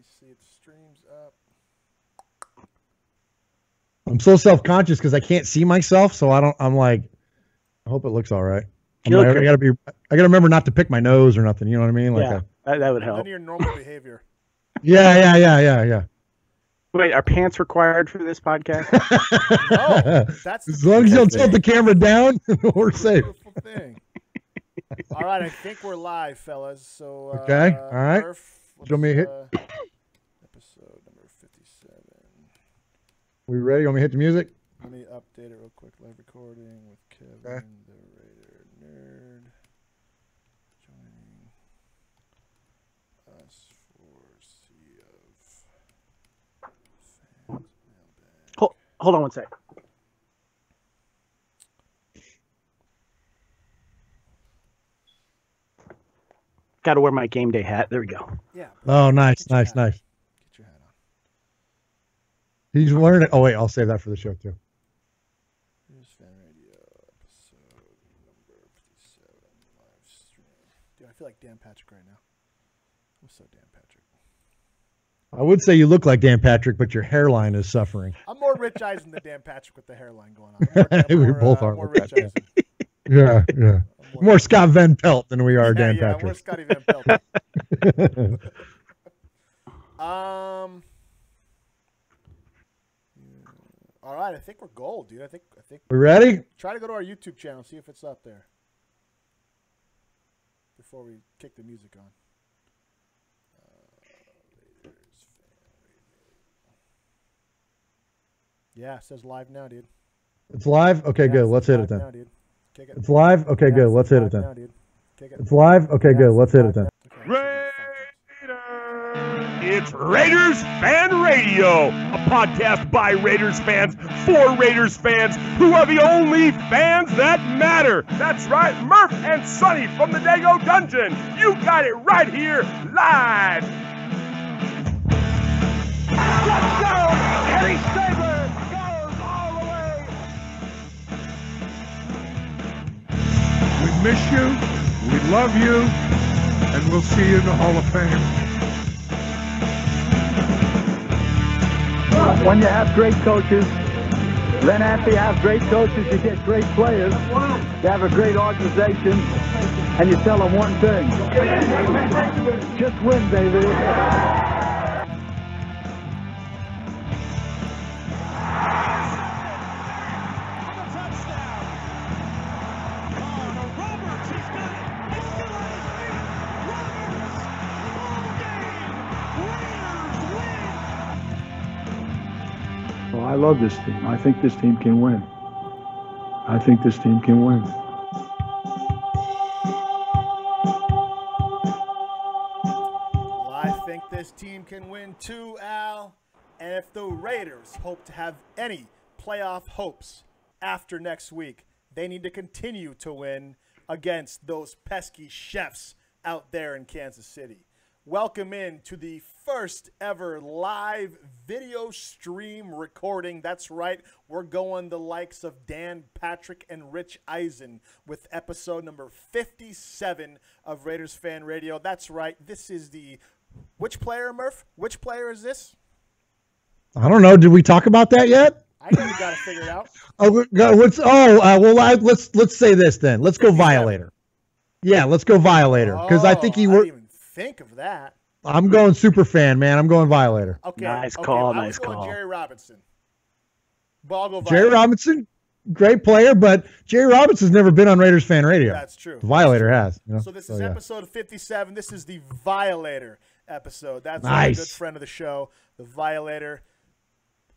see if the stream's up. I'm so self-conscious because I can't see myself, so I'm like, I hope it looks all right. I gotta remember not to pick my nose or nothing. You know what I mean? Like that would help. None of your normal behavior. Yeah. Wait, are pants required for this podcast? No, that's as long as you don't tilt the camera down, we're safe. Beautiful thing. All right, I think we're live, fellas. So okay, all right. Murph, Show me a hit. Episode number 57. We ready? You want me to hit the music? Let me update it real quick. Live recording with Kevin, the Raider Nerd, joining us for Sea of Fans Mailbag. Hold on one sec. Got to wear my game day hat. There we go. Yeah. Oh, nice. Get your hat on. He's wearing it. Oh, wait, I'll save that for the show, too. Here's Fan Radio, episode number 57, live stream. Dude, I feel like Dan Patrick right now. I'm so Dan Patrick. I would say you look like Dan Patrick, but your hairline is suffering. I'm more Rich Eisen than Dan Patrick with the hairline going on. We both are more with Rich that, Eisen. Yeah. More Scott Van Pelt than we are Dan More Patrick. Scotty Van Pelt. All right, I think we're gold, dude. I think. We ready? Try to go to our YouTube channel, see if it's up there before we kick the music on. Yeah, it says live now, dude. It's live? Okay, good. Let's hit it then. Now, dude. Kick it. It's live? Okay, good. Let's hit it then. Now, dude. Kick it. It's live? Okay, good. Let's hit it then. Okay. It's Raiders Fan Radio, a podcast by Raiders fans for Raiders fans who are the only fans that matter. That's right, Murph and Sonny from the Dago Dungeon. You got it right here, live. Let's go! Eddie Saber goes all the way. We miss you, we love you, and we'll see you in the Hall of Fame. When you have great coaches, then after you have great coaches, you get great players. You have a great organization, and you tell them one thing. Just win, baby. I love this team. I think this team can win. I think this team can win. Well, I think this team can win too, Al. And if the Raiders hope to have any playoff hopes after next week, they need to continue to win against those pesky chefs out there in Kansas City. Welcome in to the first ever live video stream recording. That's right, we're going the likes of Dan Patrick and Rich Eisen with episode number 57 of Raiders Fan Radio. That's right, this is the, which player, Murph? Which player is this? I don't know. Did we talk about that yet? I know you got to figure it out. Let's say this then. Let's go Violator. Yeah, let's go Violator because I think he didn't even think of that. I'm going super fan, man. I'm going Violator. Okay, nice call. I Nice was going call. Jerry Robinson. But I'll go Jerry Violator. Robinson, great player, but Jerry Robinson's never been on Raiders Fan Radio. That's true. Violator has. You know? So this is episode 57. This is the Violator episode. That's nice. A good friend of the show, the Violator.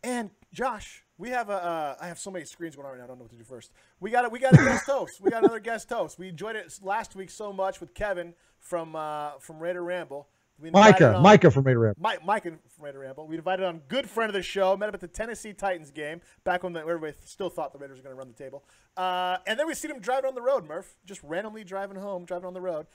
And Josh, we have I have so many screens going on right now. I don't know what to do first. We got a guest host. We got another guest host. We enjoyed it last week so much with Kevin from Raider Ramble. Micah from Raider Ramble. Micah from Raider Ramble. We invited on a good friend of the show. Met him at the Tennessee Titans game back when everybody still thought the Raiders were going to run the table. And then we seen him driving on the road, Murph, just randomly driving home, driving on the road.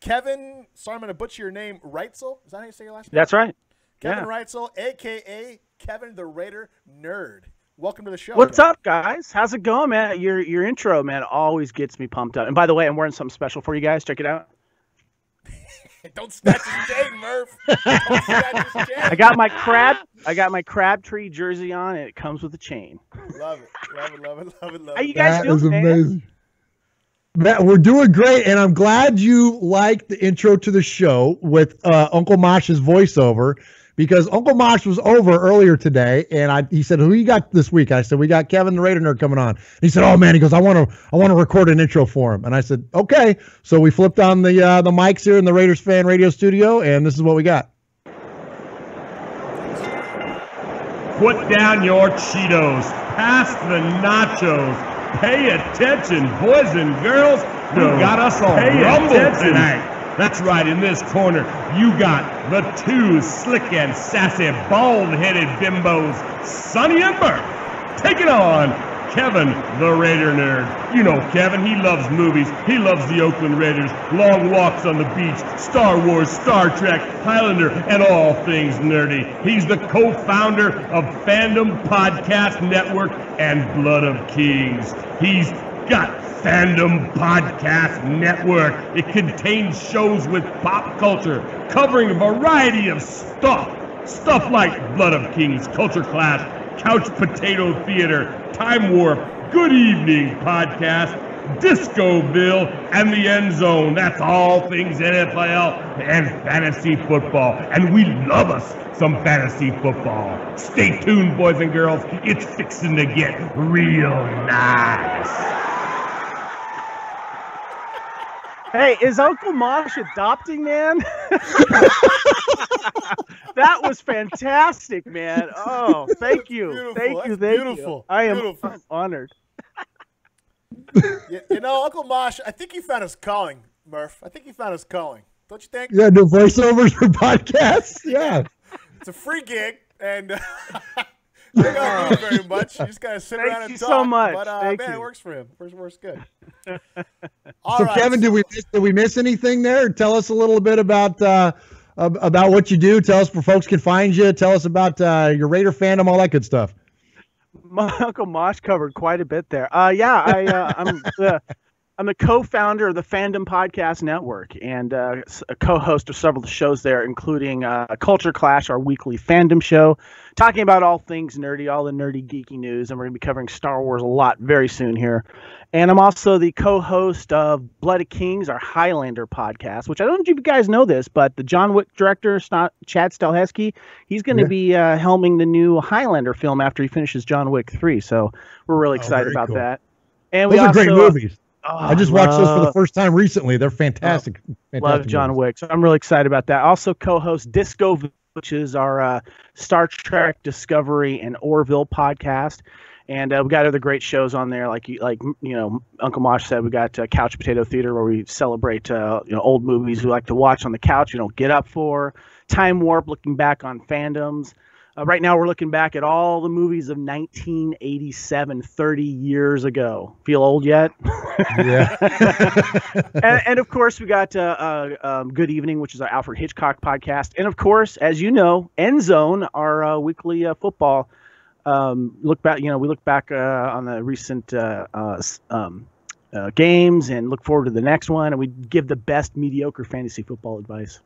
Kevin, sorry I'm going to butcher your name, Reitzel. Is that how you say your last name? That's right. Kevin Reitzel, a.k.a. Kevin the Raider Nerd. Welcome to the show. What's up, guys? How's it going, man? Your intro, man, always gets me pumped up. And by the way, I'm wearing something special for you guys. Check it out. Don't snatch his chain, Murph. Don't snatch his chain. I got my Crabtree jersey on, and it comes with a chain. Love it. How you guys That is doing, man? amazing. Matt, we're doing great, and I'm glad you liked the intro to the show with Uncle Mosh's voiceover, because Uncle Mosh was over earlier today, and he said, "Who you got this week?" I said, "We got Kevin the Raider Nerd coming on." And he said, "Oh man," he goes, "I want to record an intro for him." And I said, "Okay." So we flipped on the mics here in the Raiders Fan Radio Studio, and this is what we got. Put down your Cheetos. Pass the nachos. Pay attention, boys and girls. We got us all rumbled tonight. That's right, in this corner, you got the two slick and sassy, bald-headed bimbos, Sonny and Murph, taking on Kevin, the Raider Nerd. You know Kevin, he loves movies. He loves the Oakland Raiders, long walks on the beach, Star Wars, Star Trek, Highlander, and all things nerdy. He's the co-founder of Fandom Podcast Network and Blood of Kings. He's got Fandom Podcast Network. It contains shows with pop culture, covering a variety of stuff. Stuff like Blood of Kings, Culture Clash, Couch Potato Theater, Time Warp, Good Evening Podcast, Discoville, and The End Zone. That's all things NFL and fantasy football. And we love us some fantasy football. Stay tuned, boys and girls. It's fixing to get real nice. Hey, is Uncle Mosh adopting, man? That was fantastic, man. Oh, thank you. Beautiful. Thank you. That's Thank beautiful. you. I am Beautiful. honored. You know, Uncle Mosh, I think he found his calling, Murph. I think he found his calling. Don't you think? Yeah, no voiceovers for podcasts. Yeah. It's a free gig, and you don't do very much. You just gotta sit Thank around and you talk. so much. But Thank man, you. it works for him. Works good. All So right. Kevin, did we miss anything there? Tell us a little bit about what you do. Tell us where folks can find you. Tell us about your Raider fandom, all that good stuff. My Uncle Mosh covered quite a bit there. I'm the co-founder of the Fandom Podcast Network and a co-host of several shows there, including Culture Clash, our weekly fandom show, talking about all things nerdy, all the nerdy geeky news, and we're going to be covering Star Wars a lot very soon here. And I'm also the co-host of Blood of Kings, our Highlander podcast, which I don't know if you guys know this, but the John Wick director, Chad Stahelski, he's going to be helming the new Highlander film after he finishes John Wick 3. So we're really excited about cool. that. And Those we are also, great movies. Oh, I just watched those for the first time recently. They're fantastic. Love John movies. Wick. So I'm really excited about that. Also co-host Disco, which is our Star Trek Discovery and Orville podcast. And we got other great shows on there, like Uncle Mosh said. We got Couch Potato Theater, where we celebrate old movies we like to watch on the couch. You don't get up for. Time Warp, looking back on fandoms. Right now, we're looking back at all the movies of 1987, 30 years ago. Feel old yet? Yeah. and of course, we got Good Evening, which is our Alfred Hitchcock podcast. And of course, as you know, End Zone, our weekly football look back. We look back on the recent games and look forward to the next one. And we give the best mediocre fantasy football advice.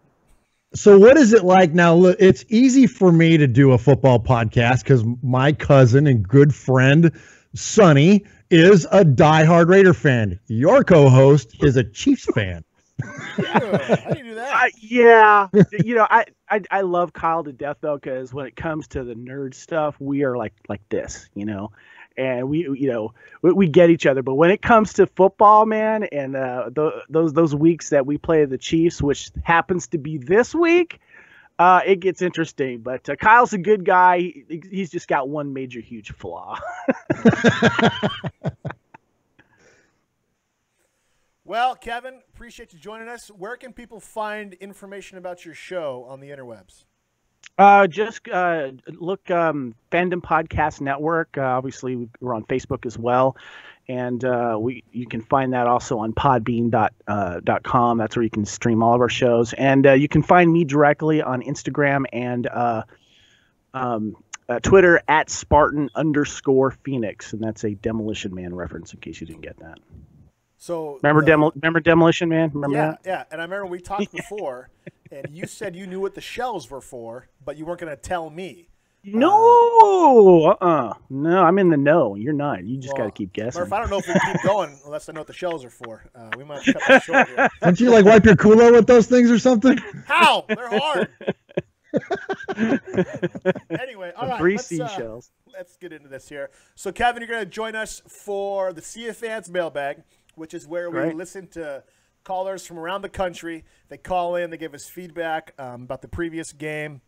So what is it like now? Look, it's easy for me to do a football podcast because my cousin and good friend Sonny is a diehard Raider fan. Your co-host is a Chiefs fan. How do you do that? Yeah, I love Kyle to death though, because when it comes to the nerd stuff, we are like this, and we get each other. But when it comes to football, man, and those weeks that we play the Chiefs, which happens to be this week, it gets interesting. But Kyle's a good guy. He's just got one major, huge flaw. Well, Kevin, appreciate you joining us. Where can people find information about your show on the interwebs? Just look Fandom Podcast Network. Obviously, we're on Facebook as well, and you can find that also on Podbean.com. That's where you can stream all of our shows, and you can find me directly on Instagram and Twitter at Spartan_Phoenix, and that's a Demolition Man reference in case you didn't get that. So remember Demolition Man? Remember that? Yeah. And I remember we talked before, and you said you knew what the shells were for, but you weren't going to tell me. No, no, I'm in the know. You're not. You just got to keep guessing. Murph, I don't know if we can keep going unless I know what the shells are for. We might have to cut that short here. Don't you like wipe your culo with those things or something? How? They're hard. Anyway, all right. Free seashells. Let's get into this here. So, Kevin, you're going to join us for the Sea of Fans Mailbag, which is where we listen to callers from around the country. They call in. They give us feedback about the previous game.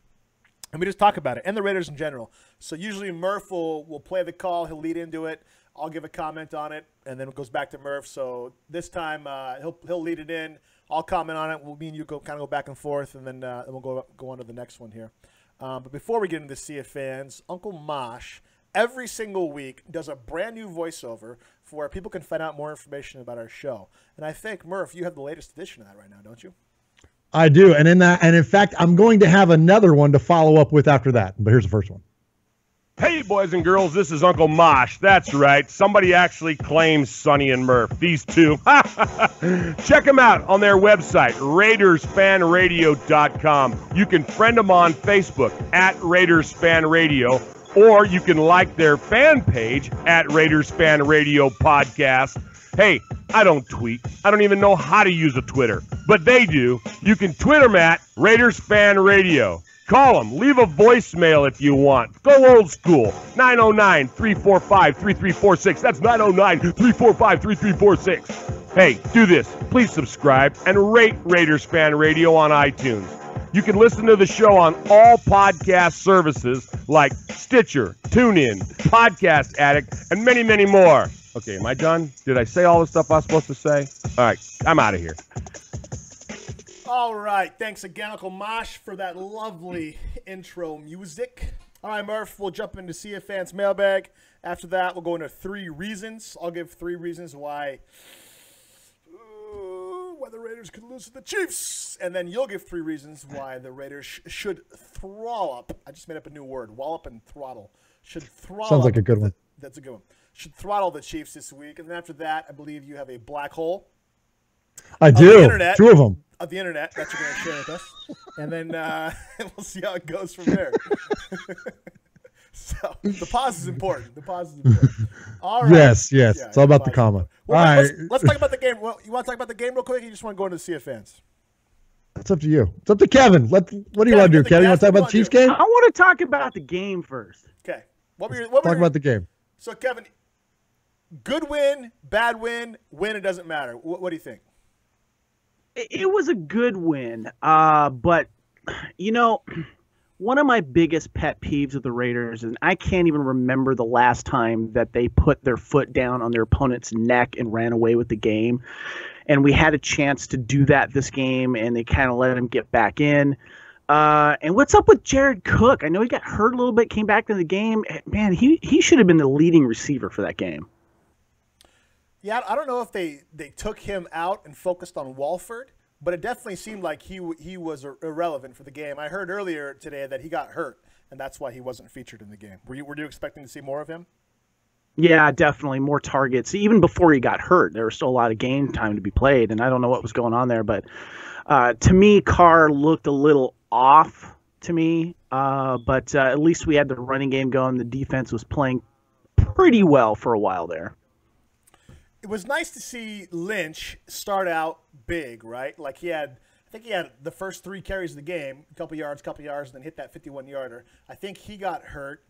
And we just talk about it, and the Raiders in general. So usually Murph will play the call. He'll lead into it. I'll give a comment on it, and then it goes back to Murph. So this time he'll lead it in. I'll comment on it. Me and you kind of go back and forth, and then we'll go on to the next one here. But before we get into the Sea of Fans, Uncle Mosh every single week does a brand new voiceover for where people can find out more information about our show. And I think, Murph, you have the latest edition of that right now, don't you? I do, and in fact, I'm going to have another one to follow up with after that. But here's the first one. Hey, boys and girls, this is Uncle Mosh. That's right. Somebody actually claims Sonny and Murph. These two. Check them out on their website, RaidersFanRadio.com. You can friend them on Facebook at Raiders Fan Radio, or you can like their fan page at Raiders Fan Radio Podcast. Hey, I don't tweet. I don't even know how to use a Twitter, but they do. You can tweet them at Raiders Fan Radio. Call them. Leave a voicemail if you want. Go old school. 909-345-3346. That's 909-345-3346. Hey, do this. Please subscribe and rate Raiders Fan Radio on iTunes. You can listen to the show on all podcast services like Stitcher, TuneIn, Podcast Addict, and many, many more. Okay, am I done? Did I say all the stuff I was supposed to say? All right, I'm out of here. All right, thanks again, Uncle Mosh, for that lovely intro music. All right, Murph, we'll jump into Sea of Fans Mailbag. After that, we'll go into 3 reasons. I'll give 3 reasons why the Raiders could lose to the Chiefs. And then you'll give 3 reasons why the Raiders should throllop. I just made up a new word, wallop and throttle. Should throttle. Sounds like a good one. That's a good one. Should throttle the Chiefs this week. And then after that, I believe you have a black hole. I do. 2 of them. Of the internet that you're going to share with us. And then we'll see how it goes from there. So the pause is important. All right. Yes. Yeah, it's all about the comma. Well, all right. Let's talk about the game. Well, you want to talk about the game real quick, or you just want to go into the Sea of Fans? It's up to you. It's up to Kevin. What do you want to do, Kevin? You want to talk about the Chiefs game? I want to talk about the game first. Okay. Talk about the game. So, Kevin, good win, bad win, it doesn't matter. What do you think? It was a good win, but, you know, one of my biggest pet peeves of the Raiders, and I can't even remember the last time that they put their foot down on their opponent's neck and ran away with the game. And we had a chance to do that this game, and they kind of let him get back in. And what's up with Jared Cook? I know he got hurt a little bit, came back to the game. Man, he should have been the leading receiver for that game. Yeah, I don't know if they took him out and focused on Walford, but it definitely seemed like he was irrelevant for the game. I heard earlier today that he got hurt, and that's why he wasn't featured in the game. Were you expecting to see more of him? Yeah, definitely more targets. Even before he got hurt, there was still a lot of game time to be played, and I don't know what was going on there. But to me, Carr looked a little off to me, but at least we had the running game going. The defense was playing pretty well for a while there. It was nice to see Lynch start out big, right? Like I think he had the first 3 carries of the game, a couple yards, and then hit that 51-yarder. I think he got hurt.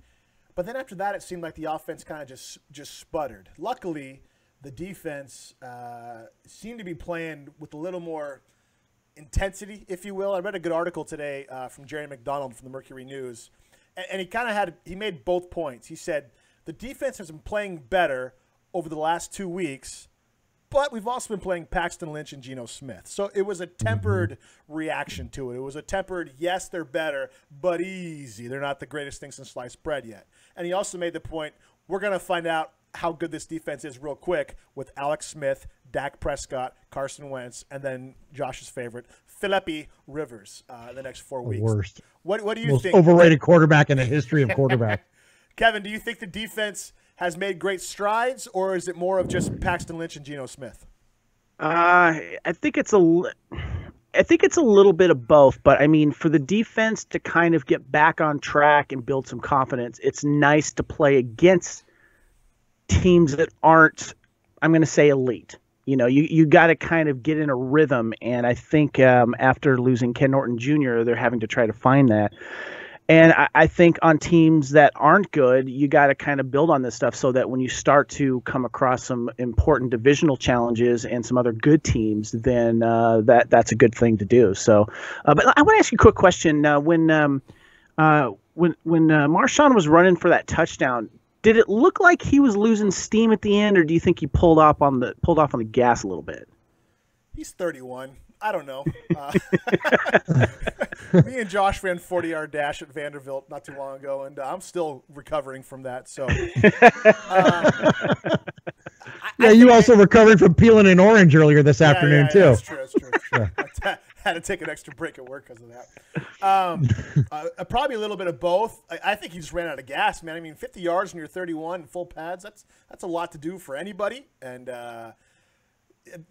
But then after that, it seemed like the offense kind of just sputtered. Luckily, the defense seemed to be playing with a little more intensity, if you will. I read a good article today from Jerry McDonald from the Mercury News, and he made both points. He said the defense has been playing better over the last 2 weeks, but we've also been playing Paxton Lynch and Geno Smith. So it was a tempered reaction to it. It was a tempered, yes, they're better, but easy. They're not the greatest thing since sliced bread yet. And he also made the point, we're going to find out how good this defense is real quick with Alex Smith, Dak Prescott, Carson Wentz, and then Josh's favorite, Phillippe Rivers, the next 4 weeks. Worst. What do you think? Most overrated quarterback in the history of quarterback. Kevin, do you think the defense has made great strides, or is it more of just Paxton Lynch and Geno Smith? I think it's a little bit of both, but I mean, for the defense to kind of get back on track and build some confidence, it's nice to play against teams that aren't, I'm going to say, elite. You got to kind of get in a rhythm, and I think after losing Ken Norton Jr., they're having to try to find that. And I think on teams that aren't good, you got to kind of build on this stuff so that when you start to come across some important divisional challenges and some other good teams, then that's a good thing to do. So, but I want to ask you a quick question. When Marshawn was running for that touchdown, did it look like he was losing steam at the end, or do you think he pulled off on the gas a little bit? He's 31. I don't know. Me and Josh ran 40-yard dash at Vanderbilt not too long ago, and I'm still recovering from that. So, you also recovering from peeling an orange earlier this afternoon too. That's true. I had to take an extra break at work because of that. Probably a little bit of both. I think he just ran out of gas, man. I mean, 50 yards when you're 31 full pads, that's a lot to do for anybody. And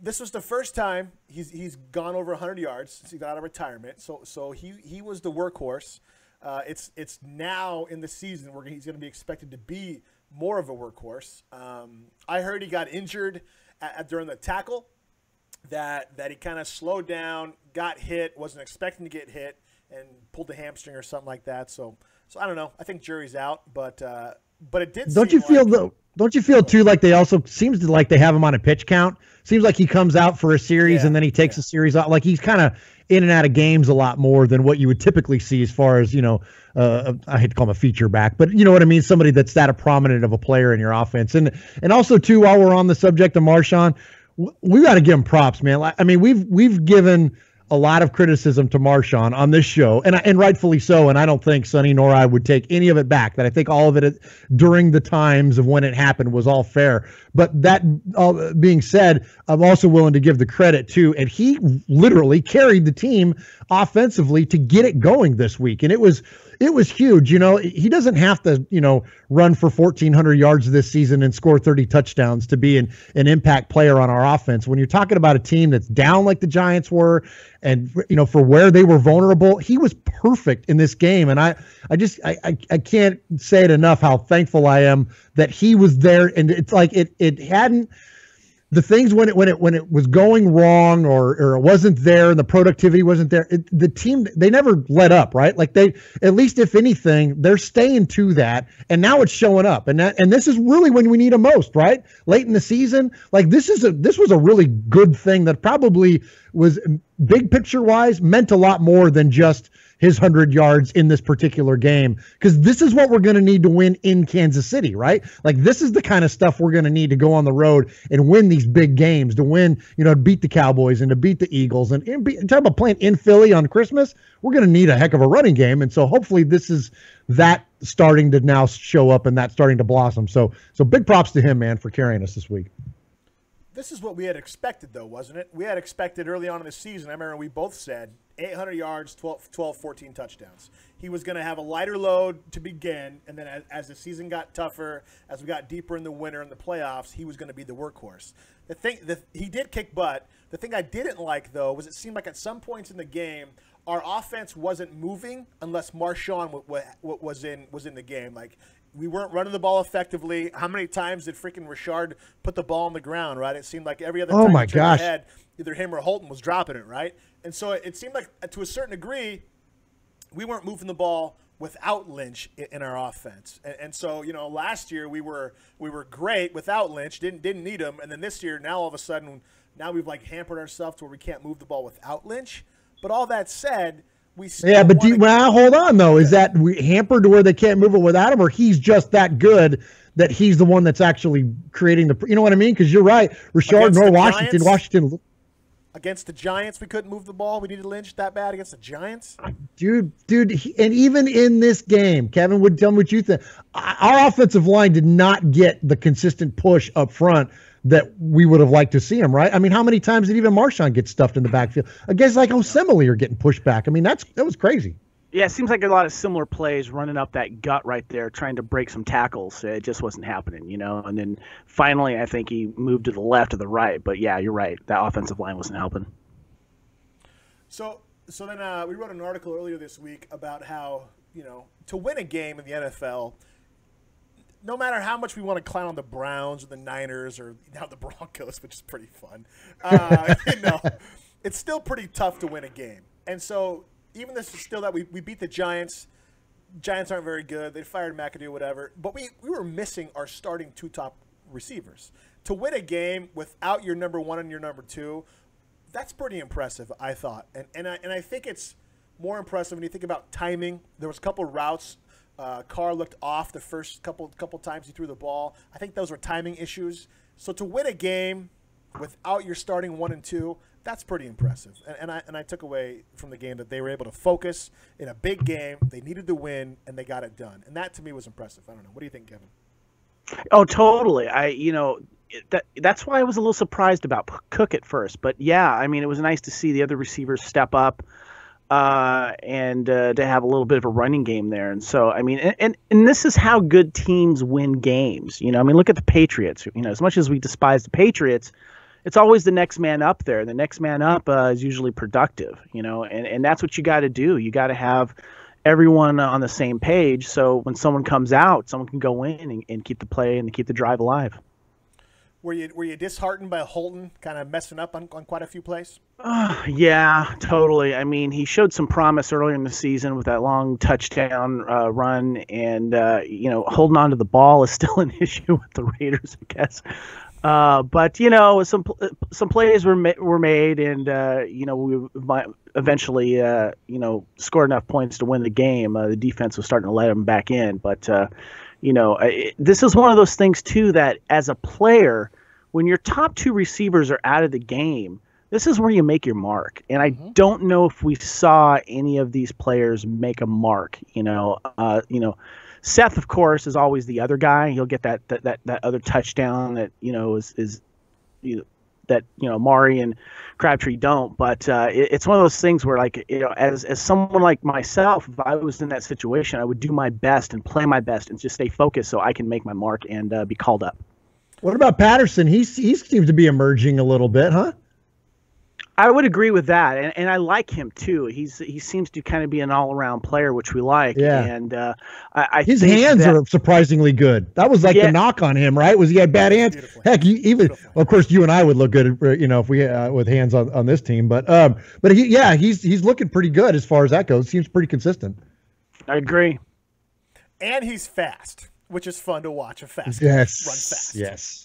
this was the first time he's gone over 100 yards since he got out of retirement. So he was the workhorse. It's now in the season where he's going to be expected to be more of a workhorse. I heard he got injured during the tackle, that he kind of slowed down, got hit, wasn't expecting to get hit, and pulled a hamstring or something like that. So I don't know. I think jury's out, but it did. Don't you feel too like they also seems to like they have him on a pitch count? Seems like he comes out for a series and then he takes a series out. Like he's kind of in and out of games a lot more than what you would typically see as far as, I hate to call him a feature back, but you know what I mean? Somebody that's that prominent of a player in your offense. And also too, while we're on the subject of Marshawn, we got to give him props, man. I mean, we've given a lot of criticism to Marshawn on this show, and rightfully so. And I don't think Sonny nor I would take any of it back. That I think all of it during the times of when it happened was all fair. But that all being said, I'm also willing to give the credit to, and he literally carried the team offensively to get it going this week, and it was huge. He doesn't have to, run for 1,400 yards this season and score 30 touchdowns to be an impact player on our offense. When you're talking about a team that's down like the Giants were, and for where they were vulnerable, he was perfect in this game. And I can't say it enough how thankful I am that he was there. And it's like it hadn't. The things when it was going wrong or it wasn't there and the productivity wasn't there, the team, they never let up, right? Like they, at least if anything, they're staying to that, and now it's showing up, and this is really when we need them most, right? Late in the season, like this was a really good thing that probably was big picture wise meant a lot more than just his 100 yards in this particular game, because this is what we're going to need to win in Kansas City, right? Like this is the kind of stuff we're going to need to go on the road and win these big games, to win, to beat the Cowboys and to beat the Eagles and talk about playing in Philly on Christmas. We're going to need a heck of a running game, and so hopefully this is that starting to now show up and that starting to blossom. So big props to him, man, for carrying us this week. This is what we had expected, though, wasn't it? We had expected early on in the season, I remember we both said 800 yards, 12, 14 touchdowns. He was going to have a lighter load to begin, and then as the season got tougher, as we got deeper in the winter and the playoffs, he was going to be the workhorse. He did kick butt. The thing I didn't like, though, was it seemed like at some points in the game, our offense wasn't moving unless Marshawn was in the game. Like, we weren't running the ball effectively. How many times did freaking Richard put the ball on the ground, right? It seemed like every other time he turned ahead, either him or Holton was dropping it, right? And so it seemed like, to a certain degree, we weren't moving the ball without Lynch in our offense. And so, last year we were great without Lynch, didn't need him. And then this year, now all of a sudden, now we've hampered ourselves to where we can't move the ball without Lynch. But all that said, we still hold on, though. Is that we hampered to where they can't move it without him, or he's just that good that he's the one that's actually creating the – you know what I mean? Because you're right. Richard nor Washington – against the Giants, we couldn't move the ball. We needed Lynch that bad against the Giants. Dude, and even in this game, Kevin, would tell me what you think. Our offensive line did not get the consistent push up front that we would have liked to see him, right? I mean, how many times did even Marshawn get stuffed in the backfield? Guys like Osemele are getting pushed back. I mean, that was crazy. Yeah, it seems like a lot of similar plays running up that gut right there, trying to break some tackles. It just wasn't happening, And then finally, I think he moved to the left or the right. But yeah, you're right. That offensive line wasn't helping. So then we wrote an article earlier this week about how, to win a game in the NFL, no matter how much we want to clown on the Browns or the Niners or now the Broncos, which is pretty fun, it's still pretty tough to win a game. And so even this is still that we beat the Giants. Giants aren't very good. They fired McAdoo, whatever. But we were missing our starting two top receivers. To win a game without your number one and your number two, that's pretty impressive, I thought. And I think it's more impressive when you think about timing. There was a couple routes. Carr looked off the first couple times he threw the ball. I think those were timing issues. So to win a game without your starting one and two, that's pretty impressive. And I took away from the game that they were able to focus in a big game. They needed to win, and they got it done. And that, to me, was impressive. I don't know. What do you think, Kevin? Oh, totally. That's why I was a little surprised about Cook at first. But, yeah, I mean, it was nice to see the other receivers step up and to have a little bit of a running game there. And so, I mean, and this is how good teams win games. I mean, look at the Patriots. As much as we despise the Patriots, it's always the next man up there. The next man up is usually productive, and that's what you got to do. You got to have everyone on the same page. So when someone comes out, someone can go in and keep the play and keep the drive alive. Were you disheartened by Holton kind of messing up on quite a few plays? Yeah, totally. I mean, he showed some promise earlier in the season with that long touchdown run, and holding on to the ball is still an issue with the Raiders, I guess. But some plays were made, and we might eventually score enough points to win the game. The defense was starting to let them back in, but this is one of those things too that as a player, when your top two receivers are out of the game, this is where you make your mark. And I don't know if we saw any of these players make a mark. Seth, of course, is always the other guy. He'll get that other touchdown that that Mari and Crabtree don't. But it's one of those things where, like, as someone like myself, if I was in that situation, I would do my best and play my best and just stay focused so I can make my mark and be called up. What about Patterson? He seems to be emerging a little bit, huh? I would agree with that, and I like him too. He seems to kind of be an all-around player, which we like. Yeah. And I his hands are surprisingly good. That was like the knock on him, right? Was he had bad hands? Beautiful. Heck, of course, you and I would look good, if we with hands on this team. But he's looking pretty good as far as that goes. Seems pretty consistent. I agree. And he's fast, which is fun to watch. A fast run fast. Yes.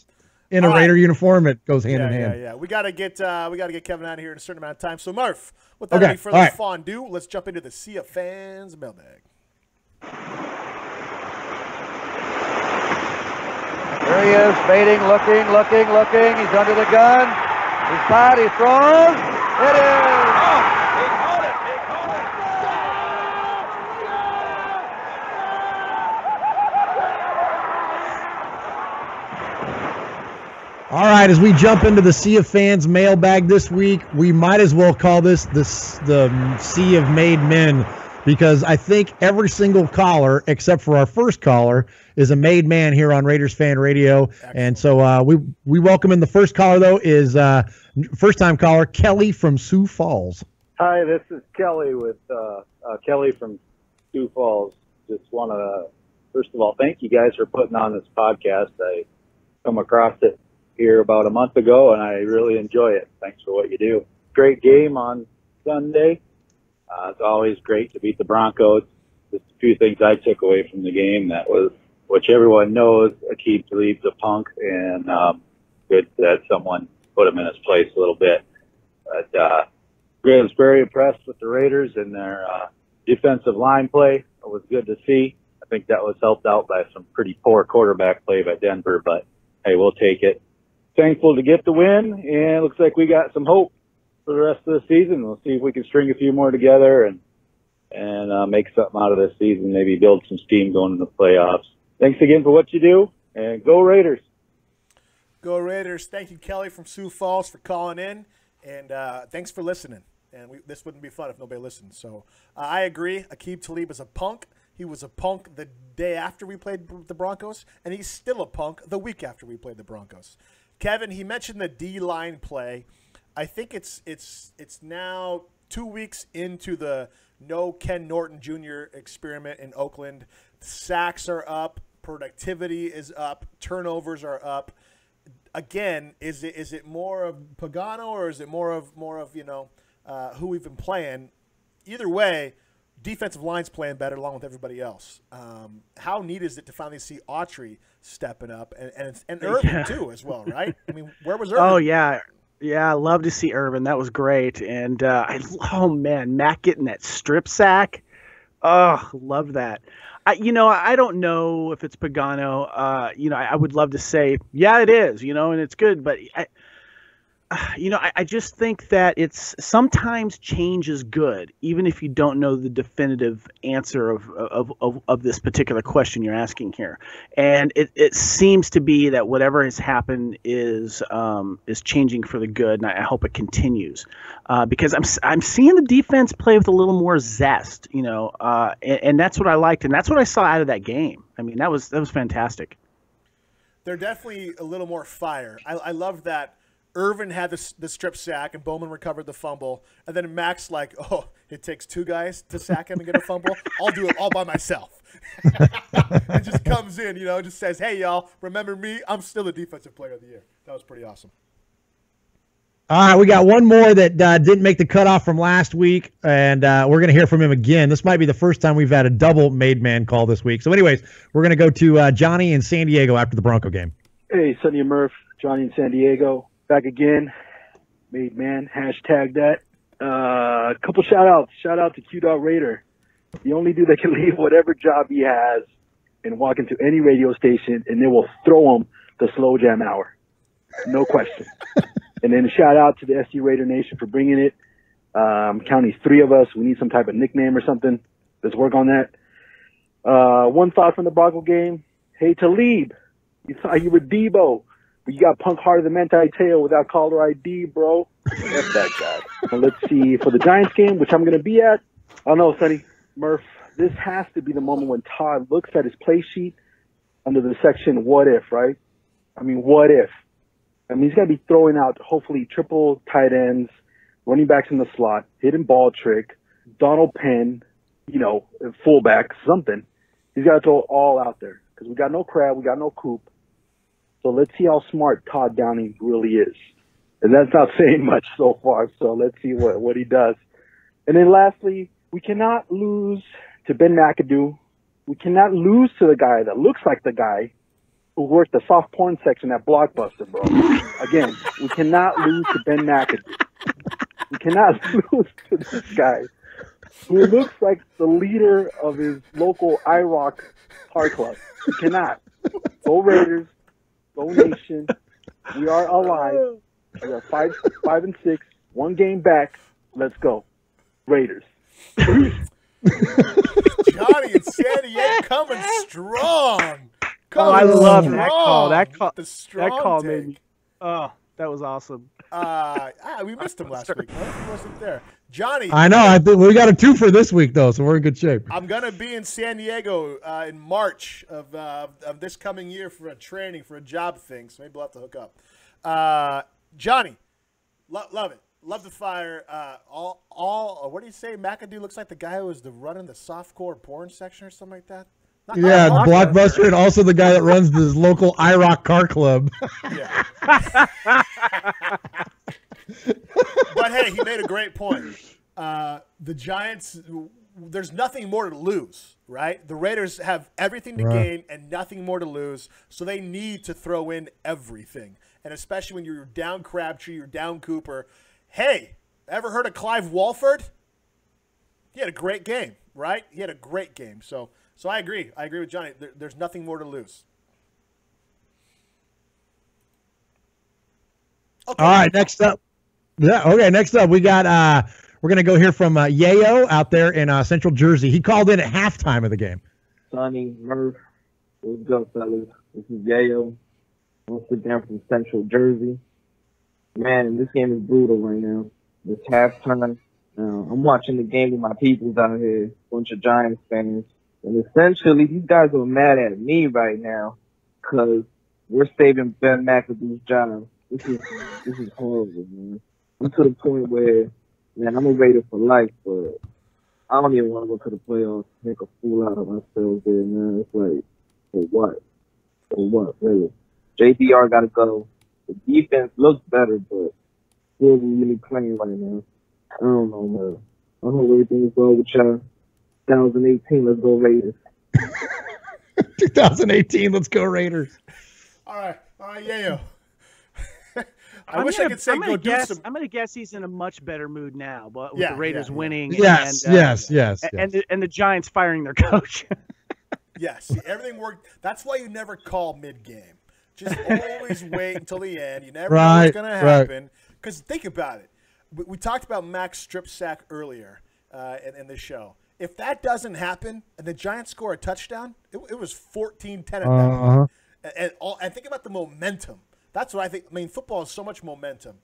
In a Raider uniform, it goes hand in hand. Yeah. We gotta get Kevin out of here in a certain amount of time. So Murph, without any further fondue, let's jump into the Sea of Fans mailbag. There he is, baiting, looking. He's under the gun. He's caught. He throws. It is. All right, as we jump into the Sea of Fans mailbag this week, we might as well call this the Sea of Made Men, because I think every single caller, except for our first caller, is a made man here on Raiders Fan Radio. Excellent. And so we welcome in the first caller, though, is first-time caller Kelly from Sioux Falls. Hi, this is Kelly with Kelly from Sioux Falls. Just want to, first of all, thank you guys for putting on this podcast. I come across it here about a month ago, and I really enjoy it. Thanks for what you do. Great game on Sunday. It's always great to beat the Broncos. Just a few things I took away from the game. That was, which everyone knows, Aqib Talib's a punk, and good that someone put him in his place a little bit. But I was very impressed with the Raiders and their defensive line play. It was good to see. I think that was helped out by some pretty poor quarterback play by Denver, but hey, we'll take it. Thankful to get the win, and it looks like we got some hope for the rest of the season. We'll see if we can string a few more together and make something out of this season, maybe build some steam going into the playoffs. Thanks again for what you do, and go Raiders. Go Raiders. Thank you, Kelly from Sioux Falls, for calling in, and thanks for listening. And this wouldn't be fun if nobody listened. So I agree. Aqib Talib is a punk. He was a punk the day after we played the Broncos, and he's still a punk the week after we played the Broncos. Kevin, he mentioned the D-line play. I think it's now 2 weeks into the no Ken Norton Jr. experiment in Oakland. Sacks are up, productivity is up, turnovers are up. Again, is it more of Pagano or is it more of who we've been playing? Either way, defensive line's playing better along with everybody else. How neat is it to finally see Autry stepping up and Irvin too as well, right? I mean, where was Irvin? Oh yeah. Yeah, I love to see Irvin. That was great. And Matt getting that strip sack. Oh, love that. I don't know if it's Pagano. I would love to say, yeah, it is, and it's good. But, I just think that it's sometimes change is good, even if you don't know the definitive answer of this particular question you're asking here. And it seems to be that whatever has happened is changing for the good, and I hope it continues. Because I'm seeing the defense play with a little more zest, and that's what I liked, and that's what I saw out of that game. I mean, that was fantastic. They're definitely a little more fire. I love that. Irvin had the strip sack, and Bowman recovered the fumble. And then Max like, oh, it takes two guys to sack him and get a fumble? I'll do it all by myself. And just comes in, just says, hey, y'all, remember me? I'm still the defensive player of the year. That was pretty awesome. All right, we got one more that didn't make the cutoff from last week, and we're going to hear from him again. This might be the first time we've had a double made man call this week. So anyways, we're going to go to Johnny in San Diego after the Bronco game. Hey, Sonny and Murph, Johnny in San Diego. Back again, made man, hashtag that. A couple shout-outs. Shout-out to Q-Dot Raider, the only dude that can leave whatever job he has and walk into any radio station, and they will throw him the slow jam hour. No question. And then a shout-out to the SC Raider Nation for bringing it. Counting 3 of us. We need some type of nickname or something. Let's work on that. One thought from the Bronco game. Hey, Talib, you thought you were Debo. But you got punk harder than Manti Te'o without caller ID, bro. F that guy. Well, let's see. For the Giants game, which I'm going to be at, I don't know, Sonny, Murph, this has to be the moment when Todd looks at his play sheet under the section what if, right? I mean, what if? I mean, he's going to be throwing out hopefully triple tight ends, running backs in the slot, hidden ball trick, Donald Penn, fullback, something. He's got to throw it all out there because we got no Crab, we got no Coop. So let's see how smart Todd Downing really is. And that's not saying much so far, so let's see what he does. And then lastly, we cannot lose to Ben McAdoo. We cannot lose to the guy that looks like the guy who worked the soft porn section at Blockbuster, bro. Again, we cannot lose to Ben McAdoo. We cannot lose to this guy who looks like the leader of his local IROC car club. We cannot. Go Raiders. Go Nation. We are alive. We are 5-6, 1 game back. Let's go. Raiders. Johnny and San Diego coming strong. I love that call. That call take. made me. Oh, that was awesome. We missed him last week. He wasn't there. Johnny. I know. I think we got a 2 for this week, though, so we're in good shape. I'm going to be in San Diego in March of this coming year for a training, for a job thing, so maybe we'll have to hook up. Johnny, love it. Love the fire. What do you say? McAdoo looks like the guy who was running the softcore porn section or something like that? Yeah, Blockbuster, and also the guy that runs this local IROC car club. Yeah. But hey, he made a great point. The Giants, there's nothing more to lose, right? The Raiders have everything to gain and nothing more to lose, so they need to throw in everything. And especially when you're down Crabtree, you're down Cooper. Hey, ever heard of Clive Walford? He had a great game, right? He had a great game. So I agree. I agree with Johnny. There's nothing more to lose. Okay. All right, next up. Yeah, okay, next up we got we're going to go hear from Yayo out there in Central Jersey. He called in at halftime of the game. Sonny, Murph, what's up, fellas? This is Yayo. Once again from Central Jersey. Man, this game is brutal right now. It's halftime. I'm watching the game with my peoples out here, bunch of Giants fans, and essentially these guys are mad at me right now because we're saving Ben McAdoo's job. This is horrible, man. I'm to the point where, man, I'm a Raider for life, but I don't even want to go to the playoffs, make a fool out of myself there, man. It's like, for what? For what, really? JDR got to go. The defense looks better, but still really playing right now. I don't know, man. I hope everything is well with y'all. 2018, let's go Raiders. 2018, let's go Raiders. All right, yeah. I wish I could say go do some. I'm going to guess he's in a much better mood now, but with the Raiders winning. Yes. And the Giants firing their coach. Yes, see, everything worked. That's why you never call mid-game. Just always wait until the end. You never know what's going to happen. Because think about it. We talked about Mac's strip sack earlier in the show. If that doesn't happen and the Giants score a touchdown, it was 14-10 at that point. And think about the momentum. That's what I think. I mean, football is so much momentum.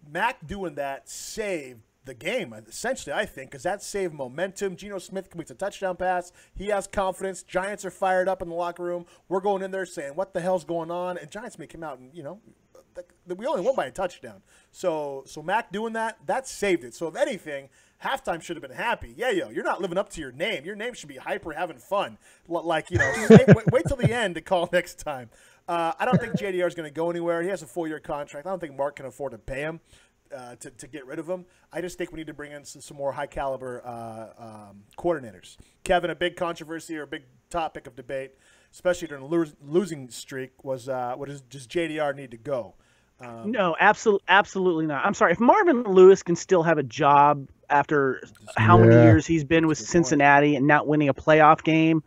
Mac doing that saved the game, essentially, I think, because that saved momentum. Geno Smith completes a touchdown pass. He has confidence. Giants are fired up in the locker room. We're going in there saying, what the hell's going on? And Giants may come out and, we only won by a touchdown. So Mac doing that saved it. So if anything, halftime should have been happy. Yeah, you're not living up to your name. Your name should be hyper having fun. Like, wait till the end to call next time. I don't think JDR is going to go anywhere. He has a 4-year contract. I don't think Mark can afford to pay him to get rid of him. I just think we need to bring in some more high-caliber coordinators. Kevin, a big controversy or a big topic of debate, especially during the losing streak, was does JDR need to go? No, absolutely not. I'm sorry. If Marvin Lewis can still have a job after how many years he's been with Cincinnati and not winning a playoff game,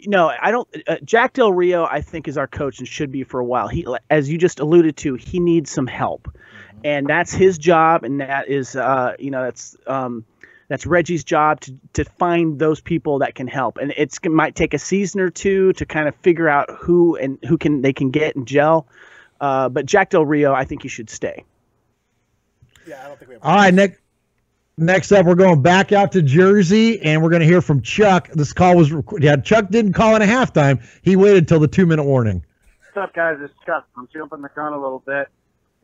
no, I don't. Jack Del Rio, I think, is our coach and should be for a while. He, as you just alluded to, he needs some help, and that's his job, and that is, that's Reggie's job to find those people that can help, and it might take a season or two to kind of figure out who they can get and gel. But Jack Del Rio, I think he should stay. Yeah, I don't think we have. All right, next up, we're going back out to Jersey, and we're going to hear from Chuck. This call was Chuck didn't call in a halftime. He waited till the 2-minute warning. What's up, guys? It's Chuck. I'm jumping the gun a little bit.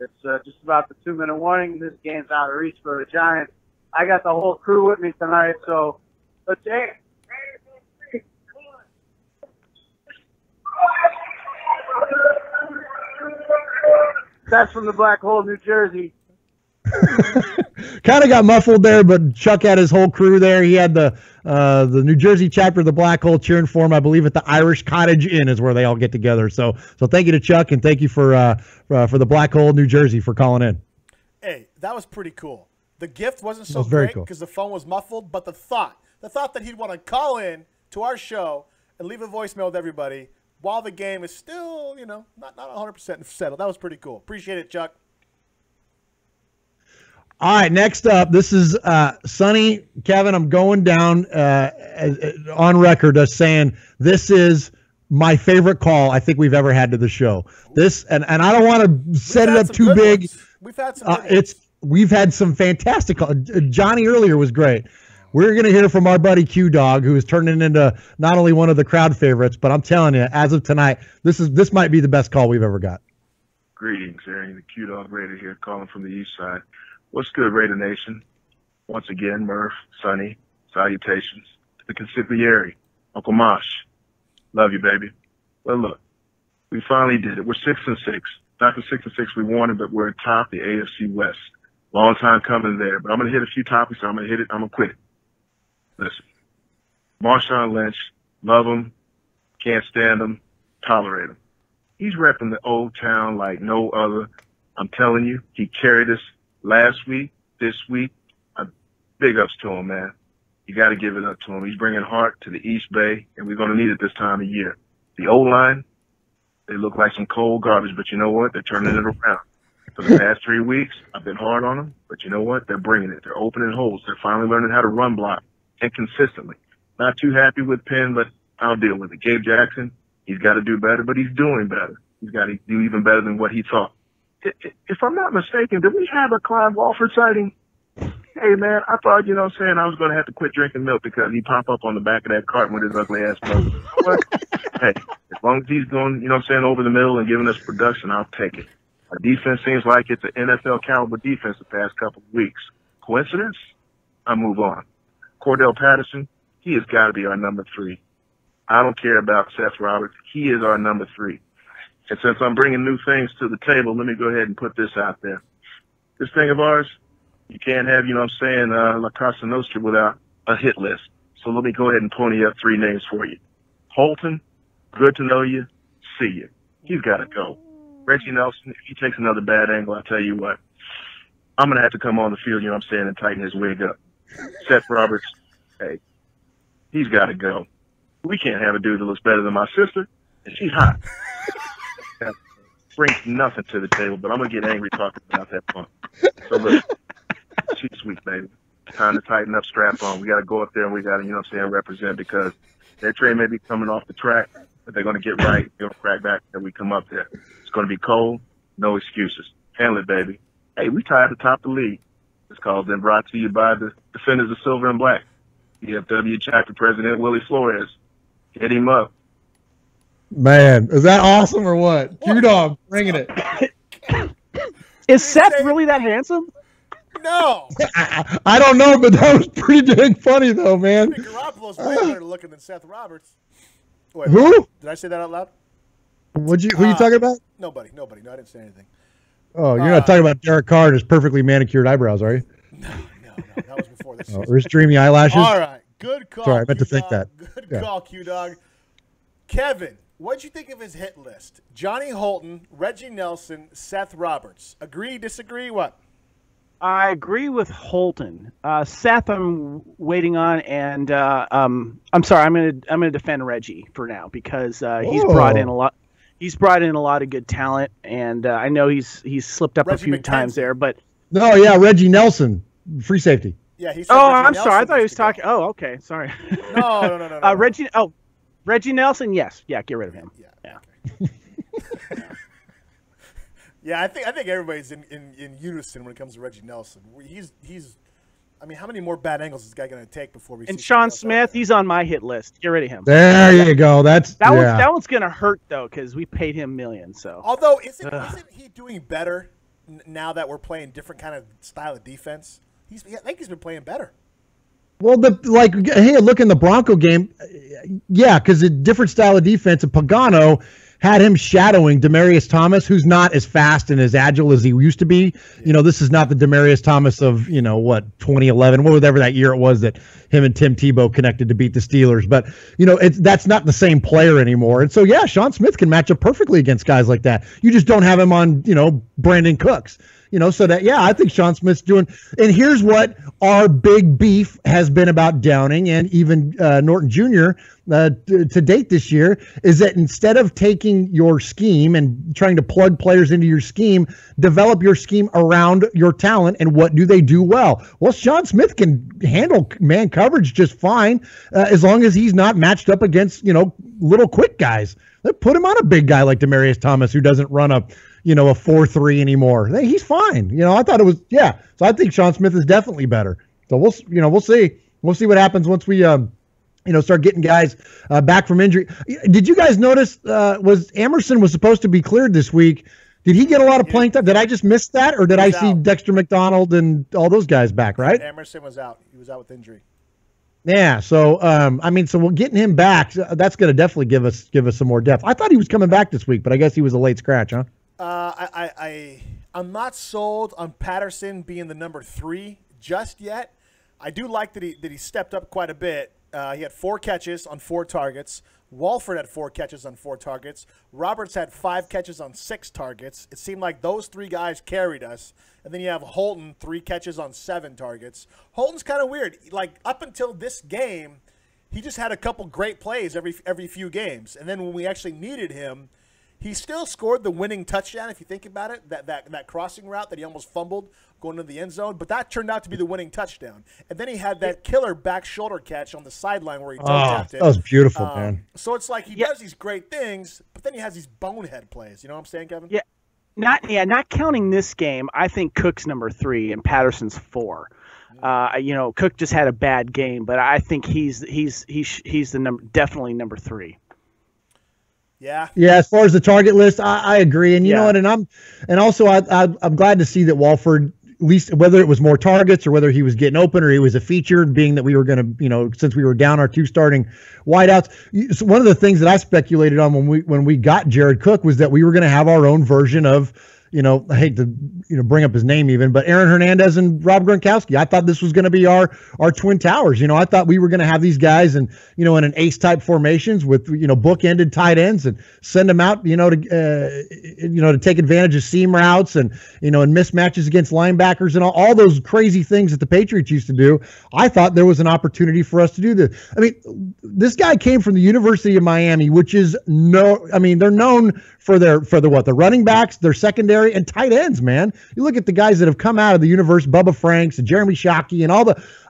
It's just about the 2-minute warning. This game's out of reach for the Giants. I got the whole crew with me tonight, so let's take it. That's from the Black Hole, New Jersey. Kind of got muffled there, but Chuck had his whole crew there. He had the New Jersey chapter of the Black Hole cheering for him. I believe at the Irish Cottage Inn is where they all get together. So thank you to Chuck, and thank you for the Black Hole, New Jersey, for calling in. Hey, that was pretty cool. The gift wasn't so great because the phone was muffled, but the thought that he'd want to call in to our show and leave a voicemail with everybody while the game is still, not 100% settled. That was pretty cool. Appreciate it, Chuck. All right, next up, this is Sonny. Kevin, I'm going down on record as saying this is my favorite call I think we've ever had to the show. This, and I don't want to set it up too big. We've had some We've had some fantastic calls. Johnny earlier was great. We're going to hear from our buddy Q-Dog, who is turning into not only one of the crowd favorites, but I'm telling you, as of tonight, this might be the best call we've ever got. Greetings, Aaron. The Q-Dog Raider here, calling from the east side. What's good, Raider Nation? Once again, Murph, Sonny, salutations to the consigliere, Uncle Mosh. Love you, baby. Well, look, we finally did it. We're 6-6. Not the 6-6 we wanted, but we're atop the AFC West. Long time coming there, but I'm going to hit a few topics. I'm going to hit it. I'm going to quit it. Listen, Marshawn Lynch, love him, can't stand him, tolerate him. He's repping the old town like no other. I'm telling you, he carried us last week, this week. Big ups to him, man. You got to give it up to him. He's bringing heart to the East Bay, and we're going to need it this time of year. The O-line, they look like some cold garbage, but you know what? They're turning it around. For the past 3 weeks, I've been hard on them, but you know what? They're bringing it. They're opening holes. They're finally learning how to run block and consistently. Not too happy with Penn, but I'll deal with it. Gabe Jackson, he's got to do better, but he's doing better. He's got to do even better than what he thought. If I'm not mistaken, did we have a Clive Walford sighting? Hey, man, I thought, you know what I'm saying, I was going to have to quit drinking milk because he pop up on the back of that carton with his ugly ass mug. You know what? Hey, as long as he's going, you know what I'm saying, over the middle and giving us production, I'll take it. Our defense seems like it's an NFL caliber defense the past couple of weeks. Coincidence? I move on. Cordell Patterson, he has got to be our number 3. I don't care about Seth Roberts. He is our number 3. And since I'm bringing new things to the table, let me go ahead and put this out there. This thing of ours, you can't have, you know what I'm saying, La Casa Nostra without a hit list. So let me go ahead and pony up 3 names for you. Holton, good to know you. See you. He's got to go. Reggie Nelson, if he takes another bad angle, I'll tell you what. I'm going to have to come on the field, you know what I'm saying, and tighten his wig up. Seth Roberts, hey, he's got to go. We can't have a dude that looks better than my sister, and she's hot. That brings nothing to the table, but I'm going to get angry talking about that point. So look, she's sweet, baby. Time to tighten up, strap on. We got to go up there and we got to, you know what I'm saying, represent because their train may be coming off the track, but they're going to get right. They're going to crack back and we come up there. It's going to be cold. No excuses. Handle it, baby. Hey, we tied at the top of the league. This call's been brought to you by the Defenders of Silver and Black. DFW Chapter President Willie Flores. Hit him up. Man, is that awesome or what? Q-Dog, bringing it. Is Seth really that handsome? No. I don't know, but that was pretty dang funny, though, man. Garoppolo's way better looking than Seth Roberts. Wait, who? Did I say that out loud? Who you talking about? Nobody. No, I didn't say anything. Oh, you're not talking about Derek Carr and his perfectly manicured eyebrows, are you? No. That was before this. Or his dreamy eyelashes? All right. Good call. Sorry, I meant to think that. Good call, Q-Dog. Kevin, what'd you think of his hit list? Johnny Holton, Reggie Nelson, Seth Roberts. Agree, disagree, what? I agree with Holton. Seth, I'm waiting on, and I'm sorry. I'm gonna defend Reggie for now because he's brought in a lot. He's brought in a lot of good talent, and I know he's slipped up Reggie a few McKenzie. times there. But No, yeah, Reggie Nelson, free safety. Yeah, he's. I'm sorry. I thought he was talking. Oh, okay. Sorry. No. Reggie. Oh, Reggie Nelson. Yes. Yeah. Get rid of him. Yeah. Yeah, I think everybody's in unison when it comes to Reggie Nelson. He's. I mean, how many more bad angles is this guy going to take before we? And see Sean Smith, he's on my hit list. Get rid of him. There you go. That one's going to hurt though because we paid him millions. So. Although isn't he doing better now that we're playing different kind of style of defense? I think he's been playing better. Well, hey, look in the Bronco game. Yeah, because a different style of defense. And Pagano had him shadowing Demaryius Thomas, who's not as fast and as agile as he used to be. Yeah. You know, this is not the Demaryius Thomas of, 2011, whatever that year it was that him and Tim Tebow connected to beat the Steelers. But, that's not the same player anymore. And so, yeah, Sean Smith can match up perfectly against guys like that. You just don't have him on, Brandon Cooks. So that, yeah, I think Sean Smith's doing. And here's what our big beef has been about Downing and even Norton Jr. To date this year is that instead of taking your scheme and trying to plug players into your scheme, develop your scheme around your talent. And what do they do well? Well, Sean Smith can handle man coverage just fine as long as he's not matched up against, little quick guys. Put him on a big guy like Demaryius Thomas who doesn't run a 4-3 anymore. He's fine. I thought it was, yeah. So I think Sean Smith is definitely better. So we'll see. We'll see what happens once we, start getting guys back from injury. Did you guys notice, Emerson was supposed to be cleared this week? Did he get a lot of playing time? Did I just miss that? Or did I see Dexter McDonald and all those guys back, right? Emerson was out. He was out with injury. Yeah, so so we're getting him back. That's going to definitely give us some more depth. I thought he was coming back this week, but I guess he was a late scratch, huh? I'm not sold on Patterson being the number 3 just yet. I do like that he stepped up quite a bit. He had 4 catches on 4 targets. Walford had 4 catches on 4 targets. Roberts had 5 catches on 6 targets. It seemed like those 3 guys carried us. And then you have Holton, 3 catches on 7 targets. Holton's kind of weird. Like, up until this game, he just had a couple great plays every few games. And then when we actually needed him, he still scored the winning touchdown, if you think about it, that crossing route that he almost fumbled going into the end zone. But that turned out to be the winning touchdown. And then he had that killer back shoulder catch on the sideline where he toe-tapped it. That was beautiful, man. So it's like he does these great things, but then he has these bonehead plays. You know what I'm saying, Kevin? Yeah. Not counting this game, I think Cook's number 3 and Patterson's 4. Cook just had a bad game, but I think he's definitely number 3. Yeah. Yeah. As far as the target list, I agree. And you know what? And also I'm glad to see that Walford, at least whether it was more targets or whether he was getting open or he was a feature, being that we were going to, since we were down our 2 starting wideouts. So one of the things that I speculated on when we got Jared Cook was that we were going to have our own version of, I hate to bring up his name even, but Aaron Hernandez and Rob Gronkowski. I thought this was going to be our twin towers. I thought we were going to have these guys in an ace type formations with bookended tight ends and send them out to take advantage of seam routes and and mismatches against linebackers and all those crazy things that the Patriots used to do. I thought there was an opportunity for us to do this. I mean, this guy came from the University of Miami, which is they're known for the running backs, their secondary, and tight ends, man. You look at the guys that have come out of the universe, Bubba Franks and Jeremy Shockey and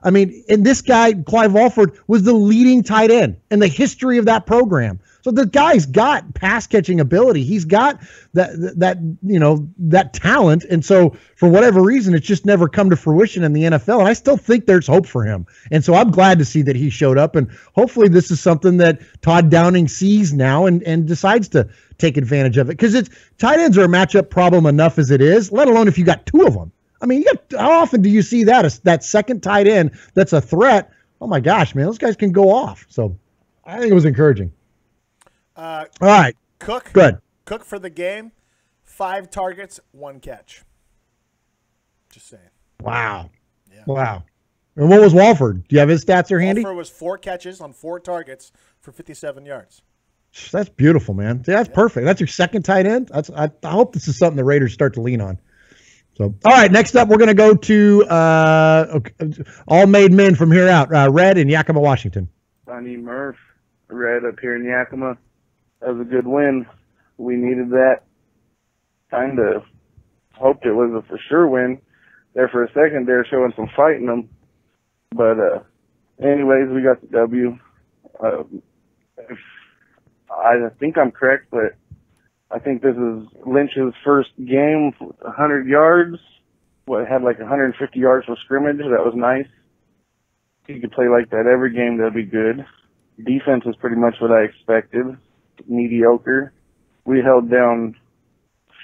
and this guy, Clive Walford, was the leading tight end in the history of that program. So the guy's got pass catching ability. He's got that talent. And so for whatever reason, it's just never come to fruition in the NFL. And I still think there's hope for him. And so I'm glad to see that he showed up. And hopefully this is something that Todd Downing sees now and decides to take advantage of it. Because tight ends are a matchup problem enough as it is, let alone if you got 2 of them. I mean, how often do you see that second tight end that's a threat? Oh my gosh, man, those guys can go off. So I think it was encouraging. All right. Cook. Good. Cook for the game, 5 targets, 1 catch. Just saying. Wow. Yeah. Wow. And what was Walford? Do you have his stats handy? Walford was 4 catches on 4 targets for 57 yards. That's beautiful, man. That's perfect. That's your second tight end. I hope this is something the Raiders start to lean on. So, all right, next up, we're going to go to all made men from here out. Red in Yakima, Washington. Sonny Murph, Red up here in Yakima. That was a good win. We needed that. Kind of hoped it was a for sure win. There for a second, they're showing some fight in them. But anyways, we got the W. I think I'm correct, but I think this is Lynch's first game, 100 yards. Had like 150 yards for scrimmage. That was nice. If he could play like that every game, that'd be good. Defense is pretty much what I expected. Mediocre. We held down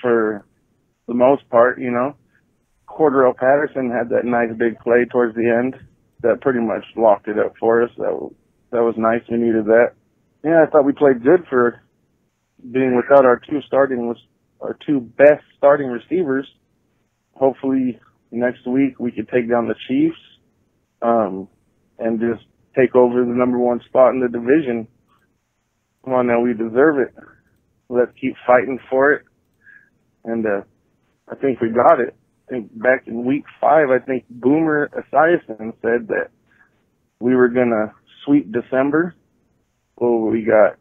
for the most part, Cordero Patterson had that nice big play towards the end that pretty much locked it up for us. That was nice. We needed that. Yeah, I thought we played good for being without our 2 best starting receivers. Hopefully next week we could take down the Chiefs and just take over the number 1 spot in the division. Come on now, we deserve it. Let's keep fighting for it. And I think we got it. I think back in week 5, I think Boomer Esiason said that we were going to sweep December. Well, we got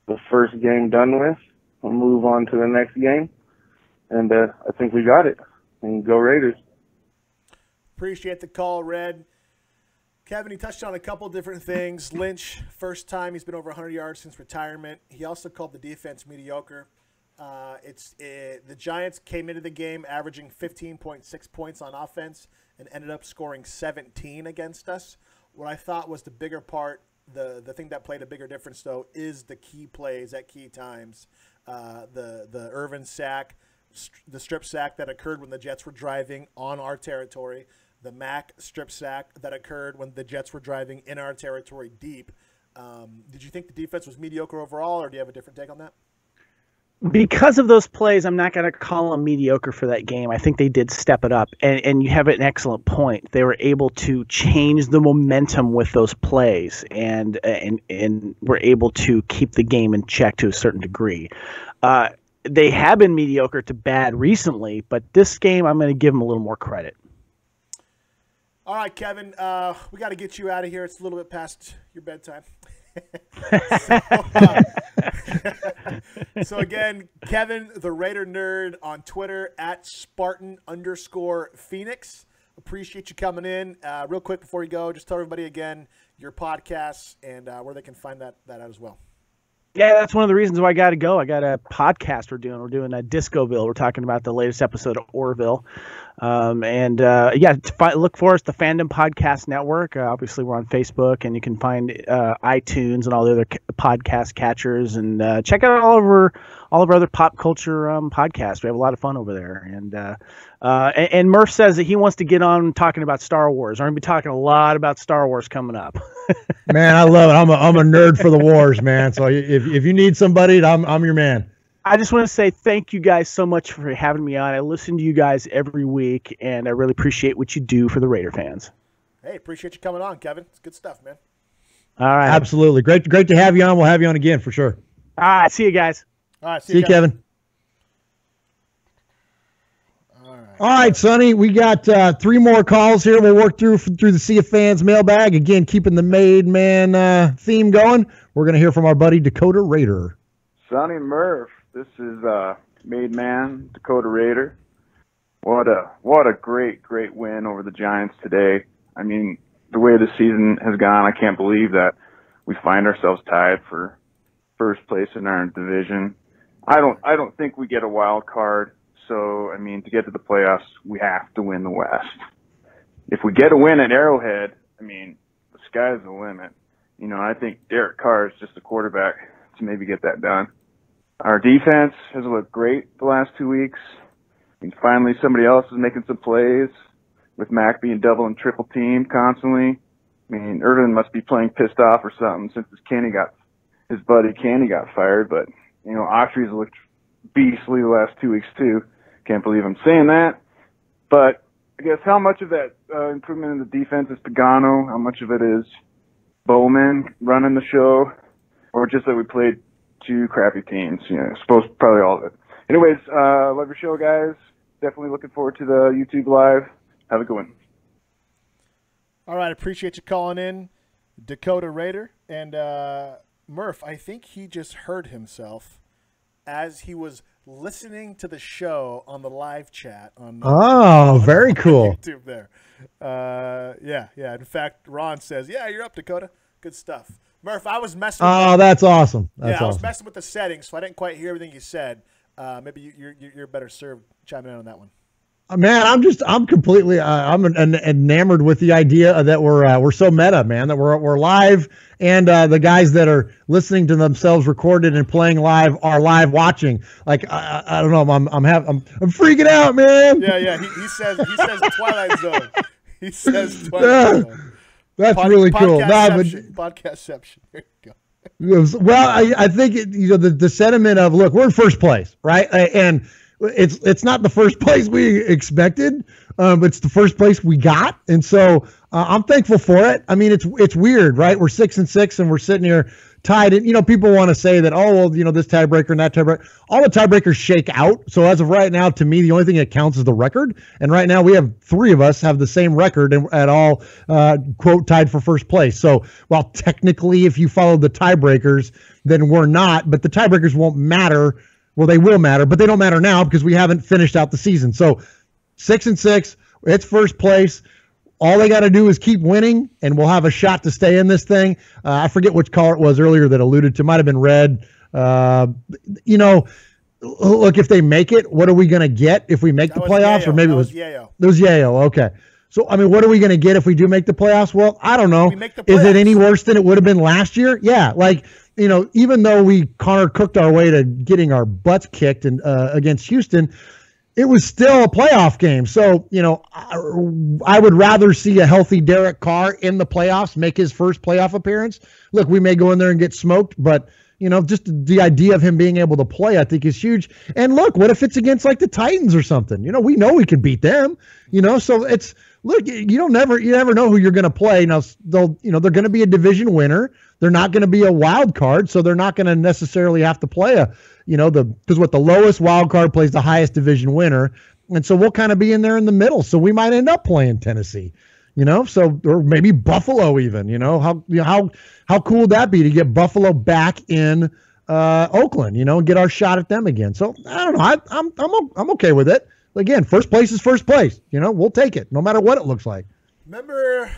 the first game done with. We'll move on to the next game. And I think we got it. And go Raiders. Appreciate the call, Red. Kevin, he touched on a couple different things. Lynch, first time he's been over 100 yards since retirement. He also called the defense mediocre. The Giants came into the game averaging 15.6 points on offense and ended up scoring 17 against us. What I thought was the bigger part, the thing that played a bigger difference, though, is the key plays at key times. The Irvin sack, the strip sack that occurred when the Jets were driving on our territory, the Mack strip sack that occurred when the Jets were driving in our territory deep. Did you think the defense was mediocre overall, or do you have a different take on that? Because of those plays, I'm not going to call them mediocre for that game. I think they did step it up. And you have an excellent point. They were able to change the momentum with those plays and were able to keep the game in check to a certain degree. They have been mediocre to bad recently, but this game I'm going to give them a little more credit. All right, Kevin, we got to get you out of here. It's a little bit past your bedtime. So again, Kevin, the Raider Nerd on Twitter at Spartan_Phoenix. Appreciate you coming in. Real quick before you go, just tell everybody again your podcasts and where they can find that out as well. Yeah, that's one of the reasons why I got to go. I got a podcast we're doing. We're doing a Discoville. We're talking about the latest episode of Orville. Look for us, the Fandom Podcast Network. Obviously, we're on Facebook, and you can find iTunes and all the other podcast catchers, and check out all of our other pop culture podcasts. We have a lot of fun over there. And Murph says that he wants to get on talking about Star Wars. We're going to be talking a lot about Star Wars coming up. Man, I love it. I'm a nerd for the wars, man. So if you need somebody, I'm your man. I just want to say thank you guys so much for having me on. I listen to you guys every week, and I really appreciate what you do for the Raider fans. Hey, appreciate you coming on, Kevin. It's good stuff, man. All right. Absolutely. Great to have you on. We'll have you on again for sure. All right. See you guys. All right. See you, Kevin. All right, Sonny, we got 3 more calls here. We'll work through the Sea of Fans mailbag. Again, keeping the Made Man theme going. We're going to hear from our buddy Dakota Raider. Sonny Murph, this is Made Man, Dakota Raider. What a great win over the Giants today. I mean, the way the season has gone, I can't believe that we find ourselves tied for first place in our division. I don't think we get a wild card. So, I mean, to get to the playoffs, we have to win the West. If we get a win at Arrowhead, I mean, the sky's the limit. You know, I think Derek Carr is just a quarterback to maybe get that done. Our defense has looked great the last 2 weeks. I mean, finally somebody else is making some plays with Mac being double and triple teamed constantly. I mean, Irvin must be playing pissed off or something since his buddy Kenny got fired. But, you know, Autry's looked beastly the last 2 weeks too. Can't believe I'm saying that. But I guess how much of that improvement in the defense is Pagano? How much of it is Bowman running the show? Or just that we played 2 crappy teams? You know, probably all of it. Anyways, love your show, guys. Definitely looking forward to the YouTube Live. Have a good one. All right, appreciate you calling in, Dakota Raider. And Murph, I think he just heard himself as he was listening to the show on the live chat on very cool YouTube there. Yeah. In fact, Ron says, "Yeah, you're up, Dakota. Good stuff." Murph, I was messing. That's awesome. I was messing with the settings, so I didn't quite hear everything you said. Maybe you're better served chiming in on that one. Man, I'm completely I'm enamored with the idea that we're so meta, man, that we're live, and the guys that are listening to themselves recorded and playing live are live watching. Like I don't know, I'm freaking out, man. Yeah. He says Twilight Zone. He says Twilight Zone. That's really cool. Podcastception. There you go. Well, I think the sentiment of, look, we're in first place, right? And it's not the first place we expected, but it's the first place we got, and so I'm thankful for it. I mean, it's weird, right? We're 6-6, and we're sitting here tied. And people want to say that, this tiebreaker and that tiebreaker. All the tiebreakers shake out. So as of right now, to me, the only thing that counts is the record. And right now, we have 3 of us have the same record and at all quote tied for first place. So while technically, if you follow the tiebreakers, then we're not. But the tiebreakers won't matter. Well, they will matter, but they don't matter now because we haven't finished out the season. So 6-6, it's first place. All they got to do is keep winning, and we'll have a shot to stay in this thing. I forget which caller it was earlier that alluded to. Might have been Red. Look, if they make it, what are we going to get if we make the playoffs? Yayo. Or maybe it was Yayo. It was Yayo. Okay. So, I mean, what are we going to get if we do make the playoffs? Well, I don't know. Is it any worse than it would have been last year? Yeah. Like, even though we cooked our way to getting our butts kicked against Houston, it was still a playoff game. So, I would rather see a healthy Derek Carr in the playoffs, make his first playoff appearance. Look, we may go in there and get smoked, but, just the idea of him being able to play, I think, is huge. And look, what if it's against like the Titans or something? We know we can beat them, so it's, look, you never know who you're going to play. Now, they're going to be a division winner. They're not going to be a wild card, so they're not going to necessarily have to play because the lowest wild card plays the highest division winner, and so we'll kind of be in there in the middle. So we might end up playing Tennessee, or maybe Buffalo even. How cool would that be to get Buffalo back in Oakland, and get our shot at them again? So I don't know. I'm okay with it. Again, first place is first place. We'll take it no matter what it looks like. Remember,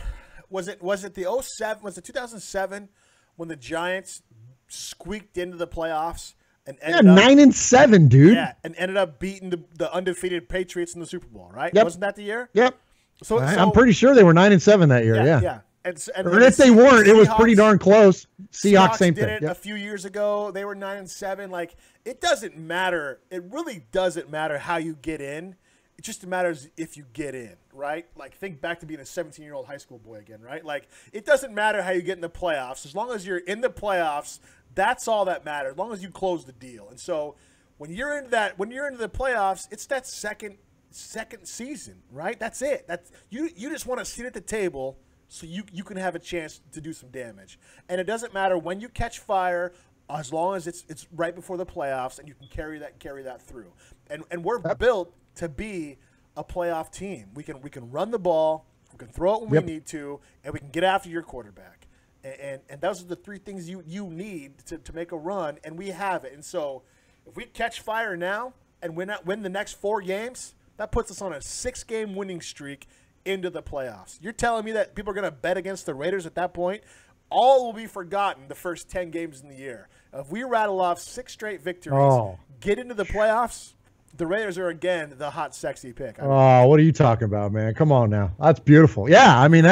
was it the 07? Was it 2007 when the Giants squeaked into the playoffs and Yeah, 9-7, dude. Yeah, and ended up beating the undefeated Patriots in the Super Bowl, right? Yep. Wasn't that the year? Yep. So I'm pretty sure they were 9-7 that year. Yeah. Yeah. And or if they weren't, it was pretty darn close. Seahawks same did thing. it a few years ago. They were 9-7. Like, it doesn't matter. It really doesn't matter how you get in. It just matters if you get in, right? Like, think back to being a 17-year-old high school boy again, right? Like, it doesn't matter how you get in the playoffs. As long as you're in the playoffs, that's all that matters. As long as you close the deal. And so when you're into the playoffs, it's that second season, right? That's it. That's you just want to sit at the table so you can have a chance to do some damage. And it doesn't matter when you catch fire, as long as it's right before the playoffs and you can carry that through. And we're built to be a playoff team. We can run the ball, we can throw it when we need to, and we can get after your quarterback. And those are the three things you need to make a run, and we have it. And so if we catch fire now and win the next 4 games, that puts us on a 6-game winning streak into the playoffs. You're telling me that people are going to bet against the Raiders at that point? All will be forgotten the first 10 games in the year. If we rattle off 6 straight victories, get into the playoffs, the Raiders are again the hot, sexy pick. What are you talking about, man? Come on now. That's beautiful. Yeah, I mean,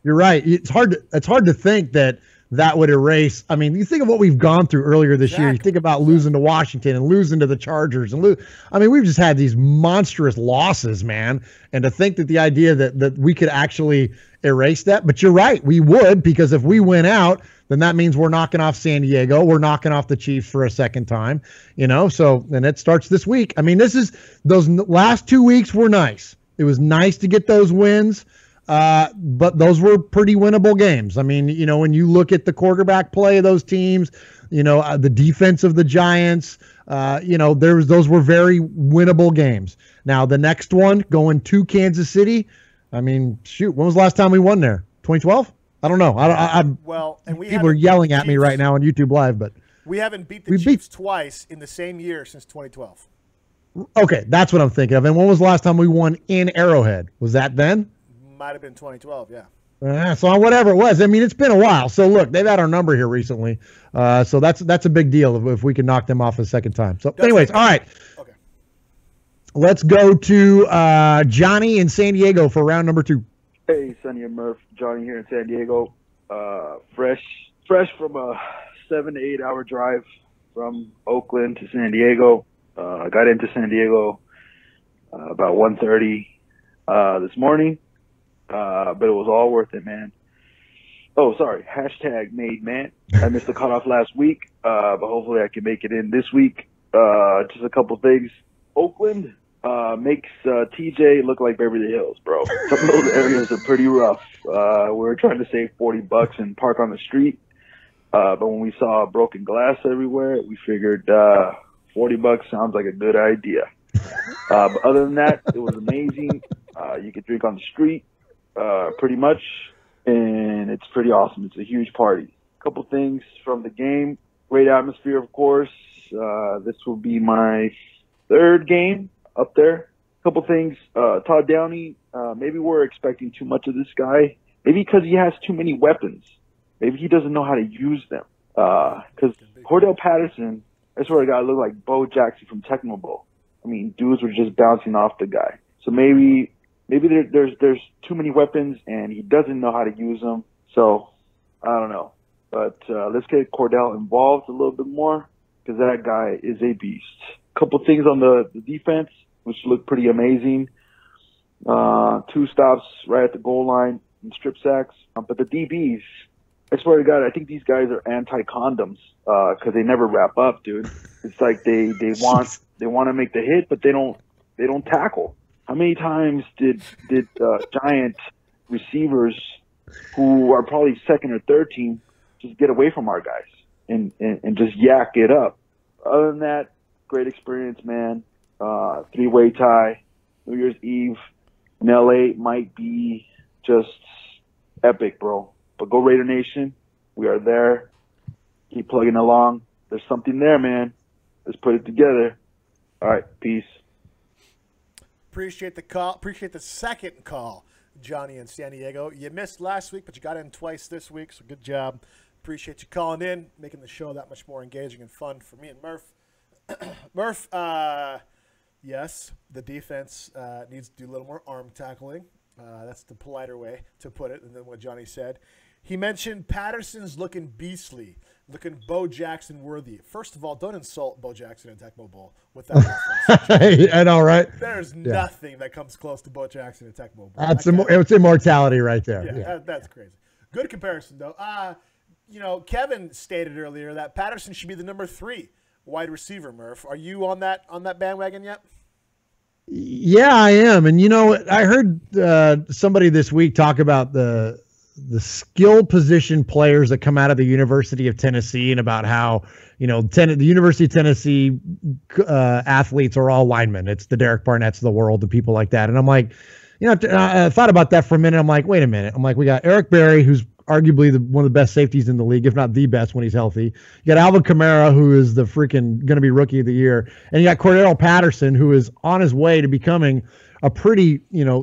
you're right. It's hard to think that would erase. I mean, you think of what we've gone through earlier this year. You think about losing to Washington and losing to the Chargers and I mean, we've just had these monstrous losses, man. And to think that the idea that we could actually erase that, but you're right, we would, because if we win out, then that means we're knocking off San Diego. We're knocking off the Chiefs for a second time, So, and it starts this week. I mean, those last 2 weeks were nice. It was nice to get those wins. But those were pretty winnable games. I mean, when you look at the quarterback play of those teams, the defense of the Giants, those were very winnable games. Now, the next one going to Kansas City, I mean, shoot, when was the last time we won there? 2012? I don't know. People are yelling at me right now on YouTube Live, but we haven't beat the Chiefs twice in the same year since 2012. Okay, that's what I'm thinking of. And when was the last time we won in Arrowhead? Was that then? Might have been 2012, yeah. So whatever it was, I mean, it's been a while. So look, they've had our number here recently. So that's a big deal if we can knock them off a second time. So anyways, all right. Okay. Let's go to Johnny in San Diego for round number 2. Hey, Sonny and Murph. Johnny here in San Diego. Fresh from a 7 to 8 hour drive from Oakland to San Diego. I got into San Diego about 1:30 this morning. But it was all worth it, man. Oh, sorry. # made man. I missed the cutoff last week, but hopefully I can make it in this week. Just a couple things. Oakland makes TJ look like Beverly Hills, bro. Some of those areas are pretty rough. We're trying to save $40 and park on the street. But when we saw broken glass everywhere, we figured $40 sounds like a good idea. But other than that, it was amazing. You could drink on the street. Pretty much, and it's pretty awesome. It's a huge party. A couple things from the game. Great atmosphere, of course. This will be my 3rd game up there. A couple things. Todd Downey, maybe we're expecting too much of this guy. Maybe because he has too many weapons. Maybe he doesn't know how to use them. Because Cordell Patterson, I swear to God, looked like Bo Jackson from Tecmo Bowl. I mean, dudes were just bouncing off the guy. So maybe there's too many weapons and he doesn't know how to use them. So I don't know, but let's get Cordell involved a little bit more because that guy is a beast. A couple things on the defense, which look pretty amazing. 2 stops right at the goal line and strip sacks. But the DBs, I swear to God, I think these guys are anti-condoms because they never wrap up, dude. It's like they want to make the hit, but they don't tackle. How many times did Giant receivers who are probably 2nd or 3rd team just get away from our guys and just yak it up? Other than that, great experience, man. 3-way tie, New Year's Eve in LA might be just epic, bro. But go Raider Nation. We are there. Keep plugging along. There's something there, man. Let's put it together. All right, peace. Appreciate the call. Appreciate the second call, Johnny in San Diego. You missed last week, but you got in twice this week, so good job. Appreciate you calling in, making the show that much more engaging and fun for me and Murph. Murph, yes, the defense needs to do a little more arm tackling. That's the politer way to put it than what Johnny said. He mentioned Patterson's looking beastly, looking Bo Jackson worthy. First of all, don't insult Bo Jackson and Tecmo Bowl with that reference. I know, right? There's nothing that comes close to Bo Jackson and Tecmo Bowl. It's immortality right there. Yeah. That's crazy. Good comparison, though. Kevin stated earlier that Patterson should be the number 3 wide receiver, Murph. Are you on that bandwagon yet? Yeah, I am. And, I heard somebody this week talk about the skill position players that come out of the University of Tennessee and about how, the University of Tennessee athletes are all linemen. It's the Derek Barnetts of the world and people like that. And I'm like, I thought about that for a minute. I'm like, wait a minute. I'm like, we got Eric Berry, who's arguably one of the best safeties in the league, if not the best when he's healthy. You got Alvin Kamara, who is the freaking going to be rookie of the year. And you got Cordell Patterson, who is on his way to becoming a pretty,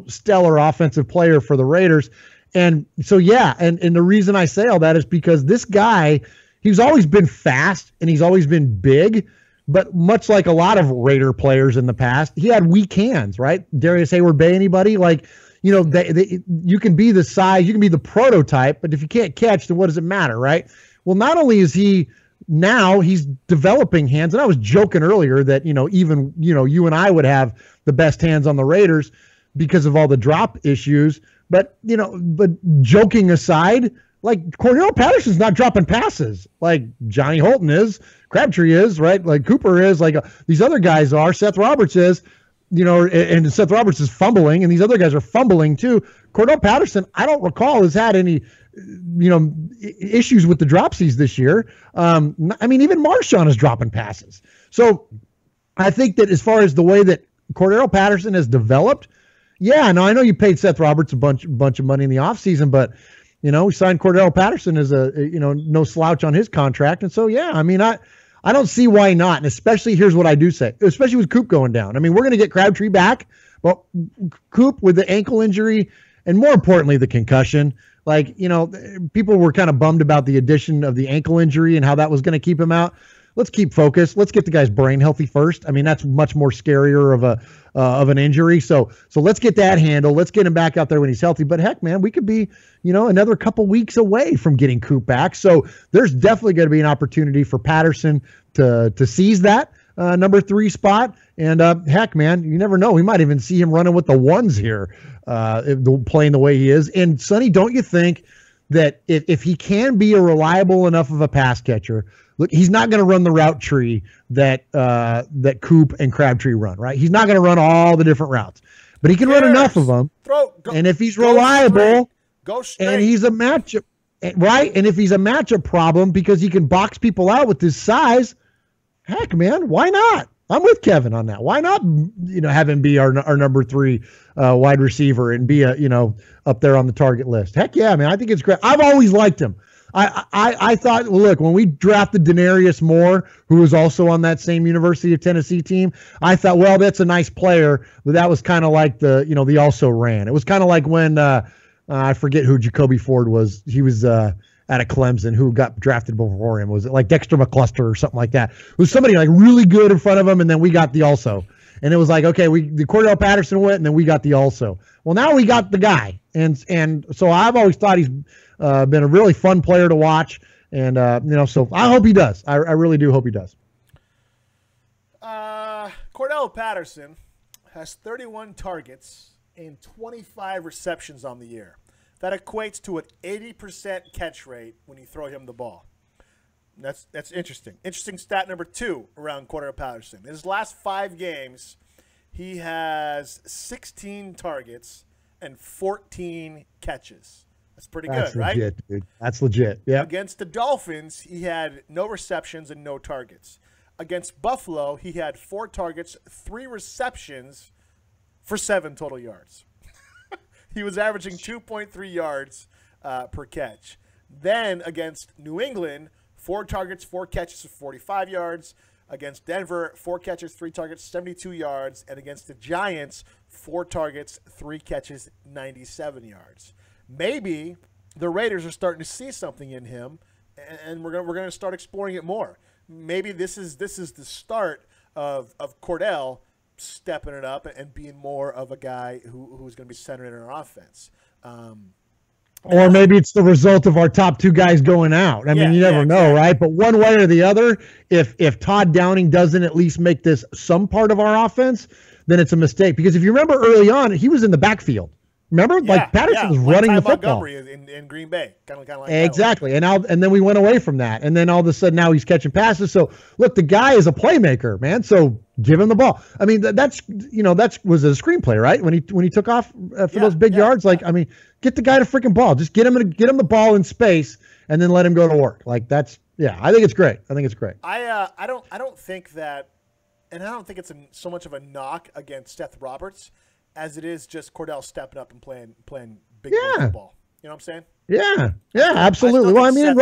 stellar offensive player for the Raiders. And so, and the reason I say all that is because this guy, he's always been fast and he's always been big, but much like a lot of Raider players in the past, he had weak hands, right? Darius Hayward-Bay, anybody? Like, you can be the size, you can be the prototype, but if you can't catch, then what does it matter, right? Well, not only is he's developing hands, and I was joking earlier that, even, you and I would have the best hands on the Raiders because of all the drop issues. But, but joking aside, like Cordell Patterson's not dropping passes like Johnny Holton is, Crabtree is, right? Like Cooper is, like these other guys are, Seth Roberts is, and Seth Roberts is fumbling, and these other guys are fumbling too. Cordell Patterson, I don't recall, has had any, issues with the dropsies this year. Even Marshawn is dropping passes. So I think that as far as the way that Cordell Patterson has developed, I know you paid Seth Roberts a bunch of money in the offseason, but, we signed Cordell Patterson as no slouch on his contract. And so, I don't see why not. And especially, here's what I do say, especially with Coop going down. We're going to get Crabtree back, but Coop with the ankle injury and more importantly, the concussion, people were kind of bummed about the addition of the ankle injury and how that was going to keep him out. Let's keep focused. Let's get the guy's brain healthy first. That's much more scarier of an injury. So let's get that handled. Let's get him back out there when he's healthy. But heck, man, we could be, another couple weeks away from getting Coop back. So there's definitely going to be an opportunity for Patterson to seize that number 3 spot. And heck, man, you never know. We might even see him running with the ones here, playing the way he is. And Sonny, don't you think that if he can be a reliable enough of a pass catcher, look, he's not going to run the route tree that Coop and Crabtree run, right? He's not going to run all the different routes, but he can run enough of them. And if he's reliable, and he's a matchup, right? And if he's a matchup problem because he can box people out with his size, heck, man, why not? I'm with Kevin on that. Why not, have him be our number 3 wide receiver and be up there on the target list? Heck yeah, man. I think it's great. I've always liked him. I thought, look, when we drafted Denarius Moore, who was also on that same University of Tennessee team, I thought, well, that's a nice player, but that was kind of like the also ran. It was kind of like when I forget who Jacoby Ford was. He was out of Clemson who got drafted before him. Was it like Dexter McCluster or something like that? It was somebody like really good in front of him, and then we got the also. And it was like, okay, the Cordell Patterson went, and then we got the also. Well, now we got the guy, and so I've always thought he's been a really fun player to watch, and so I hope he does. I really do hope he does. Cordell Patterson has 31 targets and 25 receptions on the year. That equates to an 80% catch rate when you throw him the ball. That's interesting. Interesting stat number 2 around Cordell Patterson. In his last 5 games, he has 16 targets and 14 catches. That's pretty good, right? That's legit, dude. That's legit. Yeah. Against the Dolphins, he had no receptions and no targets. Against Buffalo, he had 4 targets, 3 receptions for 7 total yards. He was averaging 2.3 yards per catch. Then against New England, 4 targets, 4 catches for 45 yards. Against Denver, 4 catches, 3 targets, 72 yards. And against the Giants, 4 targets, 3 catches, 97 yards. Maybe the Raiders are starting to see something in him, and we're going to start exploring it more. Maybe this is the start of Cordell stepping it up and being more of a guy who's going to be centered in our offense. Or maybe it's the result of our top two guys going out. I mean, you never know, right? But one way or the other, if Todd Downing doesn't at least make this some part of our offense, then it's a mistake. Because if you remember early on, he was in the backfield. Remember, like Patterson was running the football. Montgomery in Green Bay, kind of like exactly. And then we went away from that, and then all of a sudden now he's catching passes. So look, the guy is a playmaker, man. So give him the ball. I mean, that was a screenplay, right? When he took off for those big yards, like I mean, get the guy the freaking ball. Just get him the ball in space, and then let him go to work. Like that's I think it's great. I don't think that, and I don't think it's so much of a knock against Seth Roberts as it is just Cordell stepping up and playing big football. You know what I'm saying? Yeah, absolutely. Well, I mean,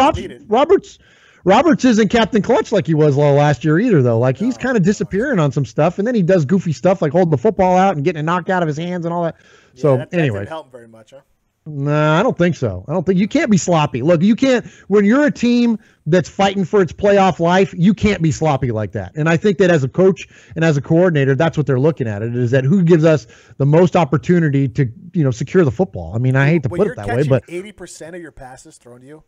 Roberts isn't Captain Clutch like he was last year either, though. Like he's kind of disappearing on some stuff, and then he does goofy stuff like holding the football out and getting it knocked out of his hands and all that. That didn't help him very much, huh? No, I don't think so. I don't think you can't be sloppy. Look, you can't when you're a team that's fighting for its playoff life, you can't be sloppy like that. And I think that as a coach and as a coordinator, that's what they're looking at. It is that who gives us the most opportunity to, secure the football. I mean, I hate to put it that way, but 80% of your passes thrown to you,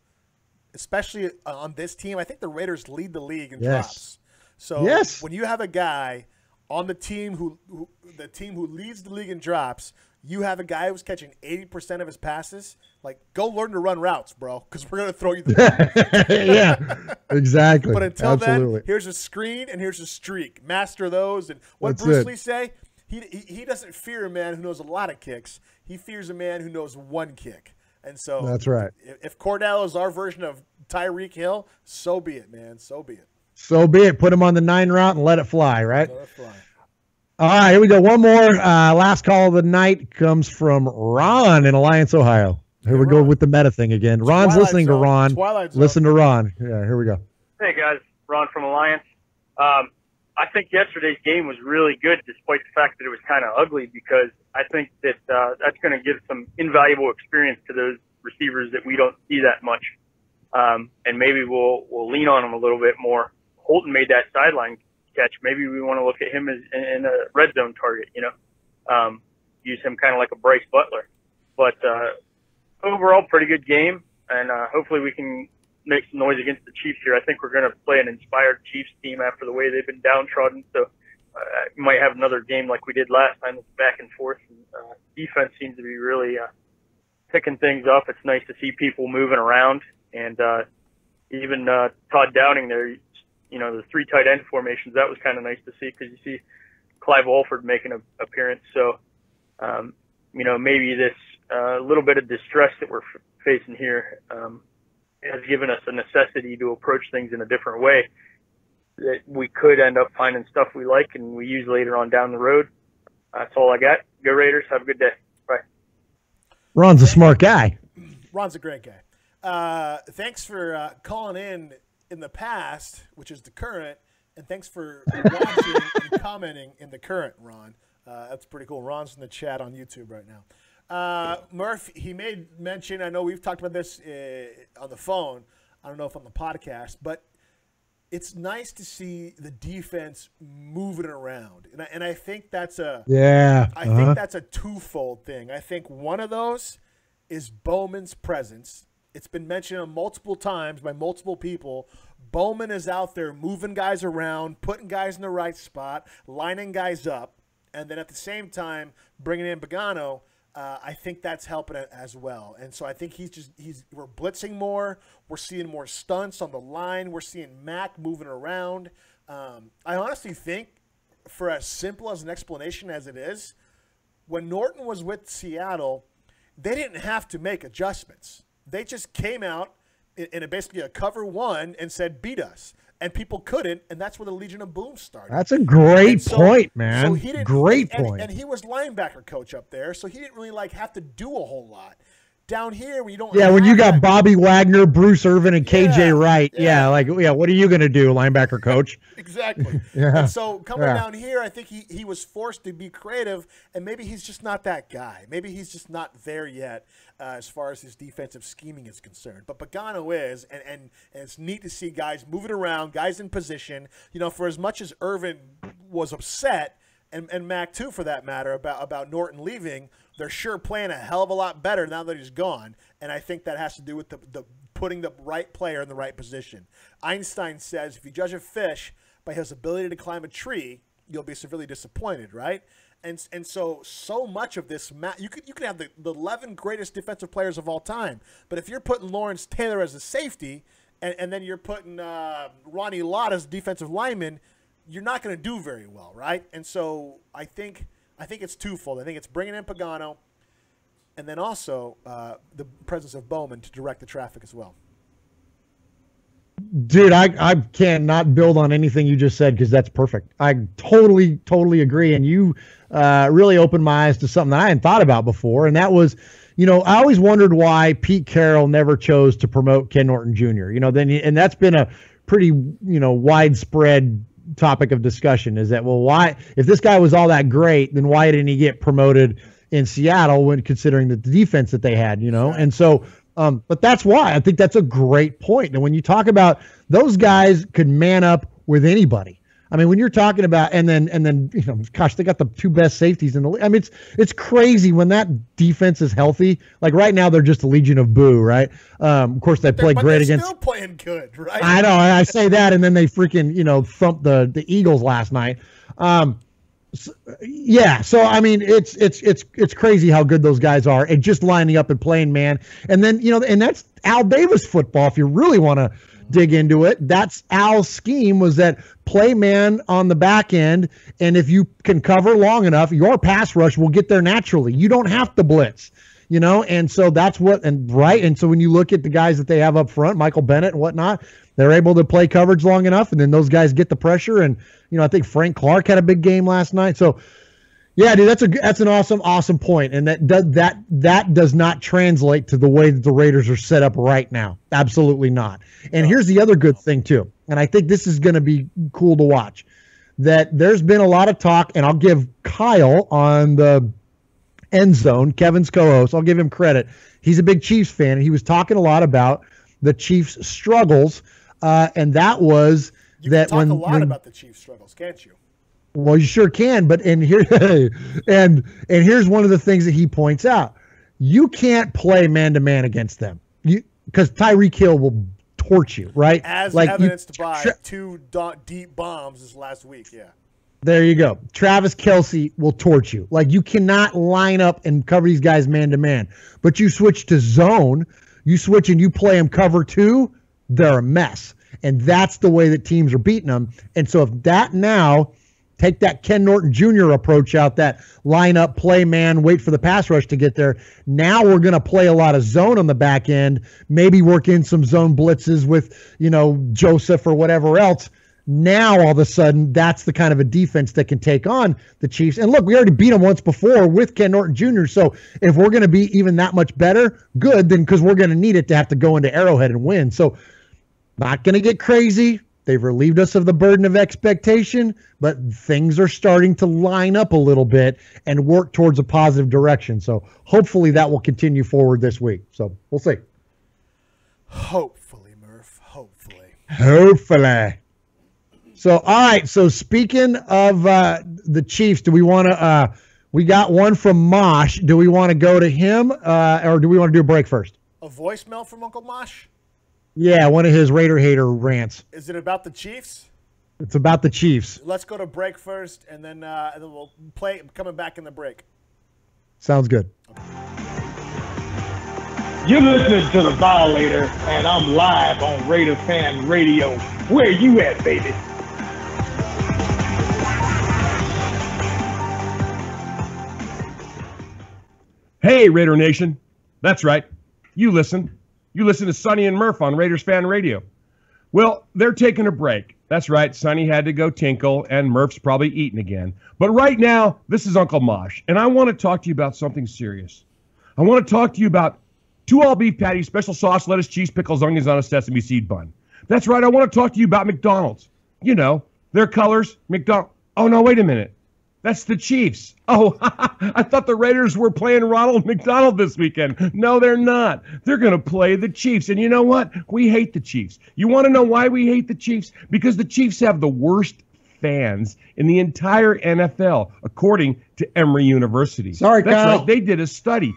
especially on this team, I think the Raiders lead the league in drops. So when you have a guy on the team who leads the league in drops, you have a guy who's catching 80% of his passes. Like, go learn to run routes, bro, because we're going to throw you the ball. Yeah, exactly. But until then, here's a screen and here's a streak. Master those. And what Bruce Lee say? He doesn't fear a man who knows a lot of kicks. He fears a man who knows one kick. And so that's right. If Cordell is our version of Tyreek Hill, so be it, man. So be it. So be it. Put him on the 9 route and let it fly, right? Let it fly. All right, here we go. One more. Last call of the night comes from Ron in Alliance, Ohio. Here we go with the meta thing again. Ron's listening to Ron. Listen to Ron. Yeah, here we go. Hey, guys. Ron from Alliance. I think yesterday's game was really good despite the fact that it was kind of ugly because I think that that's going to give some invaluable experience to those receivers that we don't see that much. And maybe we'll lean on them a little bit more. Holton made that sideline catch. Maybe we want to look at him as in a red zone target, use him kind of like a Bryce Butler. But overall, pretty good game, and hopefully we can make some noise against the Chiefs here. I think we're going to play an inspired Chiefs team after the way they've been downtrodden, so we might have another game like we did last time, back and forth. And, defense seems to be really picking things up. It's nice to see people moving around, and even Todd Downing there, the 3 tight end formations, that was kind of nice to see because you see Clive Walford making an appearance. So, maybe this little bit of distress that we're facing here has given us a necessity to approach things in a different way that we could end up finding stuff we like and we use later on down the road. That's all I got. Go Raiders. Have a good day. Bye. Ron's a smart guy. Ron's a great guy. Thanks for calling in the past, which is the current, and thanks for watching and commenting in the current, Ron. That's pretty cool. Ron's in the chat on YouTube right now. Murph, he made mention, I know we've talked about this on the phone, I don't know if on the podcast, but it's nice to see the defense moving around. And I think that's I think that's a twofold thing. I think one of those is Bowman's presence. It's been mentioned multiple times by multiple people. Bowman is out there moving guys around, putting guys in the right spot, lining guys up, and then at the same time bringing in Pagano. I think that's helping it as well. And so I think we're blitzing more. We're seeing more stunts on the line. We're seeing Mac moving around. I honestly think, for as simple as an explanation as it is, when Norton was with Seattle, they didn't have to make adjustments. They just came out in basically a cover one and said, beat us. And people couldn't, and that's where the Legion of Boom started. That's a great point, man. So he didn't, great point. And he was linebacker coach up there, so he didn't really have to do a whole lot. down here when you don't. Yeah, when you got that, Bobby Wagner, Bruce Irvin, and KJ Wright. Yeah, what are you going to do, linebacker coach? Exactly. Yeah. And so coming down here, I think he was forced to be creative, and maybe he's just not that guy. Maybe he's just not there yet as far as his defensive scheming is concerned. But Pagano is, and it's neat to see guys moving around, guys in position. You know, for as much as Irvin was upset, and Mac too for that matter, about Norton leaving, they're sure playing a hell of a lot better now that he's gone. And I think that has to do with the putting the right player in the right position. Einstein says if you judge a fish by his ability to climb a tree, you'll be severely disappointed, right? And so much of this, you could have the 11 greatest defensive players of all time, but if you're putting Lawrence Taylor as a safety, and then you're putting Ronnie Lott as a defensive lineman, you're not going to do very well, right? And so I think it's twofold. I think it's bringing in Pagano, and then also the presence of Bowman to direct the traffic as well. Dude, I cannot build on anything you just said because that's perfect. I totally agree. And you really opened my eyes to something that I hadn't thought about before. And that was, I always wondered why Pete Carroll never chose to promote Ken Norton Jr. And that's been a pretty, widespread topic of discussion is that, well, why, if this guy was all that great, then why didn't he get promoted in Seattle when considering the defense that they had, And so, but that's why I think that's a great point. And when you talk about those guys could man up with anybody. I mean, when you're talking about, and then, gosh, they got the two best safeties in the league. I mean, it's crazy when that defense is healthy. Like right now, they're just a legion of boo, right? Of course, they play great against. Still playing good, right? I know. I say that, and then they freaking, thumped the Eagles last night. So I mean, it's crazy how good those guys are, and just lining up and playing man. And then and that's Al Davis football. If you really want to dig into it, that's Al's scheme, was that play man on the back end, and if you can cover long enough, your pass rush will get there naturally. You don't have to blitz, and so that's what, and so when you look at the guys that they have up front, Michael Bennett and whatnot, they're able to play coverage long enough, and then those guys get the pressure. And I think Frank Clark had a big game last night. So yeah, dude, that's an awesome point. And that does not translate to the way that the Raiders are set up right now. Absolutely not. And here's the other good thing too. And I think this is going to be cool to watch, that there's been a lot of talk, and I'll give Kyle on the End Zone, Kevin's co-host, I'll give him credit. He's a big Chiefs fan, and he was talking a lot about the Chiefs' struggles. And that was you can talk a lot about the Chiefs' struggles, can't you? Well, you sure can. But and here's one of the things that he points out: you can't play man to man against them, because Tyreek Hill will torch you, right? As evidenced by two deep bombs this last week. Yeah. There you go. Travis Kelce will torch you. Like, you cannot line up and cover these guys man to man. But you switch to zone, you switch and you play them cover two, they're a mess. And that's the way that teams are beating them. And so if that now, take that Ken Norton Jr. approach out, that line up, play man, wait for the pass rush to get there. Now we're going to play a lot of zone on the back end, maybe work in some zone blitzes with, Joseph or whatever else. Now, all of a sudden, that's the kind of a defense that can take on the Chiefs. And look, we already beat them once before with Ken Norton Jr. So if we're going to be even that much better, good, then, because we're going to need it to have to go into Arrowhead and win. So not going to get crazy. They've relieved us of the burden of expectation, but things are starting to line up a little bit and work towards a positive direction. So hopefully that will continue forward this week. So we'll see. Hopefully, Murph. Hopefully. So, all right. So speaking of the Chiefs, do we want to we got one from Mosh. Do we want to go to him or do we want to do a break first? A voicemail from Uncle Mosh? Yeah, one of his Raider hater rants. Is it about the Chiefs? It's about the Chiefs. Let's go to break first, and then we'll play coming back in the break. Sounds good. You're listening to The Violator, and I'm live on Raider Fan Radio. Where you at, baby? Hey, Raider Nation. That's right. You listen. You listen to Sonny and Murph on Raiders Fan Radio. Well, they're taking a break. That's right. Sonny had to go tinkle, and Murph's probably eating again. But right now, this is Uncle Mosh, and I want to talk to you about something serious. I want to talk to you about 2 all-beef patties, special sauce, lettuce, cheese, pickles, onions on a sesame seed bun. That's right, I want to talk to you about McDonald's. You know, their colors, McDonald's. Oh, no, wait a minute. That's the Chiefs. Oh, I thought the Raiders were playing Ronald McDonald this weekend. No, they're not. They're going to play the Chiefs. And you know what? We hate the Chiefs. You want to know why we hate the Chiefs? Because the Chiefs have the worst fans in the entire NFL, according to Emory University. Sorry, That's Kyle. right. They did a study.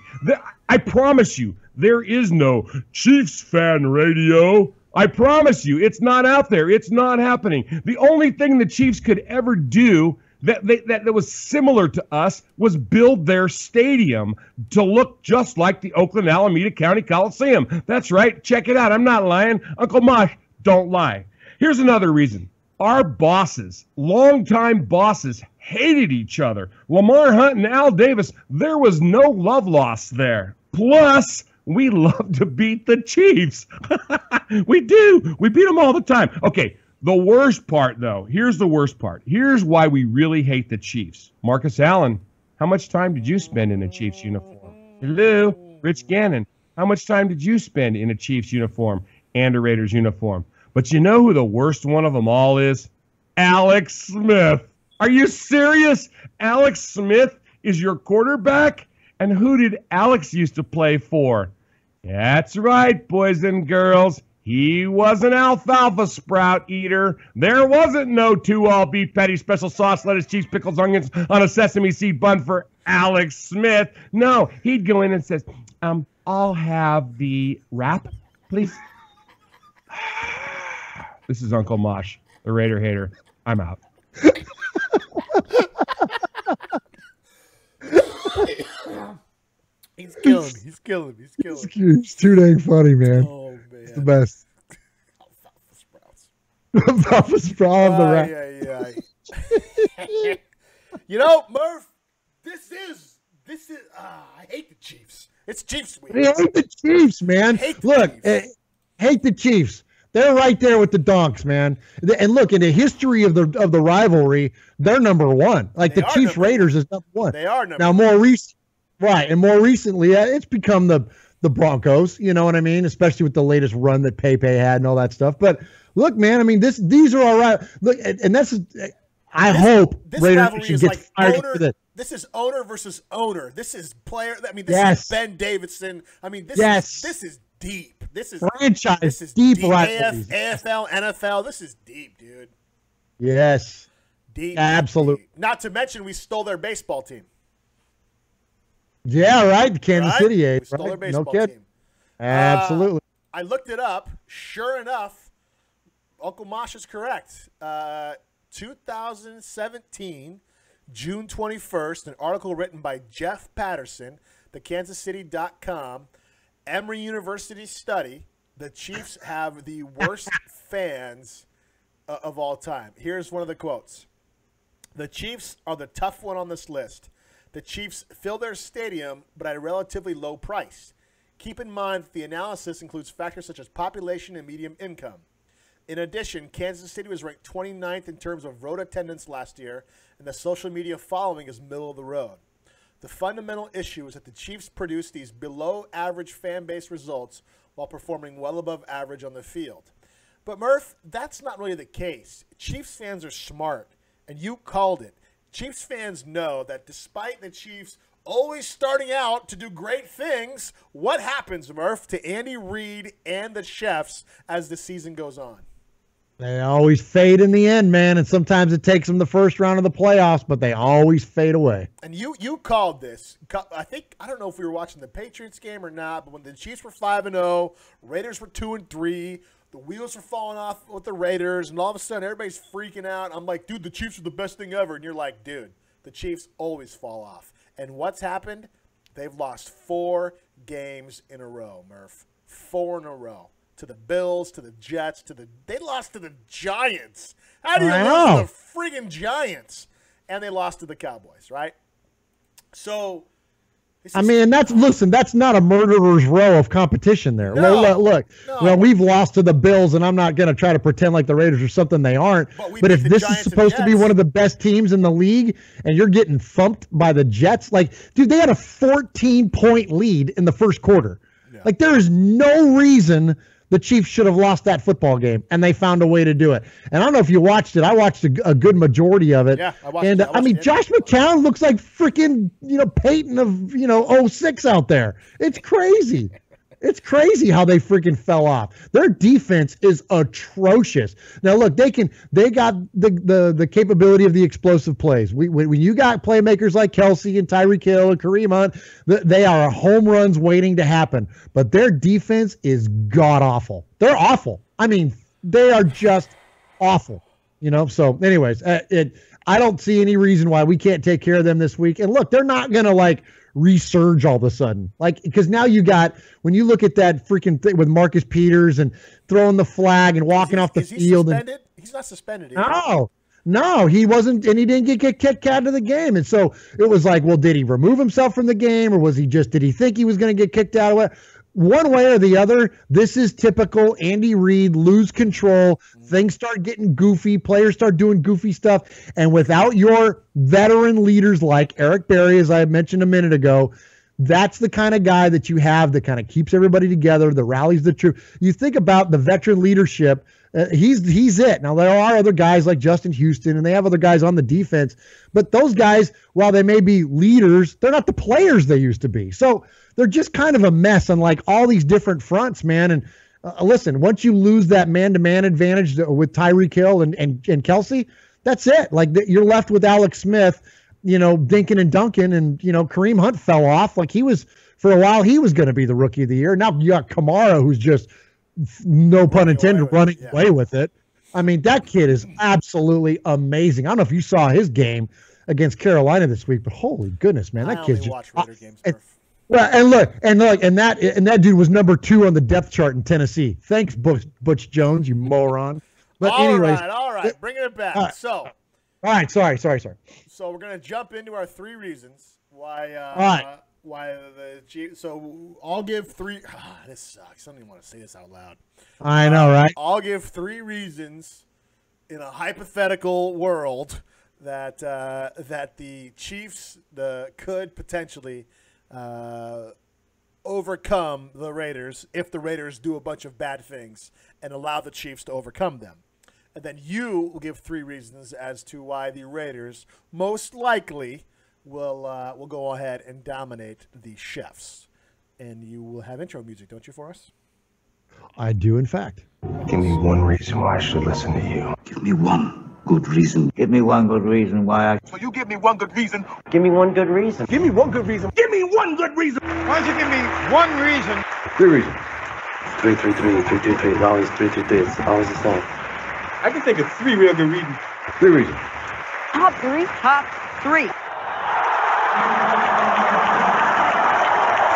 I promise you, there is no Chiefs fan radio. I promise you, it's not out there. It's not happening. The only thing the Chiefs could ever do that was similar to us was build their stadium to look just like the Oakland Alameda County Coliseum. That's right. Check it out. I'm not lying. Uncle Mosh, don't lie. Here's another reason. Our bosses, longtime bosses, hated each other. Lamar Hunt and Al Davis, there was no love lost there. Plus, we love to beat the Chiefs. We do. We beat them all the time. Okay, the worst part, though, here's the worst part. Here's why we really hate the Chiefs. Marcus Allen, how much time did you spend in a Chiefs uniform? Hello, Rich Gannon, how much time did you spend in a Chiefs uniform and a Raiders uniform? But you know who the worst one of them all is? Alex Smith. Are you serious? Alex Smith is your quarterback? And who did Alex used to play for? That's right, boys and girls. He was an alfalfa sprout eater. There wasn't no 2 all-beef patty, special sauce, lettuce, cheese, pickles, onions on a sesame seed bun for Alex Smith. No, he'd go in and says, I'll have the wrap, please. This is Uncle Mosh, the Raider hater. I'm out. He's killing me. He's killing me. He's killing me. It's too dang funny, man. Oh, man. It's the best. Alfalfa sprouts. Alfalfa sprout of the rat. You know, Murph, this is I hate the Chiefs. It's Chiefs week. I hate the Chiefs, man. Hate the Chiefs. They're right there with the Donks, man. And look, in the history of the rivalry, they're number one. Like the Chiefs Raiders is number one. They are number now one. More recently, it's become the Broncos. You know what I mean? Especially with the latest run that Pepe had and all that stuff. But look, man, I mean, these are all right. Look, and that's I hope Raiders Nation gets fired for this. This is owner versus owner. This is player. I mean, this is Ben Davidson. I mean, this is deep. This is franchise. This is deep. AFL, NFL. This is deep, dude. Yes. Deep. Absolutely. Deep. Not to mention, we stole their baseball team. Yeah, right. Kansas City, we stole their baseball team. Absolutely. I looked it up. Sure enough, Uncle Mosh is correct. 2017, June 21st, an article written by Jeff Patterson, theKansasCity.com, Emory University study, the Chiefs have the worst fans of all time. Here's one of the quotes. The Chiefs are the tough one on this list. The Chiefs fill their stadium, but at a relatively low price. Keep in mind that the analysis includes factors such as population and median income. In addition, Kansas City was ranked 29th in terms of road attendance last year, and the social media following is middle of the road. The fundamental issue is that the Chiefs produce these below-average fan-base results while performing well above average on the field. But, Murph, that's not really the case. Chiefs fans are smart, and you called it. Chiefs fans know that despite the Chiefs always starting out to do great things, what happens, Murph, to Andy Reid and the Chefs as the season goes on? They always fade in the end, man, and sometimes it takes them the first round of the playoffs, but they always fade away. And you called this. I don't know if we were watching the Patriots game or not, but when the Chiefs were 5-0, Raiders were 2-3, the wheels were falling off with the Raiders, and all of a sudden everybody's freaking out. I'm like, dude, the Chiefs are the best thing ever. And you're like, dude, the Chiefs always fall off. And what's happened? They've lost 4 games in a row, Murph. 4 in a row. To the Bills, to the Jets, they lost to the Giants. How do you lose to the friggin' Giants? And they lost to the Cowboys, right? So, that's not a murderer's row of competition there. No, look, well, we've lost to the Bills, and I'm not going to try to pretend like the Raiders are something they aren't. But if this is supposed to be one of the best teams in the league, and you're getting thumped by the Jets, like, dude, they had a 14-point lead in the first quarter. Like, there is no reason the Chiefs should have lost that football game, and they found a way to do it. And I don't know if you watched it. I watched a good majority of it. Yeah, I watched and it. I mean, Josh McCown looks like freaking, Peyton of, 06 out there. It's crazy. It's crazy how they freaking fell off. Their defense is atrocious. Now, look, they got the capability of the explosive plays. When you got playmakers like Kelsey and Tyreek Hill and Kareem Hunt, they are home runs waiting to happen. But their defense is god-awful. They're awful. I mean, they are just awful. So anyways, I don't see any reason why we can't take care of them this week. And look, they're not going to, resurge all of a sudden, because now you got, when you look at that freaking thing with Marcus Peters and throwing the flag and walking off the field. Suspended? He's not suspended. No, he wasn't, and he didn't get kicked out of the game. And so it was like, well, did he remove himself from the game, or did he think he was going to get kicked out of it? One way or the other, this is typical Andy Reid, lose control. Things start getting goofy. Players start doing goofy stuff. And without your veteran leaders like Eric Berry, as I mentioned a minute ago, that's the kind of guy that you have that kind of keeps everybody together, that rallies the troop. You think about the veteran leadership, he's it. Now, there are other guys like Justin Houston, and they have other guys on the defense. But those guys, while they may be leaders, they're not the players they used to be. So they're just kind of a mess on all these different fronts, man. And listen, once you lose that man-to-man advantage with Tyreek Hill and Kelsey, that's it. You're left with Alex Smith, dinking and dunking, and Kareem Hunt fell off. For a while, he was going to be the rookie of the year. Now you got Kamara, who's just, no pun intended, running away with it. I mean, that kid is absolutely amazing. I don't know if you saw his game against Carolina this week, but holy goodness, man, that kid's just watch Raider games. Well, and that dude was number 2 on the depth chart in Tennessee. Thanks, Butch Jones, you moron. But all right, bringing it back. All right, sorry. So we're gonna jump into our 3 reasons why. Why the Chiefs? So I'll give 3. This sucks. I don't even want to say this out loud. I know, right? I'll give 3 reasons in a hypothetical world that the Chiefs could potentially overcome the Raiders if the Raiders do a bunch of bad things and allow the Chiefs to overcome them. And then you will give 3 reasons as to why the Raiders most likely will go ahead and dominate the Chiefs. And you will have intro music, don't you, for us? I do, in fact. Give me one reason why I should listen to you. Give me one good reason. Give me one good reason why I... So you give me one good reason. Give me one good reason. Give me one good reason. Give me one good reason. Why don't you give me one reason? 3 reasons. 333, 333. It's always 333. It's always the same. I can think of 3 real good reasons. 3 reasons. Top 3. Top 3.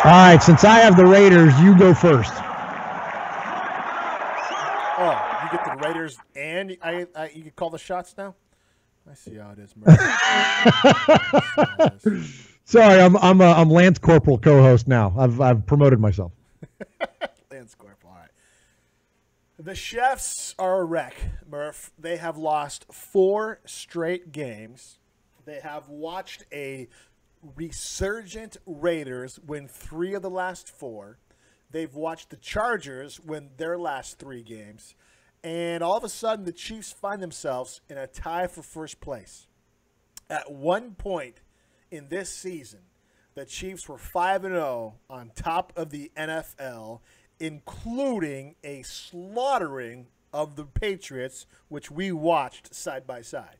All right, since I have the Raiders, you go first. Oh, you get the Raiders, and you can call the shots now? I see how it is, Sorry, I'm Lance Corporal co-host now. I've promoted myself. Lance Corporal, all right. The Chiefs are a wreck, Murph. They have lost 4 straight games. They have watched a resurgent Raiders win 3 of the last 4. They've watched the Chargers win their last 3 games. And all of a sudden, the Chiefs find themselves in a tie for first place. At one point in this season, the Chiefs were 5-0 on top of the NFL, including a slaughtering of the Patriots, which we watched side by side.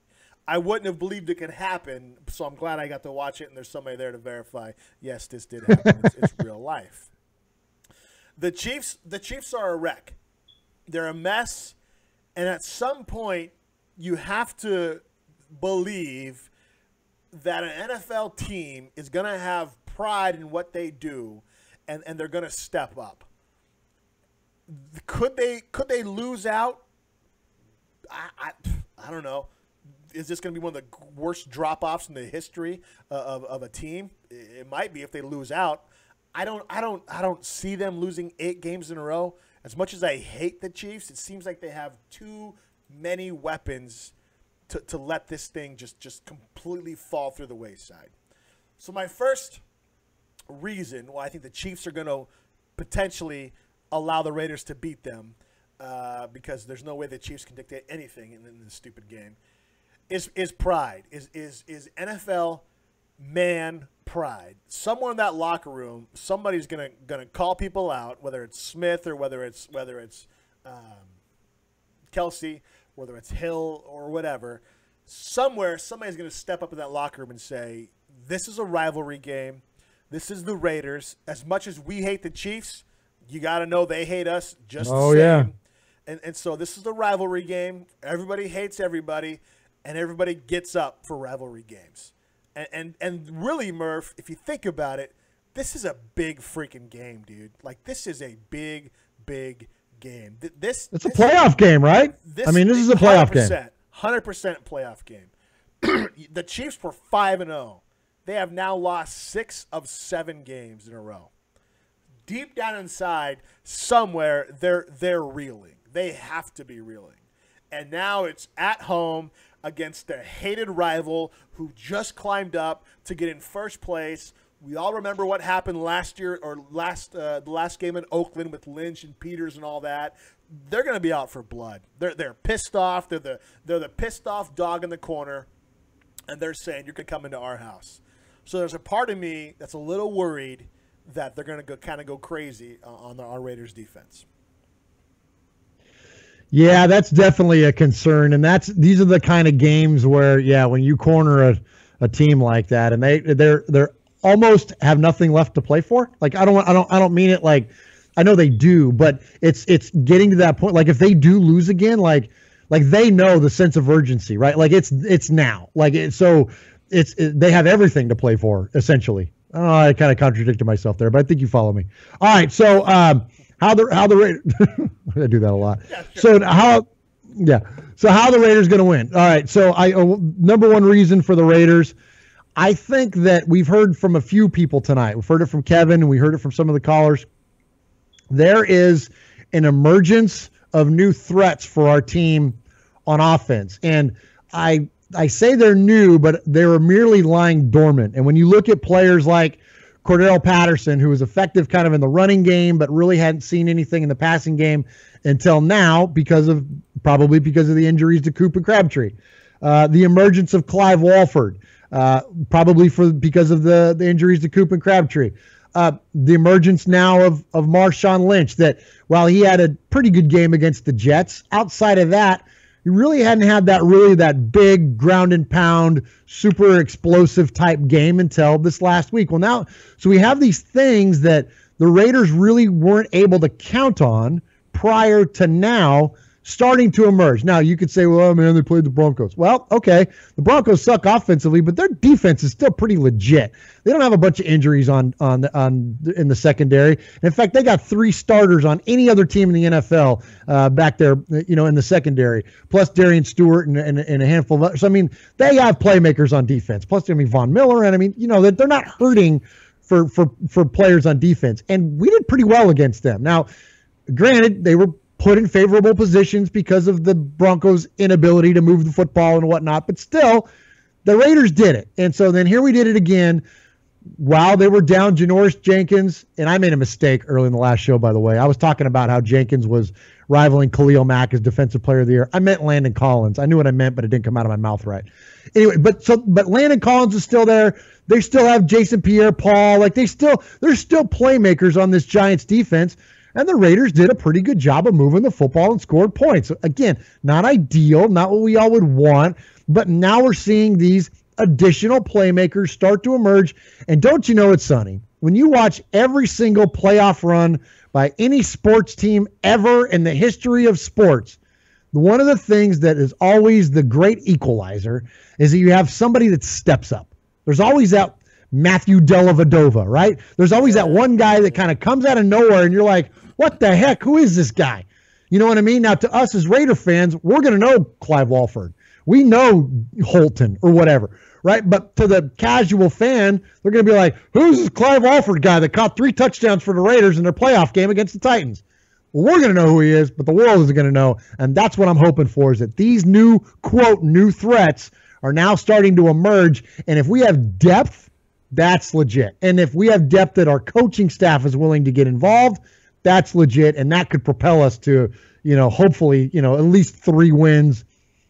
I wouldn't have believed it could happen, so I'm glad I got to watch it, and there's somebody there to verify, yes, this did happen. It's real life. The Chiefs are a wreck. They're a mess, and at some point, you have to believe that an NFL team is going to have pride in what they do, and they're going to step up. Could they lose out? I don't know. Is this going to be one of the worst drop-offs in the history of a team? It might be if they lose out. I don't see them losing 8 games in a row. As much as I hate the Chiefs, it seems like they have too many weapons to let this thing just completely fall through the wayside. So my first reason why I think the Chiefs are going to potentially allow the Raiders to beat them because there's no way the Chiefs can dictate anything in this stupid game, is pride, is NFL man pride. Somewhere in that locker room, somebody's gonna call people out, whether it's Smith or whether it's Kelsey, whether it's Hill or whatever. Somewhere, somebody's gonna step up in that locker room and say, "This is a rivalry game. This is the Raiders. As much as we hate the Chiefs, you got to know they hate us just the same." Yeah. And so this is the rivalry game. Everybody hates everybody, and everybody gets up for rivalry games. And really, Murph, if you think about it, this is a big freaking game, dude. Like, this is a big, big game. It's a playoff game, right? This is a playoff game. 100% playoff game. The Chiefs were 5-0. They have now lost 6 of 7 games in a row. Deep down inside, somewhere, they're reeling. They have to be reeling. And now it's at home against their hated rival who just climbed up to get in first place. We all remember what happened last year or the last game in Oakland with Lynch and Peters and all that. They're going to be out for blood. They're pissed off. They're the pissed off dog in the corner, and they're saying, "You're going to come into our house." So there's a part of me that's a little worried that they're going to go crazy on our Raiders defense. Yeah, that's definitely a concern, and these are the kind of games where, when you corner a team like that, and they're almost have nothing left to play for. Like, I don't mean it like, I know they do, but it's getting to that point. Like, if they do lose again, like they know the sense of urgency, right? Like it's now, they have everything to play for, essentially. Oh, I kind of contradicted myself there, but I think you follow me. All right, so how the Raiders I do that a lot. Yeah, sure. So how the Raiders going to win? All right, so number one reason for the Raiders, I think that we've heard from a few people tonight. We've heard it from Kevin, and we heard it from some of the callers. There is an emergence of new threats for our team on offense, and I say they're new, but they were merely lying dormant. And when you look at players like Cordell Patterson, who was effective kind of in the running game, but really hadn't seen anything in the passing game until now probably because of the injuries to Coop and Crabtree. The emergence of Clive Walford, probably because of the injuries to Coop and Crabtree. The emergence now of Marshawn Lynch, that while he had a pretty good game against the Jets, outside of that, he really hadn't had that big ground and pound, super explosive type game until this last week. Well, now, so we have these things that the Raiders really weren't able to count on prior to now starting to emerge. Now, you could say, well, man, they played the Broncos. Well, okay, the Broncos suck offensively, but their defense is still pretty legit. They don't have a bunch of injuries in the secondary. In fact, they got 3 starters on any other team in the NFL back there, in the secondary, plus Darian Stewart and a handful of others. So, I mean, they have playmakers on defense, plus, Von Miller, and they're not hurting for players on defense. And we did pretty well against them. Now, granted, they were put in favorable positions because of the Broncos' inability to move the football and whatnot, but still, the Raiders did it. And so then here we did it again while they were down Janoris Jenkins, and I made a mistake early in the last show, by the way. I was talking about how Jenkins was rivaling Khalil Mack as Defensive Player of the Year. I meant Landon Collins. I knew what I meant, but it didn't come out of my mouth right. Anyway, but Landon Collins is still there. They still have Jason Pierre-Paul. Like, there's still playmakers on this Giants defense. And the Raiders did a pretty good job of moving the football and scored points. Again, not ideal, not what we all would want, but now we're seeing these additional playmakers start to emerge. And don't you know it's sunny? When you watch every single playoff run by any sports team ever in the history of sports, one of the things that is always the great equalizer is that you have somebody that steps up. There's always that Matthew Dellavedova, right? There's always that one guy that kind of comes out of nowhere and you're like, what the heck? Who is this guy? You know what I mean? Now, to us as Raider fans, we're going to know Clive Walford. We know Holton or whatever, right? But to the casual fan, they're going to be like, who's this Clive Walford guy that caught 3 touchdowns for the Raiders in their playoff game against the Titans? Well, we're going to know who he is, but the world isn't going to know. And that's what I'm hoping for, is that these new, quote, new threats are now starting to emerge. And if we have depth that's legit. And if we have depth that our coaching staff is willing to get involved, that's legit, and that could propel us to, hopefully, at least 3 wins,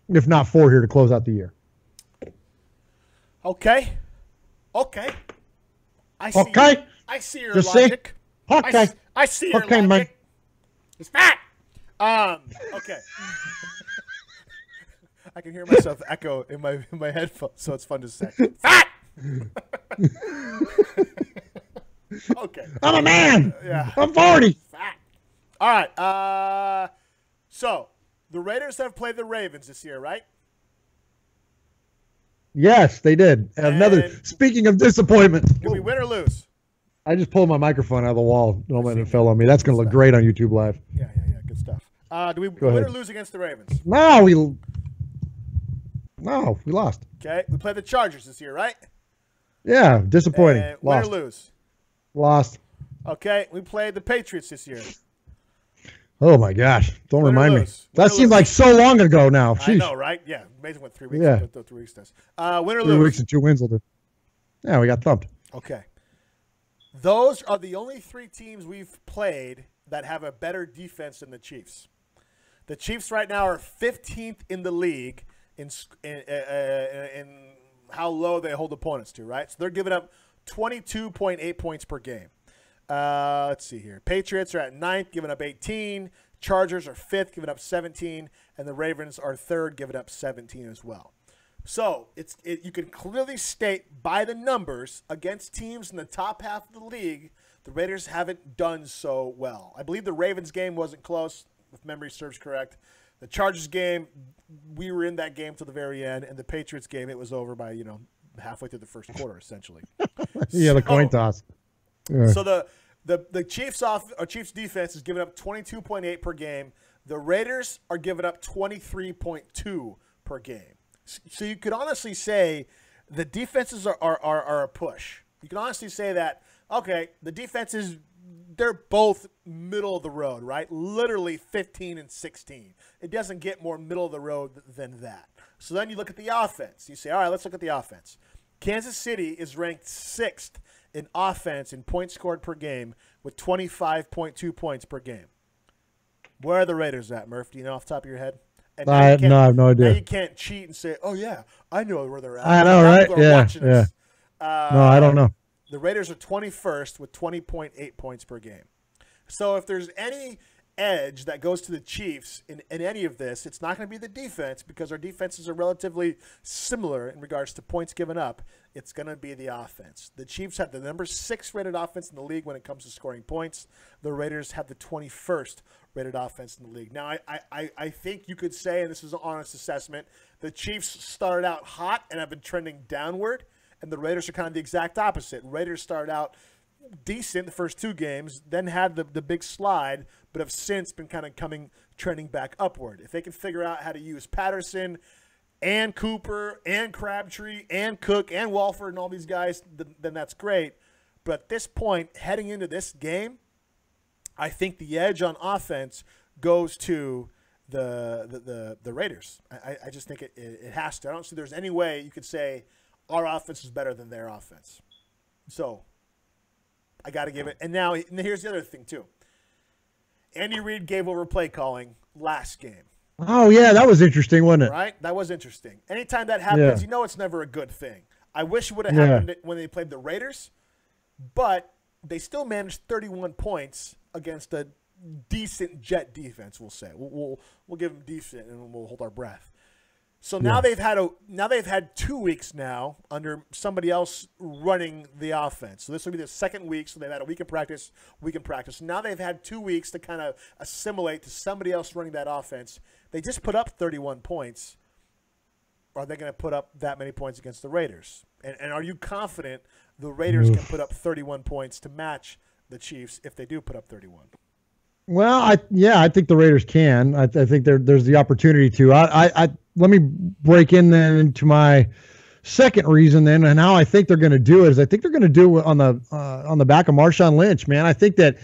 if not 4 here to close out the year. Okay. I see. Okay. I see your Just logic. Okay. I see your Okay, logic. man. It's fat. Okay. I can hear myself echo in my headphones, so it's fun to say. Fat. Okay. I'm a man. Yeah. I'm 40. Fat. All right. So the Raiders have played the Ravens this year, right? Yes, they did. Speaking of disappointment. Did we win or lose? I just pulled my microphone out of the wall. Don't let it fell on me. That's going to look great on YouTube Live. Yeah. Good stuff. Do we Go win ahead. or lose against the Ravens? No, we lost. Okay. We played the Chargers this year, right? Yeah, disappointing. And win or Lost. lose? Lost. Okay. We played the Patriots this year. Oh my gosh! Don't Win or remind me. lose? That seems like so long ago now. I Sheesh. know, right? Yeah. Amazing what 3 weeks. Yeah. 3 weeks does. Win or 3 lose? weeks and 2 wins will do. Yeah, we got thumped. Okay. Those are the only 3 teams we've played that have a better defense than the Chiefs. The Chiefs right now are 15th in the league in how low they hold opponents to, right? So they're giving up 22.8 points per game. Let's see here. Patriots are at 9th, giving up 18. Chargers are 5th, giving up 17. And the Ravens are 3rd, giving up 17 as well. So you can clearly state by the numbers against teams in the top half of the league, the Raiders haven't done so well. I believe the Ravens game wasn't close, if memory serves correct. The Chargers game, we were in that game to the very end, and the Patriots game, it was over by halfway through the first quarter, essentially. Yeah, the coin toss. Yeah. So the Chiefs defense is giving up 22.8 per game. The Raiders are giving up 23.2 per game. So you could honestly say the defenses are a push. You can honestly say that, okay, the defenses, they're both middle of the road, right? Literally 15 and 16. It doesn't get more middle of the road than that. So then you look at the offense. You say, all right, let's look at the offense. Kansas City is ranked 6th in offense in points scored per game with 25.2 points per game. Where are the Raiders at, Murph? Do you know off the top of your head? And I have no idea. Now you can't cheat and say, oh, yeah, I know where they're at. I know, Now right? people are Yeah, watching us. No, I don't know. The Raiders are 21st with 20.8 points per game. So if there's any edge that goes to the Chiefs in any of this, it's not going to be the defense because our defenses are relatively similar in regards to points given up. It's going to be the offense. The Chiefs have the number 6 rated offense in the league when it comes to scoring points. The Raiders have the 21st rated offense in the league. Now, I think you could say, and this is an honest assessment, the Chiefs started out hot and have been trending downward, and the Raiders are kind of the exact opposite. Raiders started out decent the first 2 games, then had the big slide, but have since been kind of trending back upward. If they can figure out how to use Patterson and Cooper and Crabtree and Cook and Walford and all these guys, then that's great. But at this point, heading into this game, I think the edge on offense goes to the Raiders. I just think it has to. I don't see there's any way you could say our offense is better than their offense. So I got to give it. And now here's the other thing, too. Andy Reid gave over play calling last game. Oh, yeah, that was interesting, wasn't it? Right? That was interesting. Anytime that happens, it's never a good thing. I wish it would have happened when they played the Raiders, but they still managed 31 points against a decent Jet defense, we'll say. We'll give them decent, and we'll hold our breath. So now they've had 2 weeks now under somebody else running the offense. So this will be the second week. So they've had a week of practice. Now they've had 2 weeks to kind of assimilate to somebody else running that offense. They just put up 31 points. Are they going to put up that many points against the Raiders? And are you confident the Raiders can put up 31 points to match the Chiefs if they do put up 31? Well, I think the Raiders can. I think there's the opportunity to. Let me break in then into my second reason then, and how I think they're going to do it is I think they're going to do it on the back of Marshawn Lynch, man. I think that,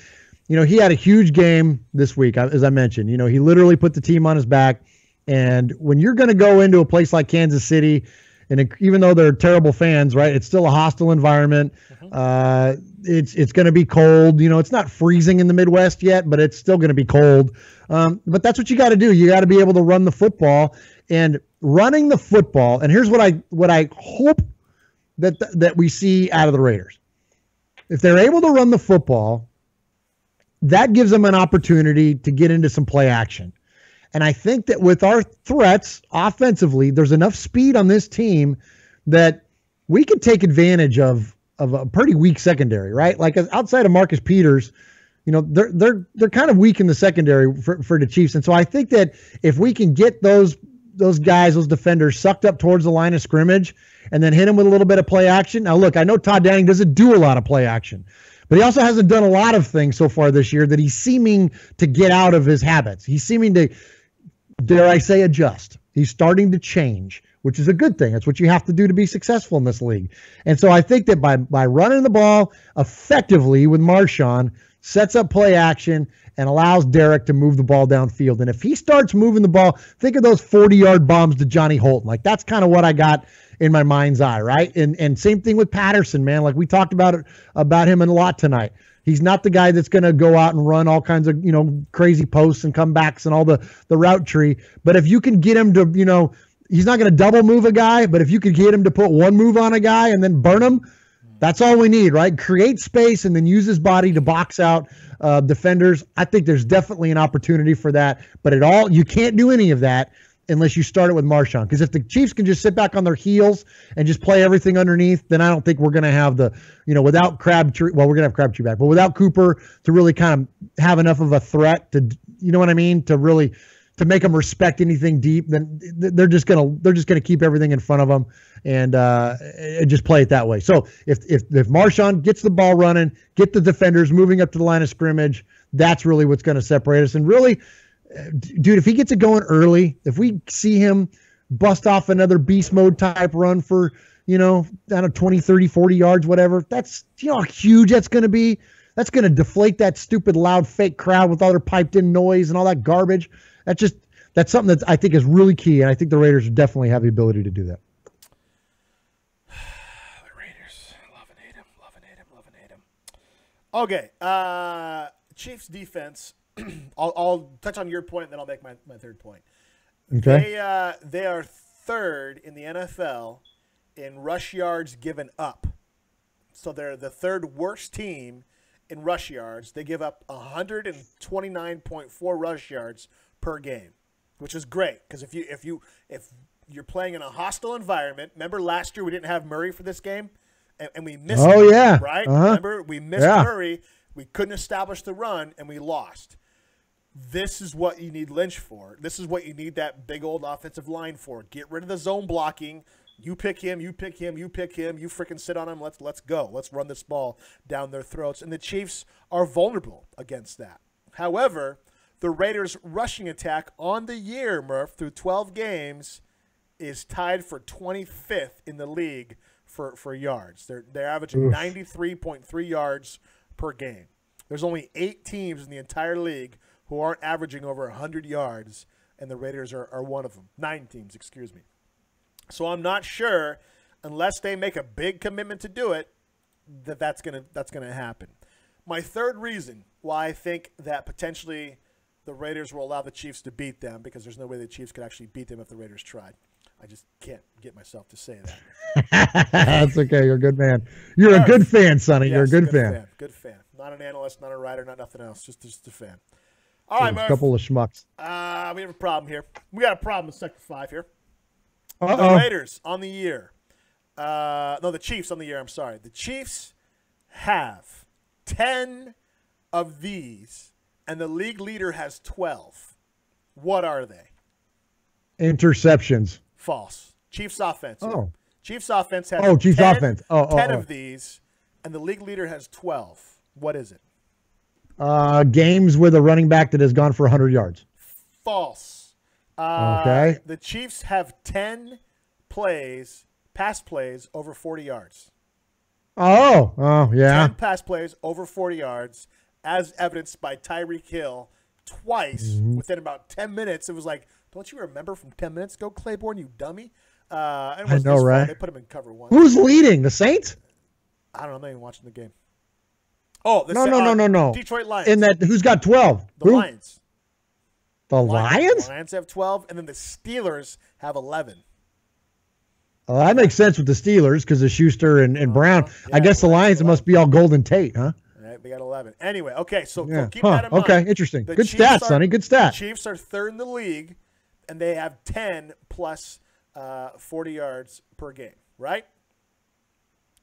he had a huge game this week, as I mentioned. He literally put the team on his back, and when you're going to go into a place like Kansas City and even though they're terrible fans, right, it's still a hostile environment. It's going to be cold. It's not freezing in the Midwest yet, but it's still going to be cold. But that's what you got to do. You got to be able to run the football, and running the football. And here's what I hope that we see out of the Raiders. If they're able to run the football, that gives them an opportunity to get into some play action. And I think that with our threats offensively, there's enough speed on this team that we could take advantage of a pretty weak secondary, right? Like outside of Marcus Peters, they're kind of weak in the secondary for the Chiefs. And so I think that if we can get those guys, those defenders sucked up towards the line of scrimmage and then hit them with a little bit of play action. Now, look, I know Todd Downing doesn't do a lot of play action, but he also hasn't done a lot of things so far this year that he's seeming to get out of his habits. He's seeming to, dare I say, adjust. He's starting to change, which is a good thing. That's what you have to do to be successful in this league. And so I think that by running the ball effectively with Marshawn, sets up play action and allows Derek to move the ball downfield. And if he starts moving the ball, think of those 40-yard bombs to Johnny Holton. Like, that's kind of what I got in my mind's eye, right? And same thing with Patterson, man. Like, we talked about him a lot tonight. He's not the guy that's going to go out and run all kinds of, crazy posts and comebacks and all the route tree. But if you can get him to, he's not going to double move a guy, but if you could get him to put one move on a guy and then burn him, that's all we need, right? Create space and then use his body to box out defenders. I think there's definitely an opportunity for that. But you can't do any of that unless you start it with Marshawn. Because if the Chiefs can just sit back on their heels and just play everything underneath, then I don't think we're going to have without Crabtree, well, we're going to have Crabtree back, but without Cooper to really kind of have enough of a threat to, you know what I mean, to really to make them respect anything deep, then they're just gonna keep everything in front of them and just play it that way. So if Marshawn gets the ball running, get the defenders moving up to the line of scrimmage, that's really what's going to separate us. And really, dude, if he gets it going early, if we see him bust off another beast mode type run for, 20, 30, 40 yards, whatever, that's, how huge that's going to be. That's going to deflate that stupid loud fake crowd with all their piped in noise and all that garbage. That's something that I think is really key. And I think the Raiders definitely have the ability to do that. The Raiders, love and hate them. Okay. Chiefs defense. I'll touch on your point, and then I'll make my third point. Okay. They are third in the NFL in rush yards given up. So they're the third worst team in rush yards. They give up 129.4 rush yards per game, which is great because if you're playing in a hostile environment, remember last year we didn't have Murray for this game, and we missed. Oh, him, yeah, right. Uh-huh. Remember we missed Murray. We couldn't establish the run, and we lost. This is what you need Lynch for. This is what you need that big old offensive line for. Get rid of the zone blocking. You pick him, you pick him, you pick him. You freaking sit on him. Let's go. Let's run this ball down their throats. And the Chiefs are vulnerable against that. However, the Raiders' rushing attack on the year, Murph, through 12 games, is tied for 25th in the league for yards. They're averaging 93.3 yards per game. There's only 8 teams in the entire league who aren't averaging over 100 yards, and the Raiders are one of them. 9 teams, excuse me. So I'm not sure, unless they make a big commitment to do it, that's gonna happen. My third reason why I think that potentially the Raiders will allow the Chiefs to beat them, because there's no way the Chiefs could actually beat them if the Raiders tried. I just can't get myself to say that. That's okay. You're a good man. You're a good fan, Sonny. Yes, You're a good fan. Good fan. Not an analyst, not a writer, not nothing else. Just a fan. All right, Murph. A couple of schmucks. We have a problem here. We got a problem in sector 5 here. Uh-oh. The Raiders on the year. The Chiefs on the year. I'm sorry. The Chiefs have 10 of these, and the league leader has 12. What are they? Interceptions. False. Chiefs offense. Oh. Chiefs offense has Chiefs 10, offense. 10 of these, and the league leader has 12. What is it? Games with a running back that has gone for 100 yards. False. Okay. The Chiefs have 10 pass plays over 40 yards. Oh, yeah. 10 pass plays over 40 yards, as evidenced by Tyreek Hill twice within about 10 minutes. It was like, don't you remember from 10 minutes ago, Claiborne, you dummy? And it I wasn't know, his fault. right? They put him in cover 1. Who's leading? The Saints? I don't know. I'm not even watching the game. Oh, No. Detroit Lions. In that, who's got 12? The Lions. The Lions? The Lions have 12, and then the Steelers have 11. Oh, that makes sense with the Steelers because of Schuster and Brown. Yeah, I guess the Lions must be all Golden Tate, huh? All right, they got 11. Anyway, okay, so Yeah. keep that in mind. Okay, interesting. The Good Chiefs stats, Sonny. Good stat. Chiefs are third in the league, and they have 10 plus 40 yards per game, right?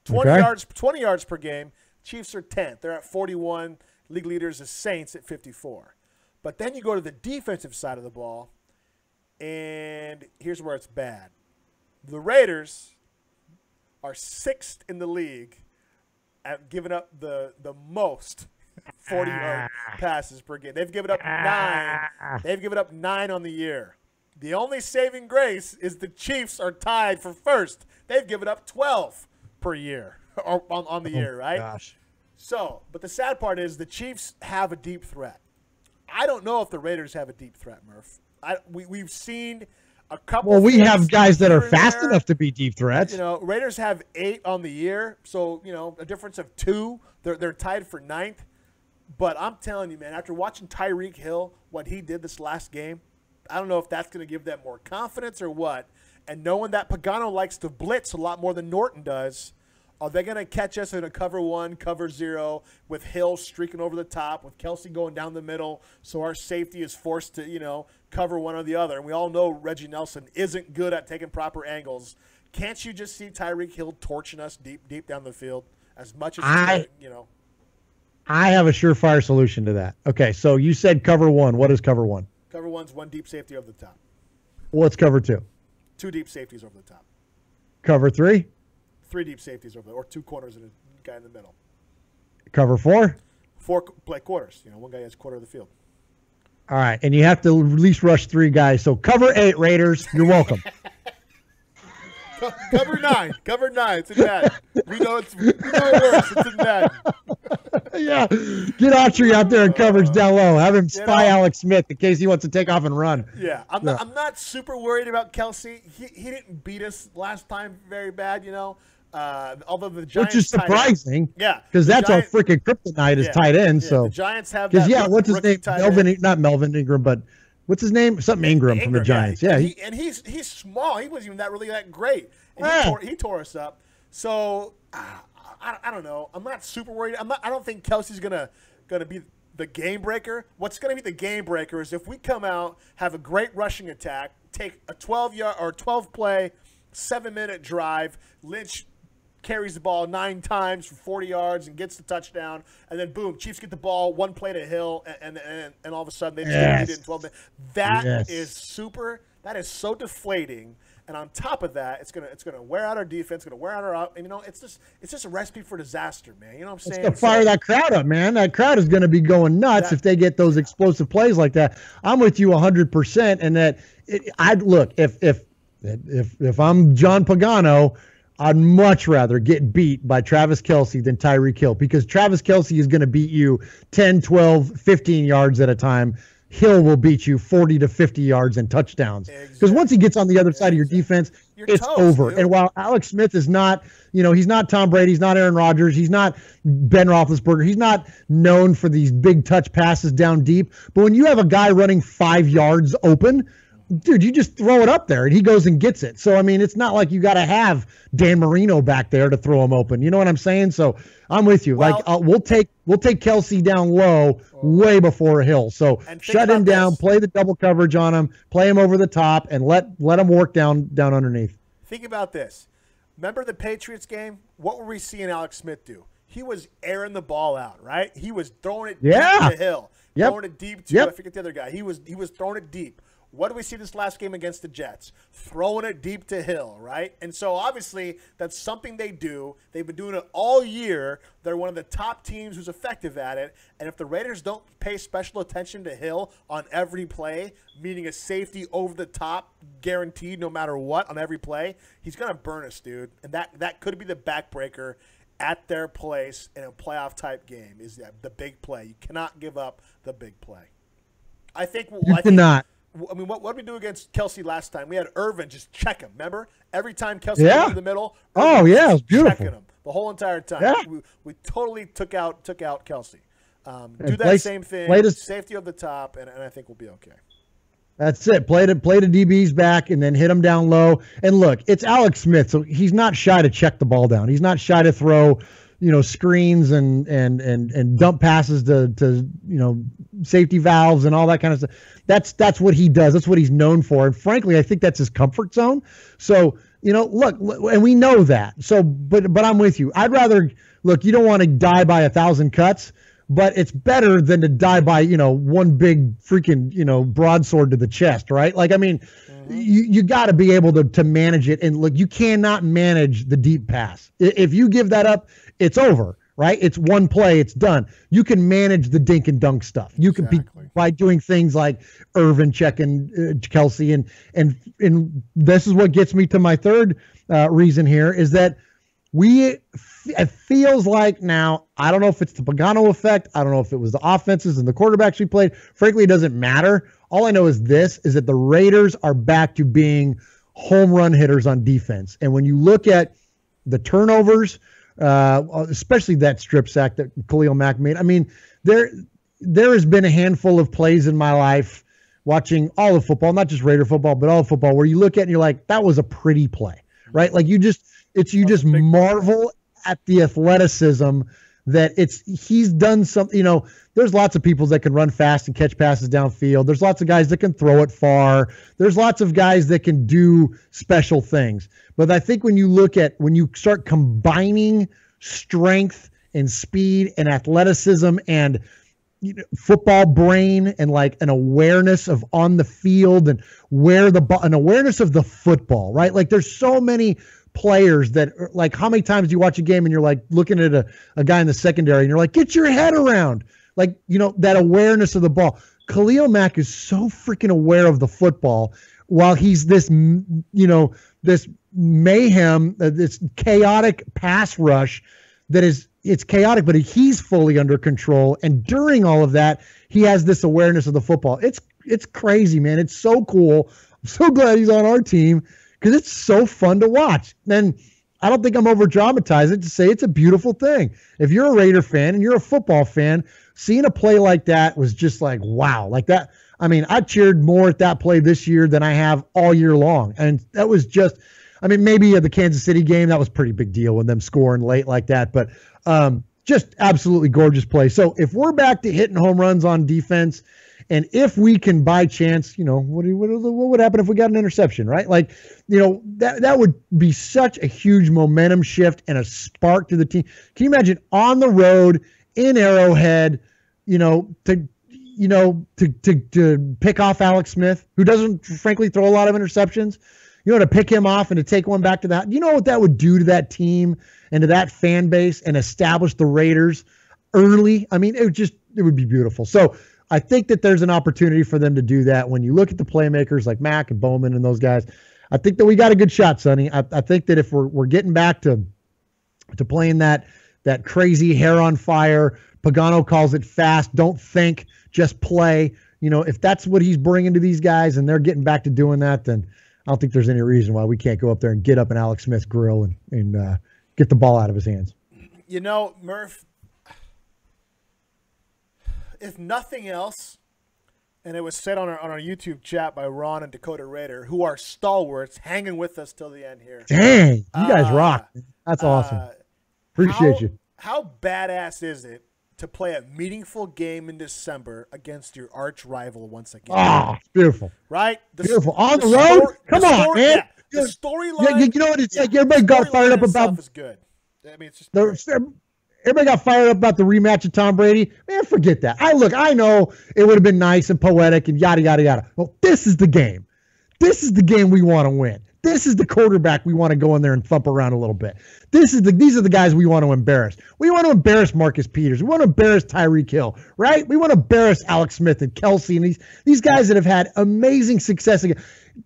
20 yards per game. Chiefs are 10th. They're at 41. League leaders is Saints at 54. But then you go to the defensive side of the ball, and here's where it's bad. The Raiders are 6th in the league at giving up the most 40-yard passes per game. They've given up 9. They've given up 9 on the year. The only saving grace is the Chiefs are tied for first. They've given up 12 per year on the year, right? Gosh. So, but the sad part is the Chiefs have a deep threat. I don't know if the Raiders have a deep threat, Murph. We've seen a couple. Well, we have guys that are here and fast there. enough to be deep threats. You know, Raiders have 8 on the year, so a difference of 2. They're tied for 9th. But I'm telling you, man, after watching Tyreek Hill, what he did this last game, I don't know if that's going to give them more confidence or what. And knowing that Pagano likes to blitz a lot more than Norton does, are they going to catch us in a cover 1, cover 0, with Hill streaking over the top, with Kelsey going down the middle, so our safety is forced to, cover one or the other? And we all know Reggie Nelson isn't good at taking proper angles. Can't you just see Tyreek Hill torching us deep down the field as much as I have a surefire solution to that. Okay, so you said cover 1. What is cover 1? Cover 1's 1 deep safety over the top. What's cover 2? 2 deep safeties over the top. Cover 3? 3 deep safeties over there, or 2 corners and a guy in the middle. Cover 4? 4 play quarters. One guy has a quarter of the field. All right, and you have to at least rush 3 guys. So cover 8, Raiders. You're welcome. Cover 9. Cover 9. It's in Madden. We know it works. It's in Madden. Yeah. Get Autry out there in coverage down low. Have him spy Alex Smith in case he wants to take off and run. Yeah. I'm not super worried about Kelsey. He didn't beat us last time very bad, although the Giants, which is surprising. Yeah. Because that's our freaking kryptonite is tight end. So the Giants have that. Because what's his name? Not Melvin Ingram, but what's his name? Something Ingram from the Giants. Yeah. He's small. He wasn't even really that great. And he tore us up. So I don't know. I'm not super worried. I don't think Kelsey's gonna be the game breaker. What's gonna be the game breaker is if we come out, have a great rushing attack, take a 12-yard or 12-play, 7-minute drive. Lynch carries the ball 9 times for 40 yards and gets the touchdown, and then boom, Chiefs get the ball, 1 play to Hill, and all of a sudden they just get it in 12 minutes. That is super. That is so deflating. And on top of that, it's gonna wear out our defense, gonna wear out our and it's just a recipe for disaster, man. You know what I'm saying? It's gonna fire that crowd up, man. That crowd is gonna be going nuts if they get those explosive plays like that. I'm with you 100%. And that I'd look if I'm John Pagano, I'd much rather get beat by Travis Kelce than Tyreek Hill, because Travis Kelce is going to beat you 10, 12, 15 yards at a time. Hill will beat you 40 to 50 yards and touchdowns. Because once he gets on the other side of your defense, it's over. Dude. And while Alex Smith is not, he's not Tom Brady, he's not Aaron Rodgers, he's not Ben Roethlisberger, he's not known for these big touch passes down deep. But when you have a guy running 5 yards open, dude, you just throw it up there and he goes and gets it. So, it's not like you got to have Dan Marino back there to throw him open. You know what I'm saying? So I'm with you. We'll take Kelsey down low way before Hill. So shut him down, play the double coverage on him, play him over the top, and let him work down underneath. Think about this. Remember the Patriots game? What were we seeing Alex Smith do? He was airing the ball out, right? He was throwing it deep to Hill. Throwing it deep to, I forget the other guy. He was throwing it deep. What do we see this last game against the Jets? Throwing it deep to Hill, right? And so obviously that's something they do. They've been doing it all year. They're one of the top teams who's effective at it. And if the Raiders don't pay special attention to Hill on every play, meaning a safety over the top, guaranteed no matter what on every play, he's going to burn us, dude. And that could be the backbreaker at their place in a playoff-type game, is the big play. You cannot give up the big play. I think you cannot. I mean, what did we do against Kelsey last time? We had Irvin just check him. Remember, every time Kelsey Yeah. went in the middle. Oh, Irvin yeah, it was just beautiful. checking him the whole entire time. Yeah. We totally took out Kelsey. Do And that same thing. play to- Safety of the top, and I think we'll be okay. That's it. Play the DBs back and then hit them down low. And look, it's Alex Smith, so he's not shy to check the ball down. He's not shy to throw, screens and dump passes to safety valves and all that kind of stuff. That's what he does. That's what he's known for. And frankly, I think that's his comfort zone. So, look, and we know that. So, but I'm with you. I'd rather look. You don't want to die by 1,000 cuts. But it's better than to die by, one big freaking, broadsword to the chest, right? Like, I mean, you got to be able to manage it. And look, you cannot manage the deep pass. If you give that up, it's over, right? It's one play, it's done. You can manage the dink and dunk stuff. You can be by doing things like Irvin checking Kelsey. And this is what gets me to my third reason here is that it feels like now, I don't know if it's the Pagano effect. I don't know if it was the offenses and the quarterbacks we played. Frankly, it doesn't matter. All I know is that the Raiders are back to being home run hitters on defense. And when you look at the turnovers, especially that strip sack that Khalil Mack made, I mean, there has been a handful of plays in my life watching all of football, not just Raider football, but all of football, where you look at it and you're like, that was a pretty play, right? Like you just marvel at the athleticism that he's done something. There's lots of people that can run fast and catch passes downfield. There's lots of guys that can throw it far. There's lots of guys that can do special things. But I think when you start combining strength and speed and athleticism and football brain and like an awareness of on the field and an awareness of the football, right? Like there's so many players that like, how many times do you watch a game and you're like looking at a guy in the secondary and you're like, get your head around, like, that awareness of the ball. Khalil Mack is so freaking aware of the football while he's this, this mayhem, this chaotic pass rush it's chaotic, but he's fully under control. And during all of that, he has this awareness of the football. It's crazy, man. It's so cool. I'm so glad he's on our team because it's so fun to watch. And I don't think I'm over dramatizing to say it's a beautiful thing. If you're a Raider fan and you're a football fan, seeing a play like that was just like, wow, like that. I mean, I cheered more at that play this year than I have all year long. And that was just, maybe at the Kansas City game, that was a pretty big deal when them scoring late like that. But just absolutely gorgeous play. So if we're back to hitting home runs on defense, and if we can by chance, what would happen if we got an interception, right? Like, that would be such a huge momentum shift and a spark to the team. Can you imagine on the road in Arrowhead, to pick off Alex Smith, who doesn't frankly throw a lot of interceptions, to pick him off and to take one back to that. You know what that would do to that team and to that fan base and establish the Raiders early? I mean, it would be beautiful. So I think that there's an opportunity for them to do that. When you look at the playmakers like Mack and Bowman and those guys, I think that we got a good shot, Sonny. I think that if we're getting back to playing that crazy hair on fire, Pagano calls it fast, don't think, just play. If that's what he's bringing to these guys and they're getting back to doing that, then I don't think there's any reason why we can't go up there and get up in Alex Smith's grill and get the ball out of his hands. Murph, if nothing else, and it was said on our YouTube chat by Ron and Dakota Raider, who are stalwarts, hanging with us till the end here. Dang, you guys rock. That's awesome. Appreciate you. How badass is it to play a meaningful game in December against your arch rival once again? Oh, it's beautiful. Right? Beautiful. On the road? Come on, man. Yeah, the storyline. You know what it's like? Everybody got fired up about. Is good. I mean, it's just everybody got fired up about the rematch of Tom Brady. Man, forget that. I know it would have been nice and poetic and yada, yada, yada. Well, this is the game. This is the game we want to win. This is the quarterback we want to go in there and thump around a little bit. These are the guys we want to embarrass. We want to embarrass Marcus Peters. We want to embarrass Tyreek Hill, right? We want to embarrass Alex Smith and Kelsey and these guys that have had amazing success again.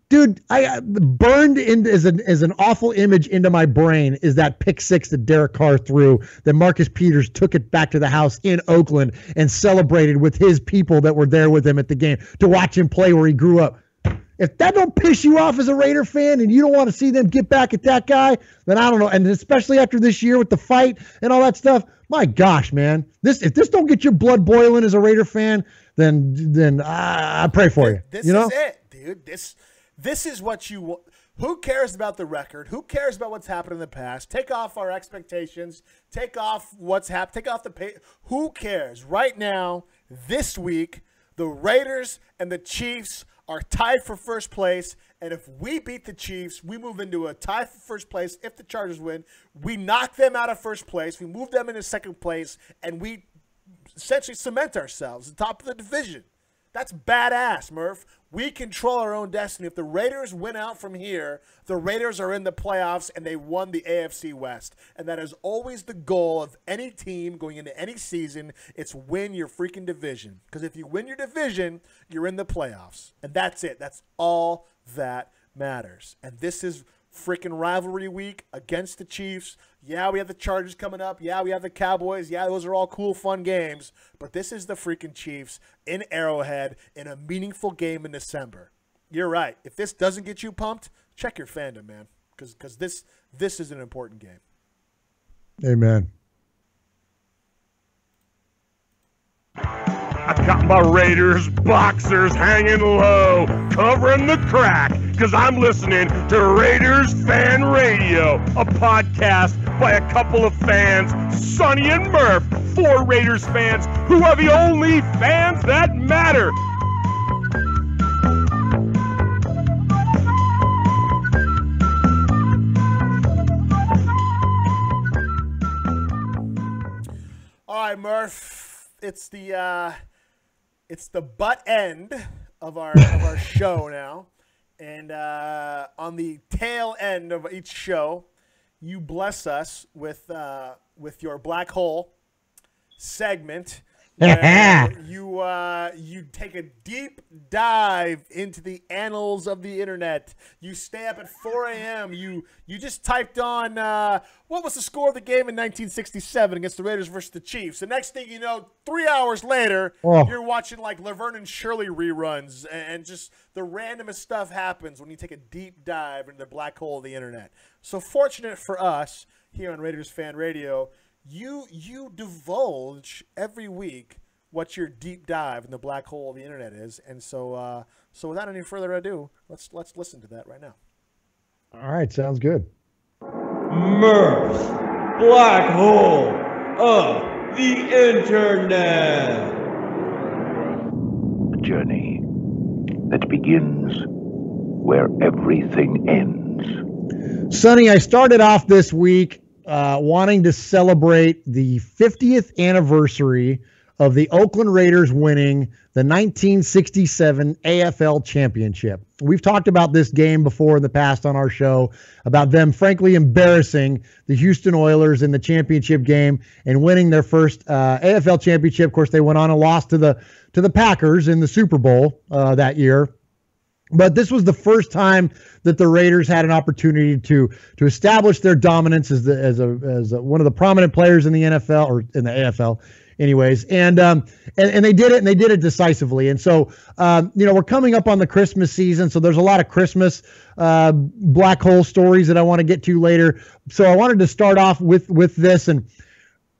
Dude, I burned in as an awful image into my brain is that pick six that Derek Carr threw, that Marcus Peters took it back to the house in Oakland and celebrated with his people that were there with him at the game to watch him play where he grew up. If that don't piss you off as a Raider fan and you don't want to see them get back at that guy, then I don't know. And especially after this year with the fight and all that stuff, my gosh, man, if this don't get your blood boiling as a Raider fan, then I pray for you. This you know? is it, dude. This is what you want. Who cares about the record? Who cares about what's happened in the past? Take off our expectations. Take off what's happened. Take off the pay. Who cares? Right now, this week, the Raiders and the Chiefs are tied for first place, and if we beat the Chiefs, we move into a tie for first place. If the Chargers win, we knock them out of first place, we move them into second place, and we essentially cement ourselves at the top of the division. That's badass, Murph. We control our own destiny. If the Raiders win out from here, the Raiders are in the playoffs and they won the AFC West. And that is always the goal of any team going into any season. It's win your freaking division. Because if you win your division, you're in the playoffs. And that's it. That's all that matters. And this is freaking rivalry week against the Chiefs. Yeah, we have the Chargers coming up. Yeah, we have the Cowboys. Yeah, those are all cool, fun games. But this is the freaking Chiefs in Arrowhead in a meaningful game in December. You're right. If this doesn't get you pumped, check your fandom, man. Because this is an important game. Amen. I got my Raiders boxers hanging low, covering the crack, because I'm listening to Raiders Fan Radio, a podcast by a couple of fans, Sonny and Murph, 4 Raiders fans who are the only fans that matter. All right, Murph, it's the butt end of our show now, and on the tail end of each show, you bless us with your black hole segment. Where you take a deep dive into the annals of the internet. You stay up at 4 a.m. You just typed on what was the score of the game in 1967 against the Raiders versus the Chiefs. The next thing you know, 3 hours later, you're watching like Laverne and Shirley reruns, and just the randomest stuff happens when you take a deep dive into the black hole of the internet. So fortunate for us here on Raiders Fan Radio, you divulge every week what your deep dive in the black hole of the internet is, and so without any further ado, let's listen to that right now. All right, sounds good. Murph's Black Hole of the Internet. A journey that begins where everything ends. Sonny, I started off this week wanting to celebrate the 50th anniversary of the Oakland Raiders winning the 1967 AFL Championship. We've talked about this game before in the past on our show, about them frankly embarrassing the Houston Oilers in the championship game and winning their first AFL championship. Of course, they went on and lost to the Packers in the Super Bowl that year. But this was the first time that the Raiders had an opportunity to establish their dominance as one of the prominent players in the NFL, or in the AFL, anyways. And they did it, and they did it decisively. And so, we're coming up on the Christmas season, so there's a lot of Christmas black hole stories that I want to get to later. So I wanted to start off with this, and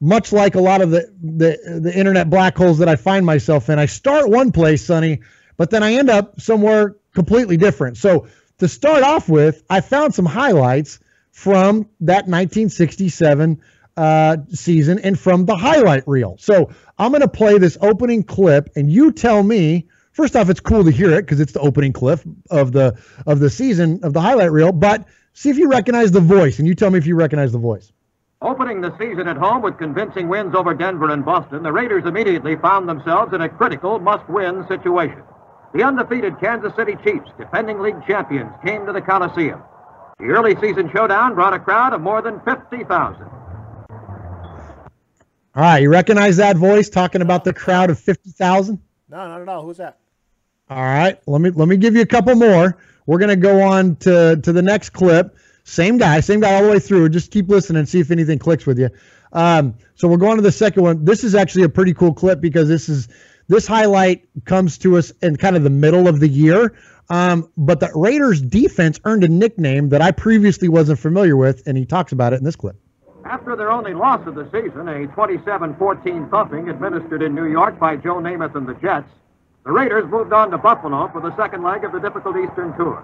much like a lot of the internet black holes that I find myself in, I start one place, Sonny, but then I end up somewhere completely different. So to start off with, I found some highlights from that 1967 season and from the highlight reel. So I'm going to play this opening clip, and you tell me, first off, it's cool to hear it because it's the opening clip of the season of the highlight reel, but see if you recognize the voice, and you tell me if you recognize the voice. Opening the season at home with convincing wins over Denver and Boston, the Raiders immediately found themselves in a critical must-win situation. The undefeated Kansas City Chiefs, defending league champions, came to the Coliseum. The early season showdown brought a crowd of more than 50,000. All right, you recognize that voice talking about the crowd of 50,000? No, not at all. Who's that? All right, let me give you a couple more. We're gonna go on to the next clip. Same guy all the way through. Just keep listening and see if anything clicks with you. So we're going to the second one. This is actually a pretty cool clip because this highlight comes to us in kind of the middle of the year. But the Raiders defense earned a nickname that I previously wasn't familiar with, and he talks about it in this clip. After their only loss of the season, a 27-14 thumping administered in New York by Joe Namath and the Jets, the Raiders moved on to Buffalo for the second leg of the difficult Eastern Tour.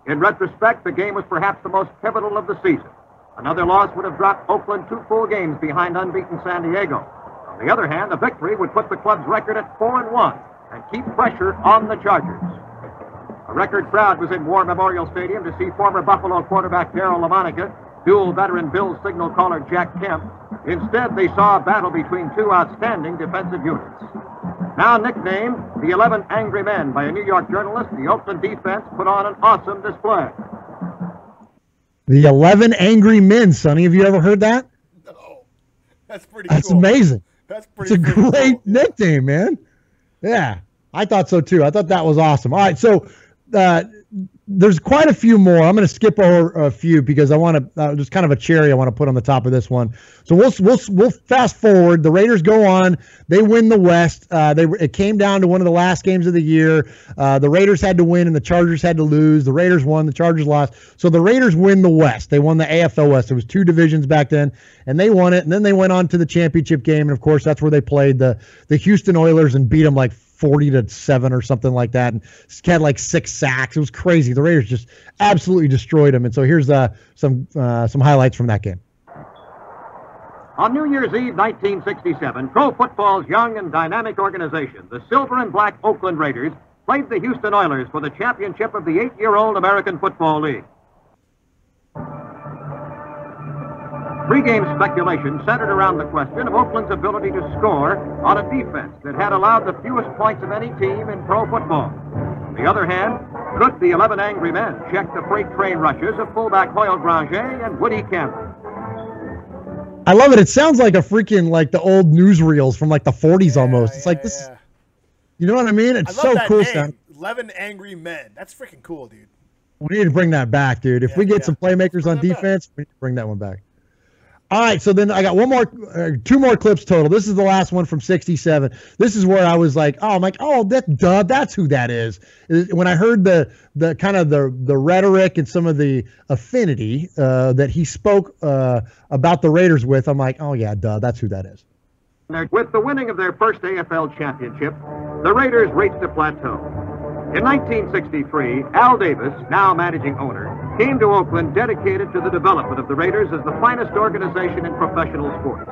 In retrospect, the game was perhaps the most pivotal of the season. Another loss would have dropped Oakland 2 full games behind unbeaten San Diego. On the other hand, a victory would put the club's record at 4-1 and keep pressure on the Chargers. A record crowd was in War Memorial Stadium to see former Buffalo quarterback Darryl LaMonica duel veteran Bills signal caller Jack Kemp. Instead, they saw a battle between two outstanding defensive units. Now nicknamed the 11 Angry Men by a New York journalist, the Oakland defense put on an awesome display. The 11 Angry Men, Sonny. Have you ever heard that? No. That's pretty That's cool. amazing. That's pretty It's a cool. great nickname, man. Yeah, I thought so too. I thought that was awesome. All right, so there's quite a few more. I'm going to skip over a few because I want to just kind of a cherry I want to put on the top of this one. So we'll fast forward. The Raiders go on. They win the West. It came down to one of the last games of the year. The Raiders had to win and the Chargers had to lose. The Raiders won. The Chargers lost. So the Raiders win the West. They won the AFL West. There was 2 divisions back then, and they won it. And then they went on to the championship game, and of course that's where they played the Houston Oilers and beat them like 40-7 or something like that, and had like 6 sacks. It was crazy. The Raiders just absolutely destroyed them. And so here's some highlights from that game. On New Year's Eve 1967, pro football's young and dynamic organization, the Silver and Black Oakland Raiders, played the Houston Oilers for the championship of the 8-year-old American Football League. Pre-game speculation centered around the question of Oakland's ability to score on a defense that had allowed the fewest points of any team in pro football. On the other hand, could the 11 Angry Men check the freight train rushes of fullback Hoyle Granger and Woody Campbell? I love it. It sounds like a freaking like the old newsreels from like the 40s almost. It's like this. You know what I mean? It's I love so that cool. name, 11 Angry Men. That's freaking cool, dude. We need to bring that back, dude. If we get some playmakers on defense, we need to bring that one back. All right, so then I got 2 more clips total. This is the last one from 67. This is where I was like, that's who that is. When I heard the kind of the rhetoric and some of the affinity that he spoke about the Raiders with, I'm like, oh yeah, that's who that is. With the winning of their first AFL championship, the Raiders reached a plateau. In 1963, Al Davis, now managing owner, came to Oakland dedicated to the development of the Raiders as the finest organization in professional sports.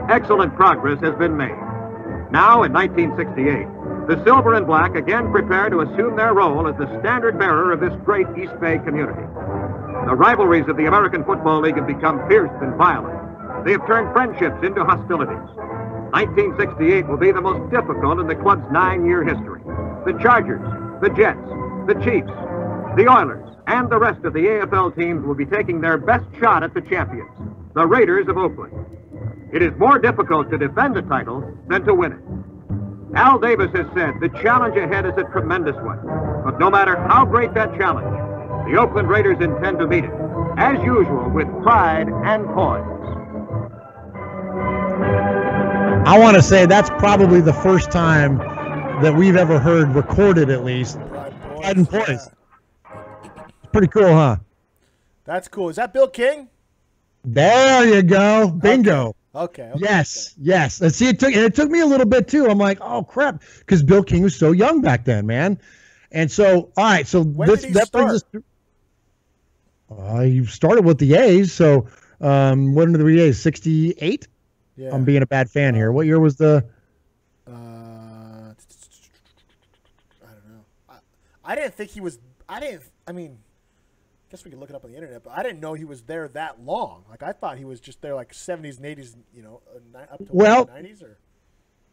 Excellent progress has been made. Now, in 1968, the Silver and Black again prepare to assume their role as the standard bearer of this great East Bay community. The rivalries of the American Football League have become fierce and violent. They have turned friendships into hostilities. 1968 will be the most difficult in the club's 9-year history. The Chargers, the Jets, the Chiefs, the Oilers, and the rest of the AFL teams will be taking their best shot at the champions, the Raiders of Oakland. It is more difficult to defend a title than to win it. Al Davis has said the challenge ahead is a tremendous one, but no matter how great that challenge, the Oakland Raiders intend to meet it, as usual, with pride and poise. I want to say that's probably the first time that we've ever heard, recorded at least, pride and poise. Pretty cool, huh? That's cool. Is that Bill King? There you go. Bingo. Okay. Yes. And see, it took me a little bit too. I'm like, oh crap, because Bill King was so young back then, man. And so, all right, so that brings us to. You started with the A's, so when did the A's? 68. Yeah. I'm being a bad fan here. What year was the? I don't know. I didn't think he was. I mean, I guess we could look it up on the internet, but I didn't know he was there that long. Like I thought he was just there like 70s and 80s, up to the 90s. Or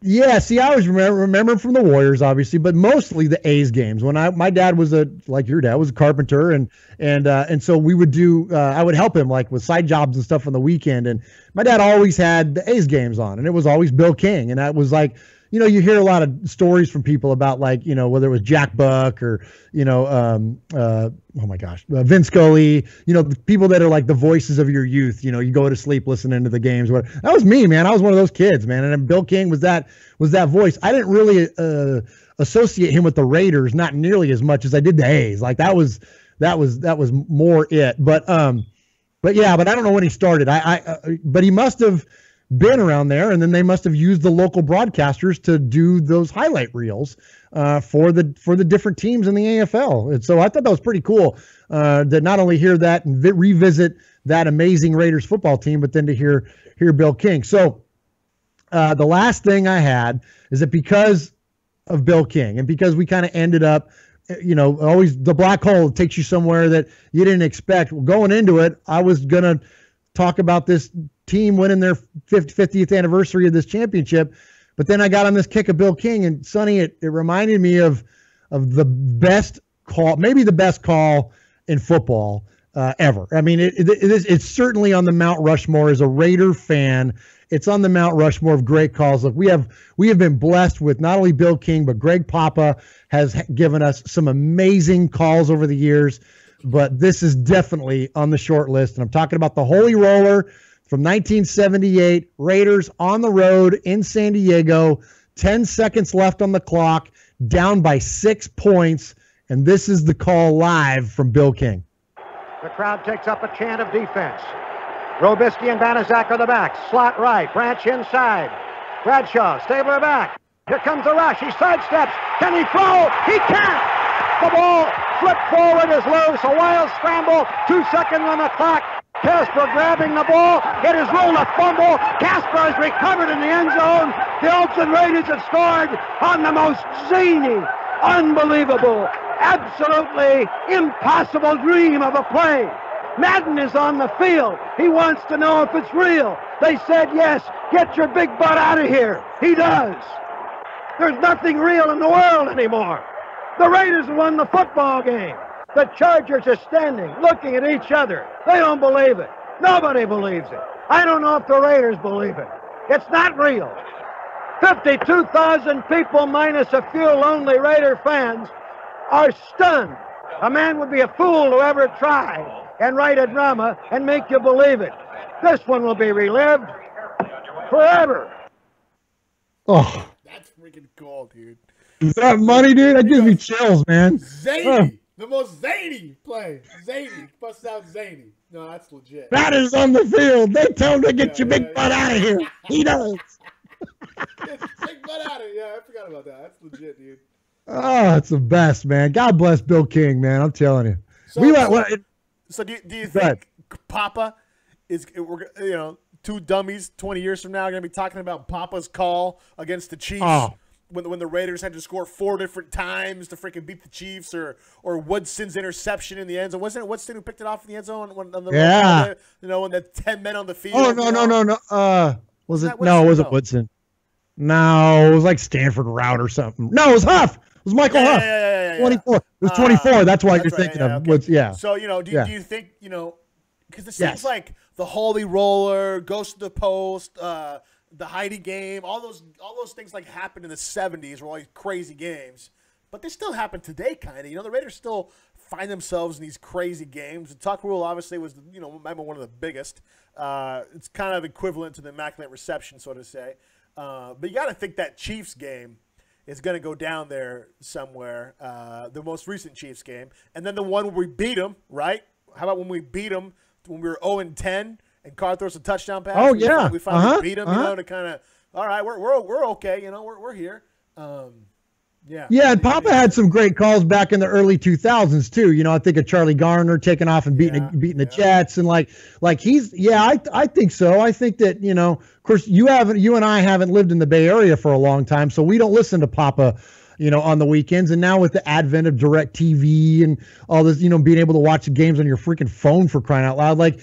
Yeah, see, I always remember from the Warriors, obviously, but mostly the A's games. When my dad was like your dad was a carpenter, and so we would do. I would help him like with side jobs and stuff on the weekend. And my dad always had the A's games on, and it was always Bill King. And that was like, you hear a lot of stories from people about like, whether it was Jack Buck or oh my gosh, Vince Scully. The people that are like the voices of your youth. You go to sleep listening to the games. That was me, man. I was one of those kids, man. And then Bill King was that voice. I didn't really associate him with the Raiders, not nearly as much as I did the A's. Like that was more it. But yeah, but I don't know when he started. But he must have been around there, and then they must have used the local broadcasters to do those highlight reels for the different teams in the AFL. And so I thought that was pretty cool to not only hear that and revisit that amazing Raiders football team, but then to hear Bill King. So the last thing I had is that because of Bill King and because we kind of ended up, always the black hole takes you somewhere that you didn't expect. Well, going into it, I was going to talk about this team winning their 50th anniversary of this championship. But then I got on this kick of Bill King, and Sonny, it reminded me of the best call, maybe the best call in football ever. I mean, it's certainly on the Mount Rushmore. As a Raider fan, it's on the Mount Rushmore of great calls. Look, we have been blessed with not only Bill King, but Greg Papa has given us some amazing calls over the years. But this is definitely on the short list, and I'm talking about the Holy Roller from 1978, Raiders on the road in San Diego, 10 seconds left on the clock, down by 6 points, and this is the call live from Bill King. The crowd takes up a chant of defense. Robisky and Banaszak are the backs. Slot right, Branch inside. Bradshaw, Stabler back. Here comes the rush. He sidesteps. Can he throw? He can't. The ball flipped forward is loose. A wild scramble. 2 seconds on the clock. Casper grabbing the ball. It is ruled a fumble. Casper has recovered in the end zone. The Oakland Raiders have scored on the most zany, unbelievable, absolutely impossible dream of a play. Madden is on the field. He wants to know if it's real. They said yes. Get your big butt out of here. He does. There's nothing real in the world anymore. The Raiders won the football game. The Chargers are standing, looking at each other. They don't believe it. Nobody believes it. I don't know if the Raiders believe it. It's not real. 52,000 people minus a few lonely Raider fans are stunned. A man would be a fool to ever try and write a drama and make you believe it. This one will be relived forever. Oh, that's freaking cool, dude. Is that money, dude? That gives me chills, man. Zany. The most zany play. Zany. Bust out zany. No, that's legit. That is on the field. They tell him to get your big butt out of here. He does. Get your big butt out of here. Yeah, I forgot about that. That's legit, dude. Oh, it's the best, man. God bless Bill King, man. I'm telling you. So do you think Papa is, two dummies 20 years from now are going to be talking about Papa's call against the Chiefs? Oh. When the Raiders had to score 4 different times to freaking beat the Chiefs, or Woodson's interception in the end zone. Wasn't it Woodson who picked it off in the end zone on the yeah. when the 10 men on the field? Oh, no. Was it? No, it wasn't Woodson. No, it was like Stanford route or something. No, it was Huff. It was Michael Huff. Yeah. 24. It was 24. That's why you're thinking of. Okay. Yeah. So, do you think, because it seems like the Holy Roller, Ghost of the Post, the Heidi game, all those things like happened in the 70s were all these crazy games. But they still happen today, kind of. The Raiders still find themselves in these crazy games. The Tuck Rule obviously was, maybe one of the biggest. It's kind of equivalent to the Immaculate Reception, so to say. But you got to think that Chiefs game is going to go down there somewhere, the most recent Chiefs game. And then the one where we beat them, right? How about when we beat them when we were 0-10 and Carr throws a touchdown pass? Oh, yeah. We finally beat them, to kind of, all right, we're okay, we're here. Yeah. Yeah, and Papa had some great calls back in the early 2000s too. I think of Charlie Garner taking off and beating the Jets, and like he's I think so. I think that of course you and I haven't lived in the Bay Area for a long time, so we don't listen to Papa, on the weekends. And now with the advent of DirecTV and all this, being able to watch the games on your freaking phone, for crying out loud, like,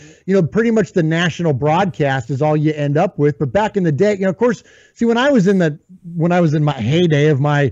pretty much the national broadcast is all you end up with. But back in the day, of course, see, when I was in my heyday of my,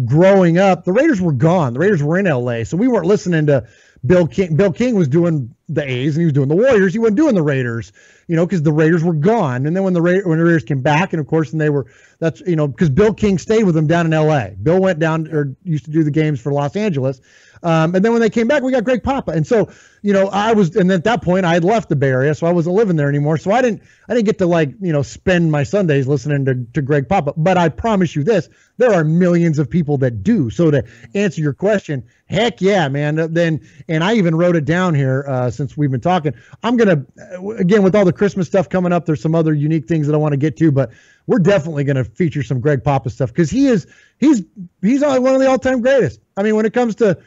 growing up, the Raiders were gone. The Raiders were in LA. So we weren't listening to Bill King. Bill King was doing the A's and he was doing the Warriors. He wasn't doing the Raiders, because the Raiders were gone. And then when the Raiders came back, and of course, because Bill King stayed with them down in LA. Bill went down, or used to do the games for Los Angeles. And then when they came back, we got Greg Papa. And so, and at that point I had left the Bay Area, so I wasn't living there anymore. So I didn't get to spend my Sundays listening to Greg Papa. But I promise you this, there are millions of people that do. So to answer your question, heck yeah, man. And I even wrote it down here since we've been talking. I'm going to, again, with all the Christmas stuff coming up, there's some other unique things that I want to get to, but we're definitely going to feature some Greg Papa stuff, because he's one of the all-time greatest. I mean, when it comes to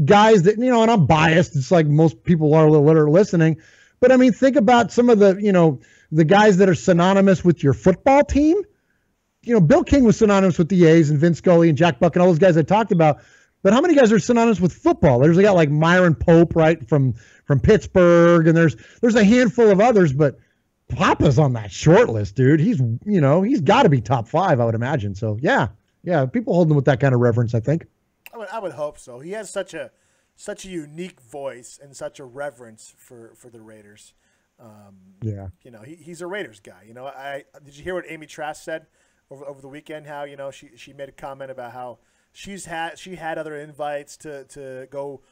guys that, and I'm biased, it's like most people are that are listening, but I mean, think about some of the guys that are synonymous with your football team. Bill King was synonymous with the A's, and Vince Scully and Jack Buck and all those guys I talked about. But how many guys are synonymous with football? There's a guy like Myron Pope, right, from Pittsburgh, and there's a handful of others, but Papa's on that short list, dude. He's got to be top 5, I would imagine. So yeah, people hold him with that kind of reverence, I think. I would hope so. He has such a unique voice and such a reverence for the Raiders. He's a Raiders guy. Did you hear what Amy Trask said over the weekend? How she made a comment about how she had other invites to go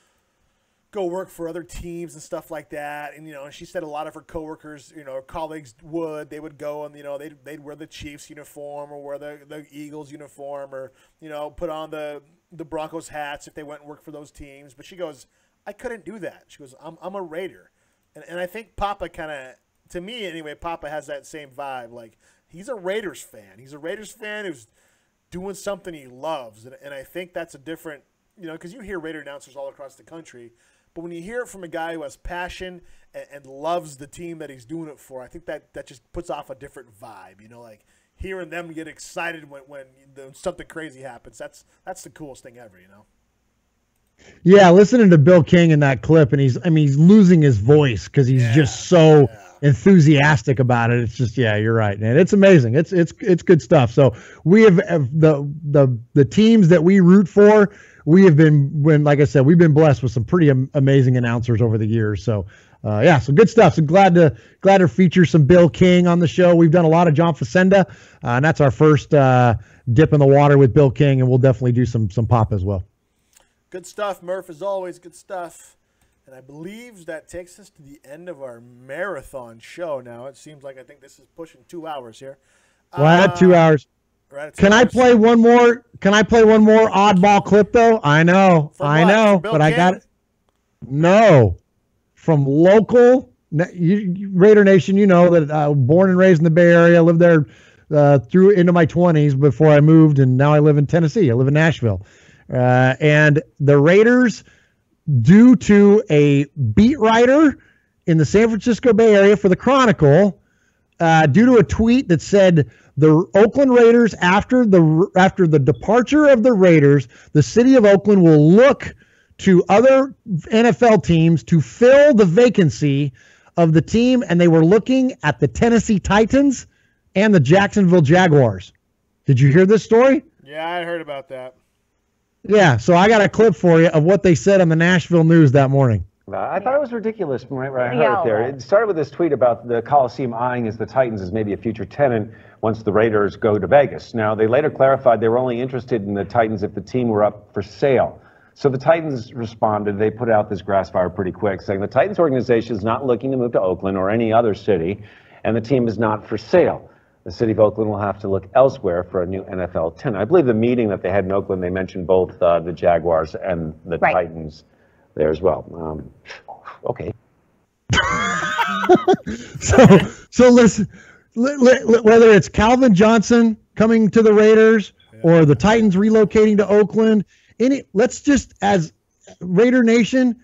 work for other teams and stuff like that, and she said a lot of her coworkers, colleagues they would go and they'd wear the Chiefs uniform or wear the Eagles uniform, or put on the Broncos hats if they went and worked for those teams. But she goes, I couldn't do that. She goes, I'm a Raider. And I think Papa kind of, to me anyway, Papa has that same vibe. Like, he's a Raiders fan. He's a Raiders fan who's doing something he loves. And I think that's a different, because you hear Raider announcers all across the country, but when you hear it from a guy who has passion and loves the team that he's doing it for, I think that just puts off a different vibe. Like hearing them get excited when something crazy happens. That's the coolest thing ever. Yeah, listening to Bill King in that clip, and he's losing his voice because he's just so enthusiastic about it. It's just, you're right, man. It's amazing. It's good stuff. So we have the teams that we root for. We have like I said, we've been blessed with some pretty amazing announcers over the years. So so good stuff. So glad to feature some Bill King on the show. We've done a lot of John Facenda, and that's our first dip in the water with Bill King, and we'll definitely do some pop as well. Good stuff, Murph, as always. Good stuff. And I believe that takes us to the end of our marathon show now. It seems like I think this is pushing 2 hours here. Well, I had 2 hours. Can I play one more oddball clip, though? I know, but I got it. No. From local Raider Nation, that born and raised in the Bay Area. I lived there through into my 20s before I moved, and now I live in Tennessee. I live in Nashville. And the Raiders, due to a beat writer in the San Francisco Bay Area for the Chronicle, due to a tweet that said the Oakland Raiders, after the departure of the Raiders, the city of Oakland will look to other NFL teams to fill the vacancy of the team, and they were looking at the Tennessee Titans and the Jacksonville Jaguars. Did you hear this story? Yeah, I heard about that. Yeah, so I got a clip for you of what they said on the Nashville News that morning. I thought it was ridiculous when I heard it there. It started with this tweet about the Coliseum eyeing as the Titans as maybe a future tenant once the Raiders go to Vegas. Now, they later clarified they were only interested in the Titans if the team were up for sale. So the Titans responded. They put out this grass fire pretty quick, saying the Titans organization is not looking to move to Oakland or any other city, and the team is not for sale. The city of Oakland will have to look elsewhere for a new NFL tenant. I believe the meeting that they had in Oakland, they mentioned both the Jaguars and the Titans there as well. Okay. So listen, whether it's Calvin Johnson coming to the Raiders or the Titans relocating to Oakland, let's just, as Raider Nation,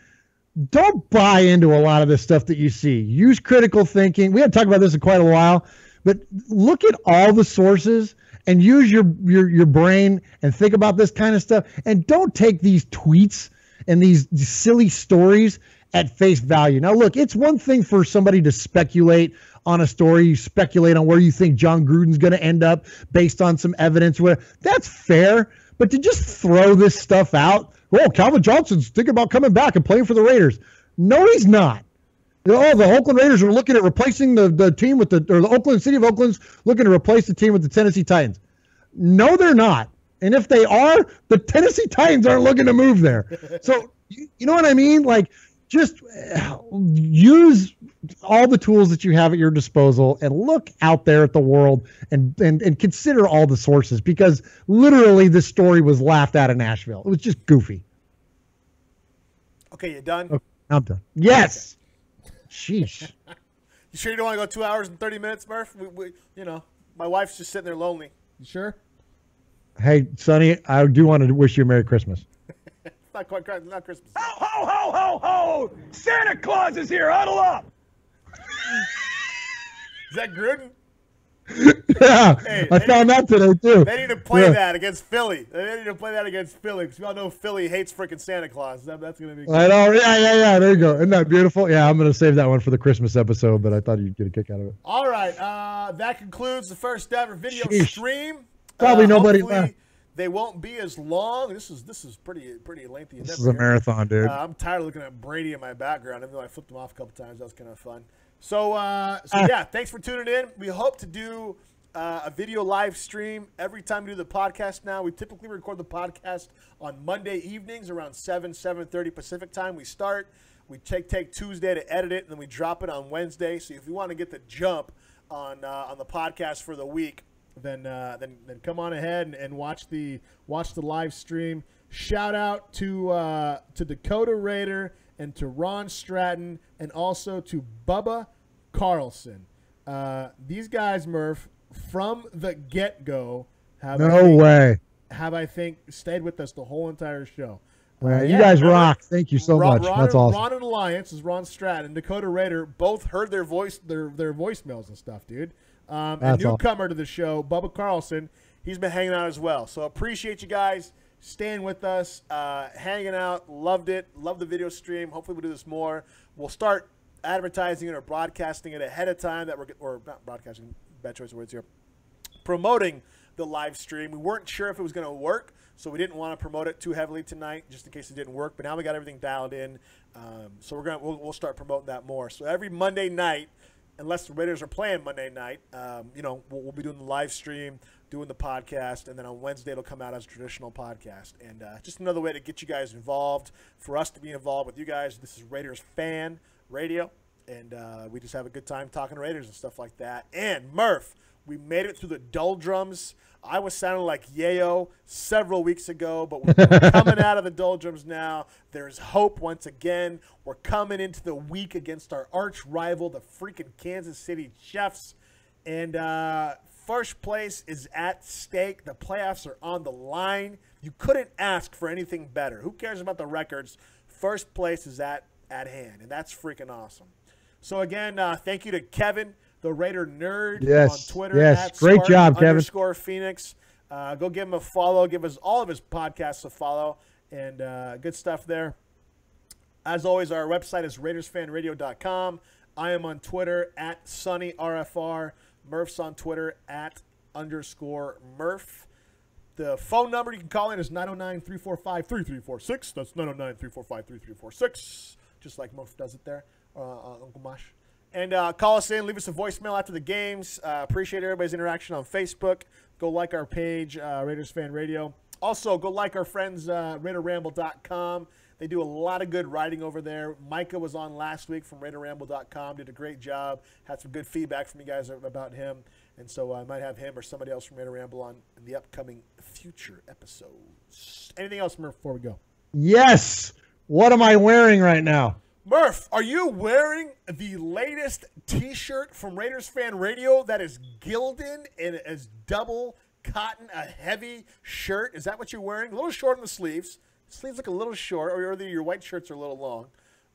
don't buy into a lot of this stuff that you see. Use critical thinking. We haven't talked about this in quite a while. But look at all the sources and use your brain and think about this kind of stuff. And don't take these tweets and these silly stories at face value. Now, look, it's one thing for somebody to speculate on a story, you speculate on where you think John Gruden's going to end up based on some evidence. Whatever. That's fair. But to just throw this stuff out, oh, Calvin Johnson's thinking about coming back and playing for the Raiders. No, he's not. Oh, the Oakland Raiders are looking at replacing the team with the Oakland City of Oakland's looking to replace the team with the Tennessee Titans. No, they're not. And if they are, the Tennessee Titans aren't looking to move there. So, you know what I mean? Like, just use all the tools that you have at your disposal and look out there at the world and consider all the sources, because literally this story was laughed at in Nashville. It was just goofy. Okay, you done? Okay, I'm done. Yes. Sheesh. You sure you don't want to go 2 hours and 30 minutes, Murph? My wife's just sitting there lonely. You sure? Hey, Sonny, I do want to wish you a Merry Christmas. Not Christmas. Ho, ho, ho, ho, ho! Santa Claus is here. Huddle up. Is that Gruden? Yeah, hey, I found that today, too. They need to play that against Philly. They need to play that against Philly, because we all know Philly hates freaking Santa Claus. That's going to be good. I know. Yeah. There you go. Isn't that beautiful? Yeah, I'm going to save that one for the Christmas episode, but I thought you'd get a kick out of it. All right. That concludes the first ever video stream. Probably nobody left. They won't be as long. This is pretty lengthy. This is a marathon, dude. I'm tired of looking at Brady in my background, even though I flipped him off a couple times. That was kind of fun. So yeah, thanks for tuning in. We hope to do a video live stream every time we do the podcast now. We typically record the podcast on Monday evenings around 7:30 Pacific time. We start. We take Tuesday to edit it, and then we drop it on Wednesday. So if you want to get the jump on the podcast for the week, then come on ahead and watch the live stream. Shout out to Dakota Raider and to Ron Stratton and also to Bubba Carlson. These guys, Murph, from the get-go have I think stayed with us the whole entire show. You guys rock. Thank you so much. That's awesome. Ron and Alliance is Ron Stratton and Dakota Raider both heard their voicemails and stuff, dude. A newcomer to the show, Bubba Carlson, he's been hanging out as well. So appreciate you guys staying with us, hanging out. Loved it. Love the video stream. Hopefully we'll do this more. We'll start advertising it or broadcasting it ahead of time. Or not broadcasting, bad choice of words here. Promoting the live stream. We weren't sure if it was going to work, so we didn't want to promote it too heavily tonight, just in case it didn't work. But now we got everything dialed in, so we'll start promoting that more. So every Monday night, unless the Raiders are playing Monday night, we'll be doing the live stream, doing the podcast, and then on Wednesday it'll come out as a traditional podcast. And just another way to get you guys involved, for us to be involved with you guys. This is Raiders Fan Radio, and we just have a good time talking to Raiders and stuff like that. And Murph, we made it through the doldrums. I was sounding like Yayo several weeks ago, but we're coming out of the doldrums now. There's hope once again. We're coming into the week against our arch rival, the freaking Kansas City Chiefs. And first place is at stake. The playoffs are on the line. You couldn't ask for anything better. Who cares about the records? First place is at hand, and that's freaking awesome. So, again, thank you to Kevin, the Raider Nerd, on Twitter. Yes, great job, Kevin. _Phoenix. Go give him a follow. Give us all of his podcasts a follow. And good stuff there. As always, our website is RaidersFanRadio.com. I am on Twitter at SunnyRFR. Murph's on Twitter at _Murph. The phone number you can call in is 909-345-3346. That's 909-345-3346. Just like Murph does it there, Uncle Mosh. And call us in, leave us a voicemail after the games. Appreciate everybody's interaction on Facebook. Go like our page, Raiders Fan Radio. Also, go like our friends, RaiderRamble.com. They do a lot of good writing over there. Micah was on last week from RaiderRamble.com. Did a great job. Had some good feedback from you guys about him. And so I might have him or somebody else from Raider Ramble on in the upcoming future episodes. Anything else, Murph, before we go? Yes. What am I wearing right now? Murph, are you wearing the latest T-shirt from Raiders Fan Radio that is gilded and is double cotton, a heavy shirt? Is that what you're wearing? A little short on the sleeves. Sleeves look a little short, or your white shirts are a little long.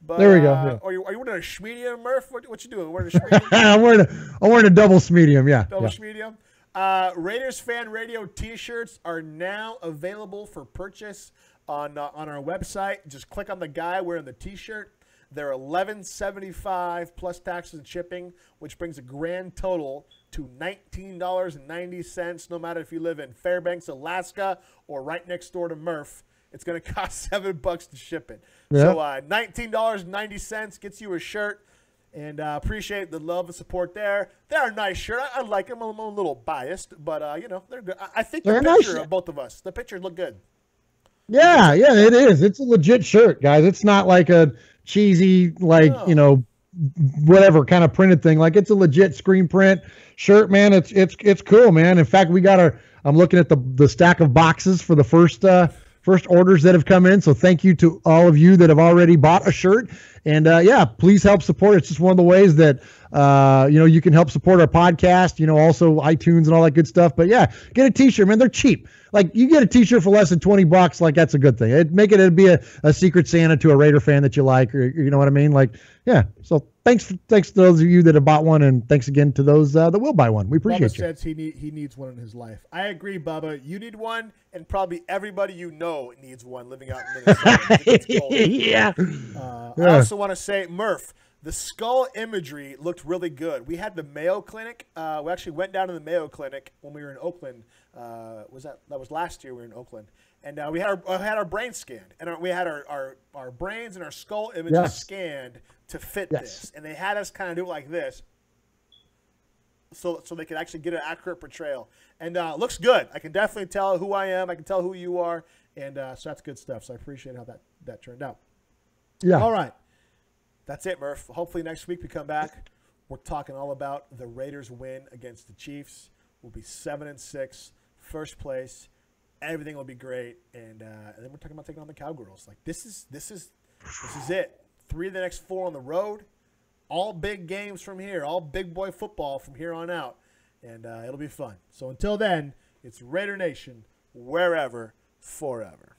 But, there we go. Yeah. Are you wearing a schmedium, Murph? What you doing? Wearing a schmedium? I'm wearing a double schmedium, yeah. Double schmedium. Raiders Fan Radio T-shirts are now available for purchase on our website. Just click on the guy wearing the T-shirt. They're $11.75 plus taxes and shipping, which brings a grand total to $19.90. No matter if you live in Fairbanks, Alaska, or right next door to Murph, it's going to cost $7 to ship it. Yeah. So $19.90 gets you a shirt. And appreciate the love and support there. They're a nice shirt. I like them. I'm a little biased, but they're good. I think the picture of both of us, the pictures look good. Yeah, it is. It's a legit shirt, guys. It's not like a cheesy, whatever kind of printed thing. Like, it's a legit screen print shirt, man. It's cool, man. In fact, I'm looking at the stack of boxes for the first orders that have come in. So thank you to all of you that have already bought a shirt. And please help support. It's just one of the ways that you can help support our podcast. Also iTunes and all that good stuff. But yeah, get a T-shirt, man. They're cheap. Like, you get a T-shirt for less than $20, like, that's a good thing. It'd be a Secret Santa to a Raider fan that you like, or you know what I mean. Like, yeah. So thanks to those of you that have bought one, and thanks again to those that will buy one. We appreciate Bubba you. says he needs one in his life. I agree, Bubba. You need one, and probably everybody you know needs one living out in Minnesota. Yeah. I also want to say, Murph, the skull imagery looked really good. We had the Mayo Clinic. We actually went down to the Mayo Clinic when we were in Oakland. That was last year we were in Oakland. And we had our brain scanned. And we had our brains and our skull images scanned to fit this. And they had us kind of do it like this so they could actually get an accurate portrayal. And it looks good. I can definitely tell who I am. I can tell who you are. And so that's good stuff. So I appreciate how that turned out. Yeah. All right. That's it, Murph. Hopefully next week we come back. We're talking all about the Raiders' win against the Chiefs. We'll be 7-6, first place. Everything will be great, and then we're talking about taking on the Cowgirls. Like, this is it. 3 of the next 4 on the road. All big games from here. All big boy football from here on out, and it'll be fun. So until then, it's Raider Nation, wherever, forever.